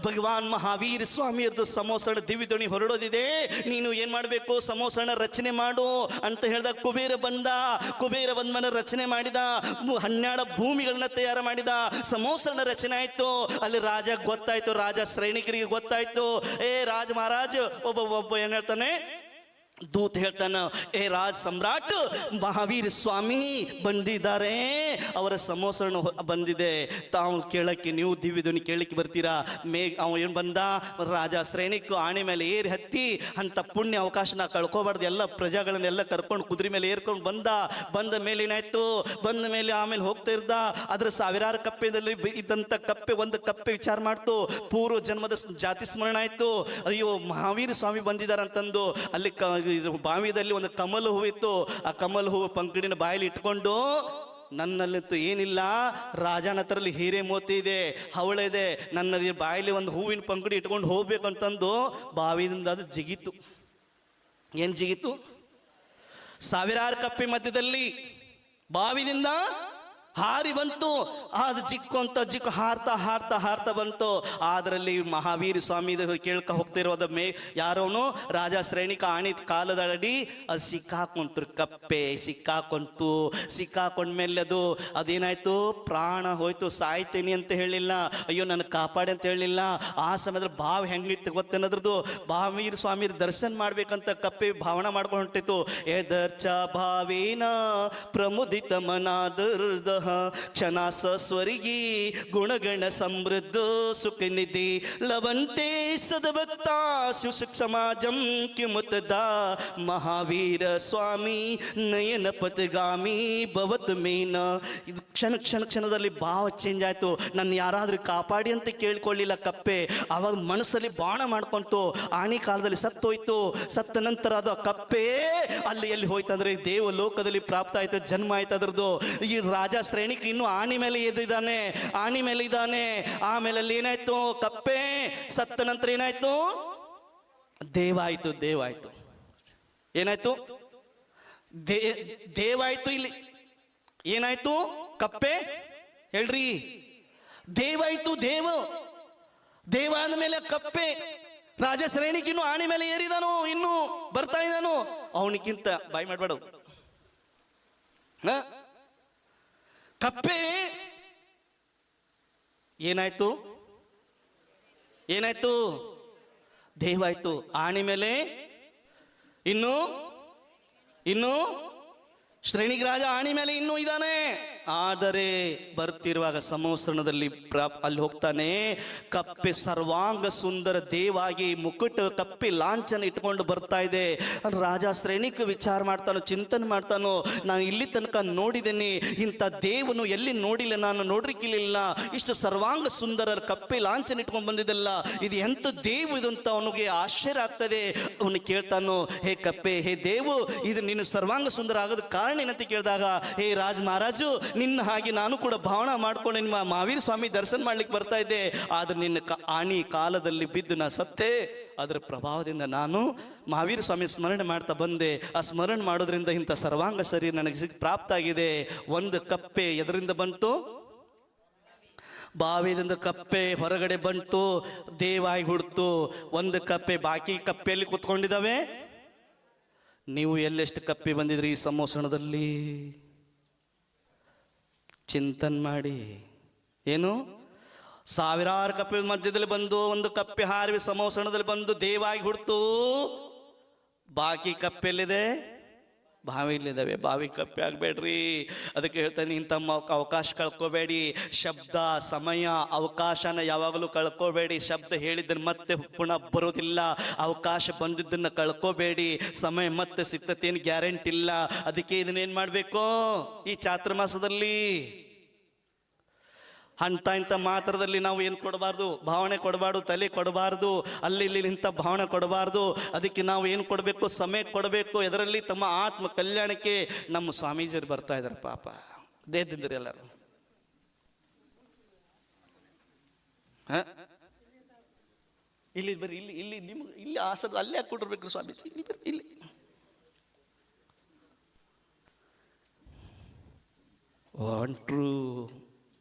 ಭಗವಾನ್ ಮಹಾವೀರ ಸ್ವಾಮಿಯರ್ದು ಸಮೋಸಣ ದಿವ್ಯಧ್ವನಿ ಹೊರಡೋದಿದೆ, ನೀನು ಏನ್ ಮಾಡ್ಬೇಕು? ಸಮೋಸಣ ರಚನೆ ಮಾಡು ಅಂತ ಹೇಳ್ದ. ಕುಬೇರ ಬಂದ. ಕುಬೇರ ಬಂದ ರಚನೆ ಮಾಡಿದ, 12 ಭೂಮಿಗಳನ್ನ ತಯಾರು ಮಾಡಿದ. ಸಮೋಸಣ ರಚನೆ ಆಯ್ತು. ಅಲ್ಲಿ ರಾಜ ಗೊತ್ತಾಯ್ತು, ರಾಜ ಸೈನಿಕರಿಗೆ ಗೊತ್ತಾಯ್ತು. ರಾಜ ಮಹಾರಾಜ್ ಒಬ್ಬ ಏನ್ ಹೇಳ್ತಾನೆ? ದೂತ್ ಹೇಳ್ತಾನ, ರಾಜ್ ಸಮ್ರಾಟ್ ಮಹಾವೀರ ಸ್ವಾಮಿ ಬಂದಿದ್ದಾರೆ, ಅವರ ಸಮೋಸಣ ಬಂದಿದೆ, ತಾವು ಕೇಳಕ್ಕೆ, ನೀವು ದಿವ್ಯಧ್ವನಿ ಕೇಳಕ್ಕೆ ಬರ್ತೀರಾ? ಅವ ಏನು ಬಂದ? ರಾಜ ಸೈನಿಕ ಆಣೆ ಮೇಲೆ ಏರಿ ಹತ್ತಿ ಅಂತ ಪುಣ್ಯ ಅವಕಾಶನ ಕಳ್ಕೊಬಾರ್ದು, ಎಲ್ಲ ಪ್ರಜೆಗಳನ್ನೆಲ್ಲ ಕರ್ಕೊಂಡು ಕುದುರೆ ಮೇಲೆ ಏರ್ಕೊಂಡು ಬಂದ ಮೇಲೆ ಏನಾಯ್ತು? ಬಂದ ಮೇಲೆ ಆಮೇಲೆ ಹೋಗ್ತಾ ಇರ್ದ. ಅದ್ರ ಸಾವಿರಾರು ಕಪ್ಪೆದಲ್ಲಿ ಇದ್ದಂತ ಕಪ್ಪೆ ಒಂದು ಕಪ್ಪೆ ವಿಚಾರ ಮಾಡ್ತು, ಪೂರ್ವ ಜನ್ಮದ ಜಾತಿ ಸ್ಮರಣ ಆಯ್ತು. ಅಯ್ಯೋ ಮಹಾವೀರ ಸ್ವಾಮಿ ಬಂದಿದ್ದಾರೆ ಅಂತಂದು ಅಲ್ಲಿ ಬಾವಿದಲ್ಲಿ ಒಂದು ಕಮಲ ಹೂವು ಇತ್ತು. ಆ ಕಮಲ ಹೂವು ಪಂಕಡಿನ ಬಾಯಲ್ಲಿ ಇಟ್ಕೊಂಡು, ನನ್ನಲ್ಲಿತ್ತು ಏನಿಲ್ಲ, ರಾಜನ ಹತ್ರಲ್ಲಿ ಹೀರೆ ಮೋತಿ ಇದೆ, ಹವಳ ಇದೆ, ನನ್ನ ಬಾಯಲ್ಲಿ ಒಂದು ಹೂವಿನ ಪಂಕಡಿ ಇಟ್ಕೊಂಡು ಹೋಗ್ಬೇಕಂತಂದು ಬಾವಿಯಿಂದ ಅದು ಜಿಗಿತು. ಏನ್ ಜಿಗಿತು? ಸಾವಿರಾರು ಕಪ್ಪೆ ಮಧ್ಯದಲ್ಲಿ ಬಾವಿದಿಂದ ಹಾರಿ ಬಂತು. ಅದು ಜಿಕ್ಕು ಹಾರ್ತಾ ಬಂತು. ಅದರಲ್ಲಿ ಮಹಾವೀರ ಸ್ವಾಮಿ ಕೇಳ್ಕ ಹೋಗ್ತಿರೋದ ಯಾರೋನು ರಾಜ ಸೈನಿಕ ಆಣಿ ಕಾಲದ ಅಡಿ ಅದು ಸಿಕ್ಕಾಕೊಂಡ್ರು. ಕಪ್ಪೆ ಸಿಕ್ಕಾಕೊಂಡ್ಮೇಲೆ ಅದೇನಾಯ್ತು? ಪ್ರಾಣ ಹೋಯ್ತು. ಸಾಯ್ತೇನೆ ಅಂತ ಹೇಳಿಲ್ಲ, ಅಯ್ಯೋ ನನ್ನ ಕಾಪಾಡಿ ಅಂತ ಹೇಳಿಲ್ಲ. ಆ ಸಮಯದಲ್ಲಿ ಬಾವಿ ಹೆಂಗಿತ್ತು ಗೊತ್ತೇನದ್ರದ್ದು? ಮಹಾವೀರ ಸ್ವಾಮಿ ದರ್ಶನ ಮಾಡ್ಬೇಕಂತ ಕಪ್ಪೆ ಭಾವನೆ ಮಾಡ್ಕೊಂಡು ಹೊಂಟಿತ್ತು. ಎದರ್ಚ ಭಾವೇನ ಪ್ರಮುದಿತ ಮನಾದರ್ದ ಕ್ಷಣ ಸ್ವರ್ಗಿ ಗುಣಗಣ ಸಮೃದ್ಧ ಸುಖ ನಿಧಿ ಲವಂತೆ ಸದಭಕ್ತ ಸುಸುಖ ಸಮಾಜಂ ಕಿಮುತದ ಮಹಾವೀರ ಸ್ವಾಮಿ ನಯನ ಪಥಗಾಮಿ ಭವತ್ ಮೇನ. ಇದು ಕ್ಷಣದಲ್ಲಿ ಭಾವ ಚೇಂಜ್ ಆಯ್ತು. ನನ್ನ ಯಾರಾದ್ರೂ ಕಾಪಾಡಿ ಅಂತ ಕೇಳ್ಕೊಳ್ಳಿಲ್ಲ ಕಪ್ಪೆ. ಅವಾಗ ಮನಸ್ಸಲ್ಲಿ ಬಾಣ ಮಾಡ್ಕೊಂತು. ಆಣಿ ಕಾಲದಲ್ಲಿ ಸತ್ತೋಯ್ತು. ಸತ್ತ ನಂತರ ಅದು ಕಪ್ಪೆ ಅಲ್ಲಿ ಎಲ್ಲಿ ಹೋಯ್ತಂದ್ರೆ ದೇವ ಲೋಕದಲ್ಲಿ ಪ್ರಾಪ್ತ ಆಯ್ತು, ಜನ್ಮ ಆಯ್ತು ಅದ್ರದ್ದು. ಈ ರಾಜ ಶ್ರೇಣಿಕ ಇನ್ನು ಆಣಿ ಮೇಲೆ ಇದ್ದಾನೆ. ಆಮೇಲೆ ಅಲ್ಲಿ ಏನಾಯ್ತು? ಕಪ್ಪೆ ಸತ್ತ ನಂತರ ಏನಾಯ್ತು? ದೇವಾಯ್ತು. ಏನಾಯ್ತು? ದೇವಾಯ್ತು. ಇಲ್ಲಿ ಏನಾಯ್ತು? ಕಪ್ಪೆ ಹೇಳ್ರಿ, ದೇವಾಯ್ತು. ದೇವ ಅಂದ ಕಪ್ಪೆ. ರಾಜ ಶ್ರೇಣಿಕ ಇನ್ನು ಆಣಿ ಮೇಲೆ ಏರಿದಾನು, ಇನ್ನು ಬರ್ತಾ ಇದ್ದಾನು. ಅವನಿಗಿಂತ ಬಾಯಿ ಮಾಡ್ಬೇಡ. ಕಪ್ಪೆ ಏನಾಯ್ತು? ದೇವಾಯ್ತು. ಆಣಿ ಮೇಲೆ ಇನ್ನು ಶ್ರೇಣಿಕ ರಾಜ ಆಣಿ ಮೇಲೆ ಇನ್ನೂ ಇದ್ದಾನೆ. ಆದರೆ ಬರ್ತಿರುವಾಗ ಸಮೋಸರಣದಲ್ಲಿ ಅಲ್ಲಿ ಹೋಗ್ತಾನೆ. ಕಪ್ಪೆ ಸರ್ವಾಂಗ ಸುಂದರ ದೇವಾಗಿ ಮುಕುಟ ಕಪ್ಪೆ ಲಾಂಛನ ಇಟ್ಕೊಂಡು ಬರ್ತಾ ಇದೆ. ರಾಜ ಶ್ರೇಣಿಕ ವಿಚಾರ ಮಾಡ್ತಾನೋ, ಚಿಂತನೆ ಮಾಡ್ತಾನೋ, ನಾನು ಇಲ್ಲಿ ತನಕ ನೋಡಿದ್ದೇನೆ, ಇಂಥ ದೇವನು ಎಲ್ಲಿ ನೋಡಿಲ್ಲ, ನಾನು ನೋಡ್ರಿಕ್ಕಿಲ್ಲ. ಇಷ್ಟು ಸರ್ವಾಂಗ ಸುಂದರ ಕಪ್ಪೆ ಲಾಂಛನ ಇಟ್ಕೊಂಡು ಬಂದಿದ್ದಲ್ಲ, ಇದು ಎಂತ ದೇವು ಇದು ಅಂತ ಅವನಿಗೆ ಆಶ್ಚರ್ಯ ಆಗ್ತದೆ. ಅವನು ಕೇಳ್ತಾನೋ, ಹೇ ಕಪ್ಪೆ, ಹೇ ದೇವು, ಇದು ನೀನು ಸರ್ವಾಂಗ ಸುಂದರ ಆಗೋದ ಕಾರಣ ಏನಂತ ಕೇಳಿದಾಗ, ಹೇ ರಾಜ ಮಹಾರಾಜು, ನಿನ್ನ ಹಾಗೆ ನಾನು ಕೂಡ ಭಾವನಾ ಮಾಡ್ಕೊಂಡು ನಿಮ್ಮ ಮಹಾವೀರ ಸ್ವಾಮಿ ದರ್ಶನ ಮಾಡ್ಲಿಕ್ಕೆ ಬರ್ತಾ ಇದ್ದೆ. ಆದ್ರೆ ನಿನ್ನ ಆಣಿ ಕಾಲದಲ್ಲಿ ಬಿದ್ದು ನಾ ಸತ್ತೆ. ಅದರ ಪ್ರಭಾವದಿಂದ ನಾನು ಮಹಾವೀರ ಸ್ವಾಮಿ ಸ್ಮರಣೆ ಮಾಡ್ತಾ ಬಂದೆ. ಆ ಸ್ಮರಣೆ ಮಾಡೋದ್ರಿಂದ ಇಂಥ ಸರ್ವಾಂಗ ಶರೀರ ನನಗೆ ಪ್ರಾಪ್ತ ಆಗಿದೆ. ಒಂದು ಕಪ್ಪೆ ಎದರಿಂದ ಬಂತು? ಬಾವಿದಿಂದ ಕಪ್ಪೆ ಹೊರಗಡೆ ಬಂತು, ದೇವಾಗಿ ಹುಡ್ತು. ಒಂದು ಕಪ್ಪೆ ಬಾಕಿ ಕಪ್ಪೆಯಲ್ಲಿ ಕೂತ್ಕೊಂಡಿದ್ದಾವೆ. ನೀವು ಎಲ್ಲೆಷ್ಟು ಕಪ್ಪೆ ಬಂದಿದ್ರಿ ಈ ಸಮೋಸಣದಲ್ಲಿ? ಚಿಂತನೆ ಮಾಡಿ. ಏನು? ಸಾವಿರಾರು ಕಪ್ಪೆ ಮಧ್ಯದಲ್ಲಿ ಬಂದು ಒಂದು ಕಪ್ಪೆ ಹಾರಿ ಸಮೋಸಣದಲ್ಲಿ ಬಂದು ದೇವಾಗಿ ಹುಡ್ತು. ಬಾಕಿ ಕಪ್ಪೆಲ್ಲಿದೆ? ಬಾವಿಲಿದ್ದಾವೆ. ಬಾವಿ ಕಪ್ಪೆ ಆಗಬೇಡ್ರಿ. ಅದಕ್ಕೆ ಹೇಳ್ತಾನೆ, ಇಂಥ ಅವಕಾಶ ಕಳ್ಕೋಬೇಡಿ. ಶಬ್ದ, ಸಮಯ, ಅವಕಾಶನ ಯಾವಾಗಲೂ ಕಳ್ಕೋಬೇಡಿ. ಶಬ್ದ ಹೇಳಿದ್ದನ್ನು ಮತ್ತೆ ಪುನಃ ಬರೋದಿಲ್ಲ. ಅವಕಾಶ ಬಂದಿದ್ದನ್ನು ಕಳ್ಕೋಬೇಡಿ. ಸಮಯ ಮತ್ತೆ ಸಿಗ್ತತೇನು ಗ್ಯಾರಂಟಿ ಇಲ್ಲ. ಅದಕ್ಕೆ ಇದನ್ನೇನು ಮಾಡಬೇಕು? ಈ ಚಾತುರ್ಮಾಸದಲ್ಲಿ ಇಂಥ ಮಾತ್ರದಲ್ಲಿ ನಾವು ಏನು ಕೊಡಬಾರ್ದು? ಭಾವನೆ ಕೊಡಬಾರ್ದು, ತಲೆ ಕೊಡಬಾರ್ದು, ಅಲ್ಲಿ ಇಂಥ ಭಾವನೆ ಕೊಡಬಾರ್ದು. ಅದಕ್ಕೆ ನಾವು ಏನು ಕೊಡಬೇಕು? ಸಮಯ ಕೊಡಬೇಕು. ಇದರಲ್ಲಿ ತಮ್ಮ ಆತ್ಮ ಕಲ್ಯಾಣಕ್ಕೆ ನಮ್ಮ ಸ್ವಾಮೀಜಿಯರು ಬರ್ತಾ ಇದ್ದಾರೆ. ಪಾಪ ದೇಹದಿಂದ್ರಿ ಎಲ್ಲರೂ. ಇಲ್ಲಿ ಬರ್ರಿ, ಇಲ್ಲಿ ಇಲ್ಲಿ ನಿಮ್ಗೆ ಇಲ್ಲಿ ಆಸದ ಅಲ್ಲೇ ಹಾಕ್ಕೊಟ್ಟಿರ್ಬೇಕು ಸ್ವಾಮೀಜಿ. ಇಲ್ಲಿ ಬರ್ರಿ, ಇಲ್ಲಿ ಒಂಟ್ರು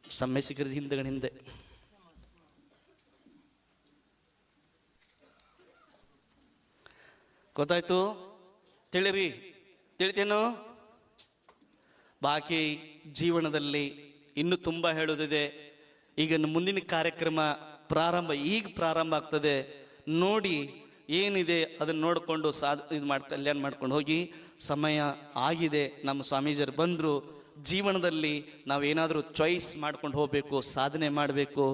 ಸಮಯ ಸಿಕ್ಕರ ಹಿಂದಗಡೆ ಹಿಂದೆ. ಗೊತ್ತಾಯ್ತು? ತಿಳಿರಿ, ತಿಳಿತೇನು? ಬಾಕಿ ಜೀವನದಲ್ಲಿ ಇನ್ನೂ ತುಂಬ ಹೇಳೋದಿದೆ. ಈಗ ಮುಂದಿನ ಕಾರ್ಯಕ್ರಮ ಈಗ ಪ್ರಾರಂಭ ಆಗ್ತದೆ. ನೋಡಿ ಏನಿದೆ ಅದನ್ನು ನೋಡಿಕೊಂಡು ಕಲ್ಯಾಣ ಮಾಡ್ಕೊಂಡು ಹೋಗಿ. ಸಮಯ ಆಗಿದೆ, ನಮ್ಮ ಸ್ವಾಮೀಜಿಯರು ಬಂದರು. ಜೀವನದಲ್ಲಿ ನಾವೇನಾದರೂ ಚಾಯ್ಸ್ ಮಾಡ್ಕೊಂಡು ಹೋಗಬೇಕು, ಸಾಧನೆ ಮಾಡಬೇಕು.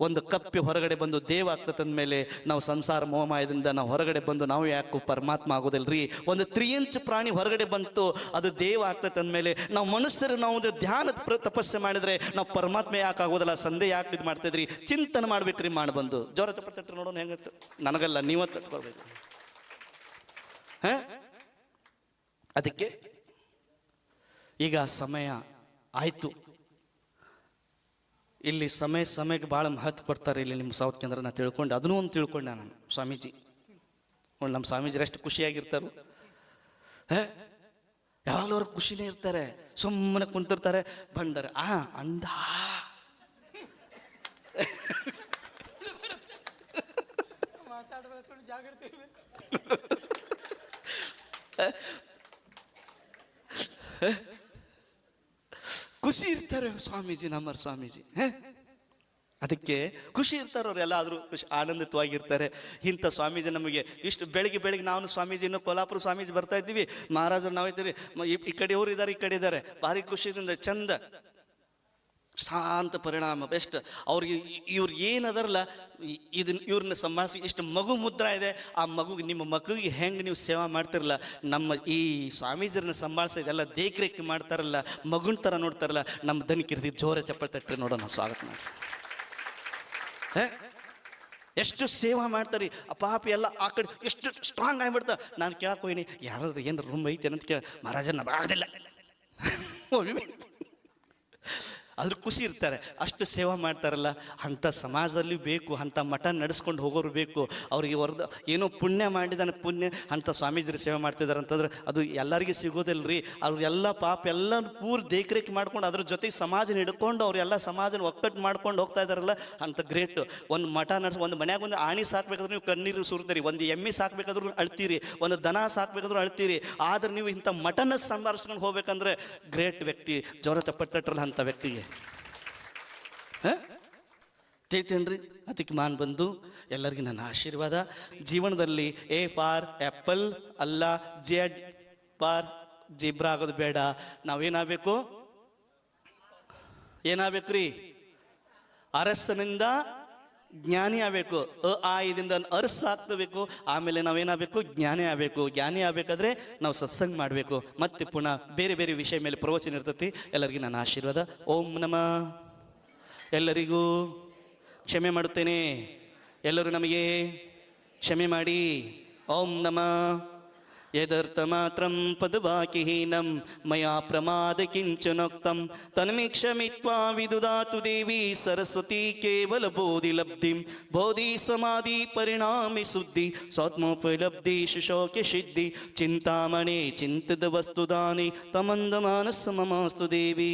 ಒಂದು ಕಪ್ಪಿ ಹೊರಗಡೆ ಬಂದು ದೇವ ಆಗ್ತದೆ ಅಂದಮೇಲೆ ನಾವು ಸಂಸಾರ ಮೋಹಮಾಯದಿಂದ ನಾವು ಹೊರಗಡೆ ಬಂದು ನಾವು ಯಾಕೆ ಪರಮಾತ್ಮ ಆಗೋದಿಲ್ರಿ? ಒಂದು 3 ಇಂಚ್ ಪ್ರಾಣಿ ಹೊರಗಡೆ ಬಂತು, ಅದು ದೇವ ಆಗ್ತದೆ ಅಂದಮೇಲೆ ನಾವು ಮನುಷ್ಯರು ನಾವು ಧ್ಯಾನದ ತಪಸ್ಸೆ ಮಾಡಿದರೆ ನಾವು ಪರಮಾತ್ಮ ಯಾಕೆ ಆಗೋದಿಲ್ಲ? ಸಂದೇ ಯಾಕೆ ಇದು ಮಾಡ್ತಿದ್ರಿ? ಚಿಂತನೆ ಮಾಡ್ಬೇಕ್ರಿ. ಬಂದು ಜೋರ ತಪ್ಪಟ್ಟು ನೋಡೋಣ ಹೆಂಗ. ನನಗಲ್ಲ, ನೀವ ತಟ್ಕೊಳ್ಬೇಕು. ಅದಕ್ಕೆ ಈಗ ಸಮಯ ಆಯಿತು. ಇಲ್ಲಿ ಸಮಯಕ್ಕೆ ಭಾಳ ಮಹತ್ವ ಕೊಡ್ತಾರೆ ಇಲ್ಲಿ ನಿಮ್ಮ ಸೌತ್ ಕೇಂದ್ರ. ನಾನು ತಿಳ್ಕೊಂಡು ಅದನ್ನೂ ಒಂದು ತಿಳ್ಕೊಂಡೆ ನಾನು. ಸ್ವಾಮೀಜಿ ನಮ್ಮ ಸ್ವಾಮೀಜಿ ಎಷ್ಟು ಖುಷಿಯಾಗಿರ್ತಾರೆ. ಯಾವಾಗಲೂ ಅವ್ರಿಗೆ ಖುಷಿನೇ ಇರ್ತಾರೆ. ಸುಮ್ಮನೆ ಕುಂತಿರ್ತಾರೆ. ಬಂದರೆ ಅಂದ ಖುಷಿ ಇರ್ತಾರೆ ಸ್ವಾಮೀಜಿ, ನಮ್ಮ ಸ್ವಾಮೀಜಿ. ಅದಕ್ಕೆ ಖುಷಿ ಇರ್ತಾರೆ ಅವರೆಲ್ಲ. ಆದರೂ ಖುಷಿ ಆನಂದಿತವಾಗಿರ್ತಾರೆ. ಇಂಥ ಸ್ವಾಮೀಜಿ ನಮಗೆ ಇಷ್ಟು ಬೆಳಿಗ್ಗೆ ನಾವು ಸ್ವಾಮೀಜಿ ಇನ್ನೂ ಕೊಲ್ಹಾಪುರ ಸ್ವಾಮೀಜಿ ಬರ್ತಾ ಇದ್ದೀವಿ. ಮಹಾರಾಜರು ನಾವು ಇದ್ದೀವಿ. ಈ ಕಡೆಯವರು ಇದ್ದಾರೆ, ಈ ಕಡೆ ಇದ್ದಾರೆ. ಭಾರಿ ಖುಷಿಯಿಂದ ಚಂದ ಶಾಂತ ಪರಿಣಾಮ ಬೆಸ್ಟ್. ಅವ್ರಿಗೆ ಇವ್ರು ಏನದಾರಲ್ಲ ಇವ್ರನ್ನ ಸಂಭಾಳಿಸಿ ಇಷ್ಟು ಮಗು ಮುದ್ರ ಇದೆ. ಆ ಮಗುಗೆ ನಿಮ್ಮ ಮಗುವಿಗೆ ಹೆಂಗೆ ನೀವು ಸೇವಾ ಮಾಡ್ತಿರಲ್ಲ, ನಮ್ಮ ಈ ಸ್ವಾಮೀಜರನ್ನ ಸಂಭಾಳಿಸೋದೆಲ್ಲ ದೇಖರೇಖೆ ಮಾಡ್ತಾರಲ್ಲ, ಮಗುನ ಥರ ನೋಡ್ತಾರಲ್ಲ. ನಮ್ಮ ದನಿಕಿರ್ತಿ ಜೋರ ಚಪ್ಪಲ್ ತಟ್ಟರೆ ನೋಡೋಣ, ಸ್ವಾಗತ ಮಾಡಿ. ಎಷ್ಟು ಸೇವಾ ಮಾಡ್ತಾರೆ ಆ ಪಾಪಿ ಎಲ್ಲ. ಆ ಕಡೆ ಎಷ್ಟು ಸ್ಟ್ರಾಂಗ್ ಆಗಿಬಿಡ್ತಾರೆ. ನಾನು ಕೇಳಕ್ಕೆ ಹೋಗಿನಿ, ಯಾರಾದ್ರು ಏನು ರೂಮ್ ಐತೆ ಅಂತ ಕೇಳ. ಮಹಾರಾಜನ ಆಗೋದಿಲ್ಲ ಅದ್ರ ಖುಷಿ ಇರ್ತಾರೆ. ಅಷ್ಟು ಸೇವಾ ಮಾಡ್ತಾರಲ್ಲ. ಅಂಥ ಸಮಾಜದಲ್ಲಿ ಬೇಕು, ಅಂಥ ಮಠ ನಡೆಸ್ಕೊಂಡು ಹೋಗೋರು ಬೇಕು. ಅವ್ರಿಗೆ ಏನೋ ಪುಣ್ಯ ಮಾಡಿದಾನೆ, ಪುಣ್ಯ ಅಂಥ ಸ್ವಾಮೀಜರು ಸೇವೆ ಮಾಡ್ತಿದ್ದಾರೆ ಅಂತಂದ್ರೆ ಅದು ಎಲ್ಲರಿಗೂ ಸಿಗೋದಿಲ್ಲ ರೀ. ಅವ್ರೆಲ್ಲ ಪಾಪ ಎಲ್ಲ ಪೂರ್ ದೇಖರೇಖೆ ಮಾಡ್ಕೊಂಡು ಅದ್ರ ಜೊತೆಗೆ ಸಮಾಜನ ಹಿಡ್ಕೊಂಡು ಅವರೆಲ್ಲ ಸಮಾಜನ ಒಕ್ಕಟ್ಟು ಮಾಡ್ಕೊಂಡು ಹೋಗ್ತಾ ಇದ್ದಾರಲ್ಲ, ಅಂಥ ಗ್ರೇಟ್. ಒಂದು ಮಠ ಒಂದು ಮನ್ಯಾಗ ಒಂದು ಆಣಿ ಸಾಕ್ಬೇಕಾದ್ರೂ ನೀವು ಕಣ್ಣೀರು ಸುರ್ತೀರಿ, ಒಂದು ಎಮ್ಮೆ ಸಾಕ್ಬೇಕಾದ್ರೂ ಅಳ್ತೀರಿ, ಒಂದು ದನ ಸಾಕ್ಬೇಕಾದ್ರೂ ಅಳ್ತೀರಿ. ಆದ್ರೆ ನೀವು ಇಂಥ ಮಠನ ಸಂಭಾಳಿಸ್ಕೊಂಡು ಹೋಗ್ಬೇಕಂದ್ರೆ ಗ್ರೇಟ್ ವ್ಯಕ್ತಿ. ಜೋರ ತಪ್ಪಟ್ಟಲ್ಲ ಅಂಥ ವ್ಯಕ್ತಿಗೆ. ತಿಳ್ತೇನ್ರಿ? ಅದಕ್ಕೆ ಬಂದು ಎಲ್ಲರಿಗೂ ನನ್ನ ಆಶೀರ್ವಾದ. ಜೀವನದಲ್ಲಿ ಎ ಫಾರ್ ಆ್ಯಪಲ್ ಅಲ್ಲ, ಜೆಡ್ ಫಾರ್ ಜಿಬ್ರಾ ಆಗೋದು ಬೇಡ. ನಾವೇನಾಗಬೇಕು? ಏನಾಗಬೇಕ್ರಿ? ಅರಸನಿಂದ ಜ್ಞಾನಿ ಆಗಬೇಕು. ಇದರಿಂದ ಅರಸ ಆಗ್ತಬೇಕು. ಆಮೇಲೆ ನಾವೇನಾಗಬೇಕು? ಜ್ಞಾನಿ ಆಗಬೇಕು. ಜ್ಞಾನಿ ಆಗಬೇಕಾದ್ರೆ ನಾವು ಸತ್ಸಂಗ ಮಾಡಬೇಕು. ಮತ್ತೆ ಪುನಃ ಬೇರೆ ಬೇರೆ ವಿಷಯ ಮೇಲೆ ಪ್ರವಚನ ಇರ್ತೈತಿ. ಎಲ್ಲರಿಗೂ ನನ್ನ ಆಶೀರ್ವಾದ. ಓಂ ನಮಃ. ಎಲ್ಲರಿಗೂ ಕ್ಷಮೆ ಮಾಡುತ್ತೇನೆ. ಎಲ್ಲರೂ ನಮಗೆ ಕ್ಷಮೆ ಮಾಡಿ. ಓಂ ನಮಃ. ಯದರ್ಥ ಮಾತ್ರಂ ಪದವಾಕಿಹೀನಂ ಮಯಾ ಪ್ರಮಾದ ಕಿಂಚನೋಕ್ತಂ ತನ್ಮೇ ಕ್ಷಮಿತ್ವಾ ವಿದುದಾತು ದೇವಿ ಸರಸ್ವತಿ ಕೇವಲ ಬೋಧಿ ಲಬ್ಧಿಂ ಬೋಧಿ ಸಮಾಧಿ ಪರಿಣಾಮಿ ಸುದ್ಧಿ ಸ್ವಾತ್ಮೋಪಲಬ್ಧಿ ಶೋಕ್ಯ ಸಿದ್ಧಿ ಚಿಂತಾಮಣಿ ಚಿಂತಿತ ವಸ್ತುದಾನಿ ತಮಂದ ಮಾನಸ ಮಮಾಸ್ತು ದೇವಿ.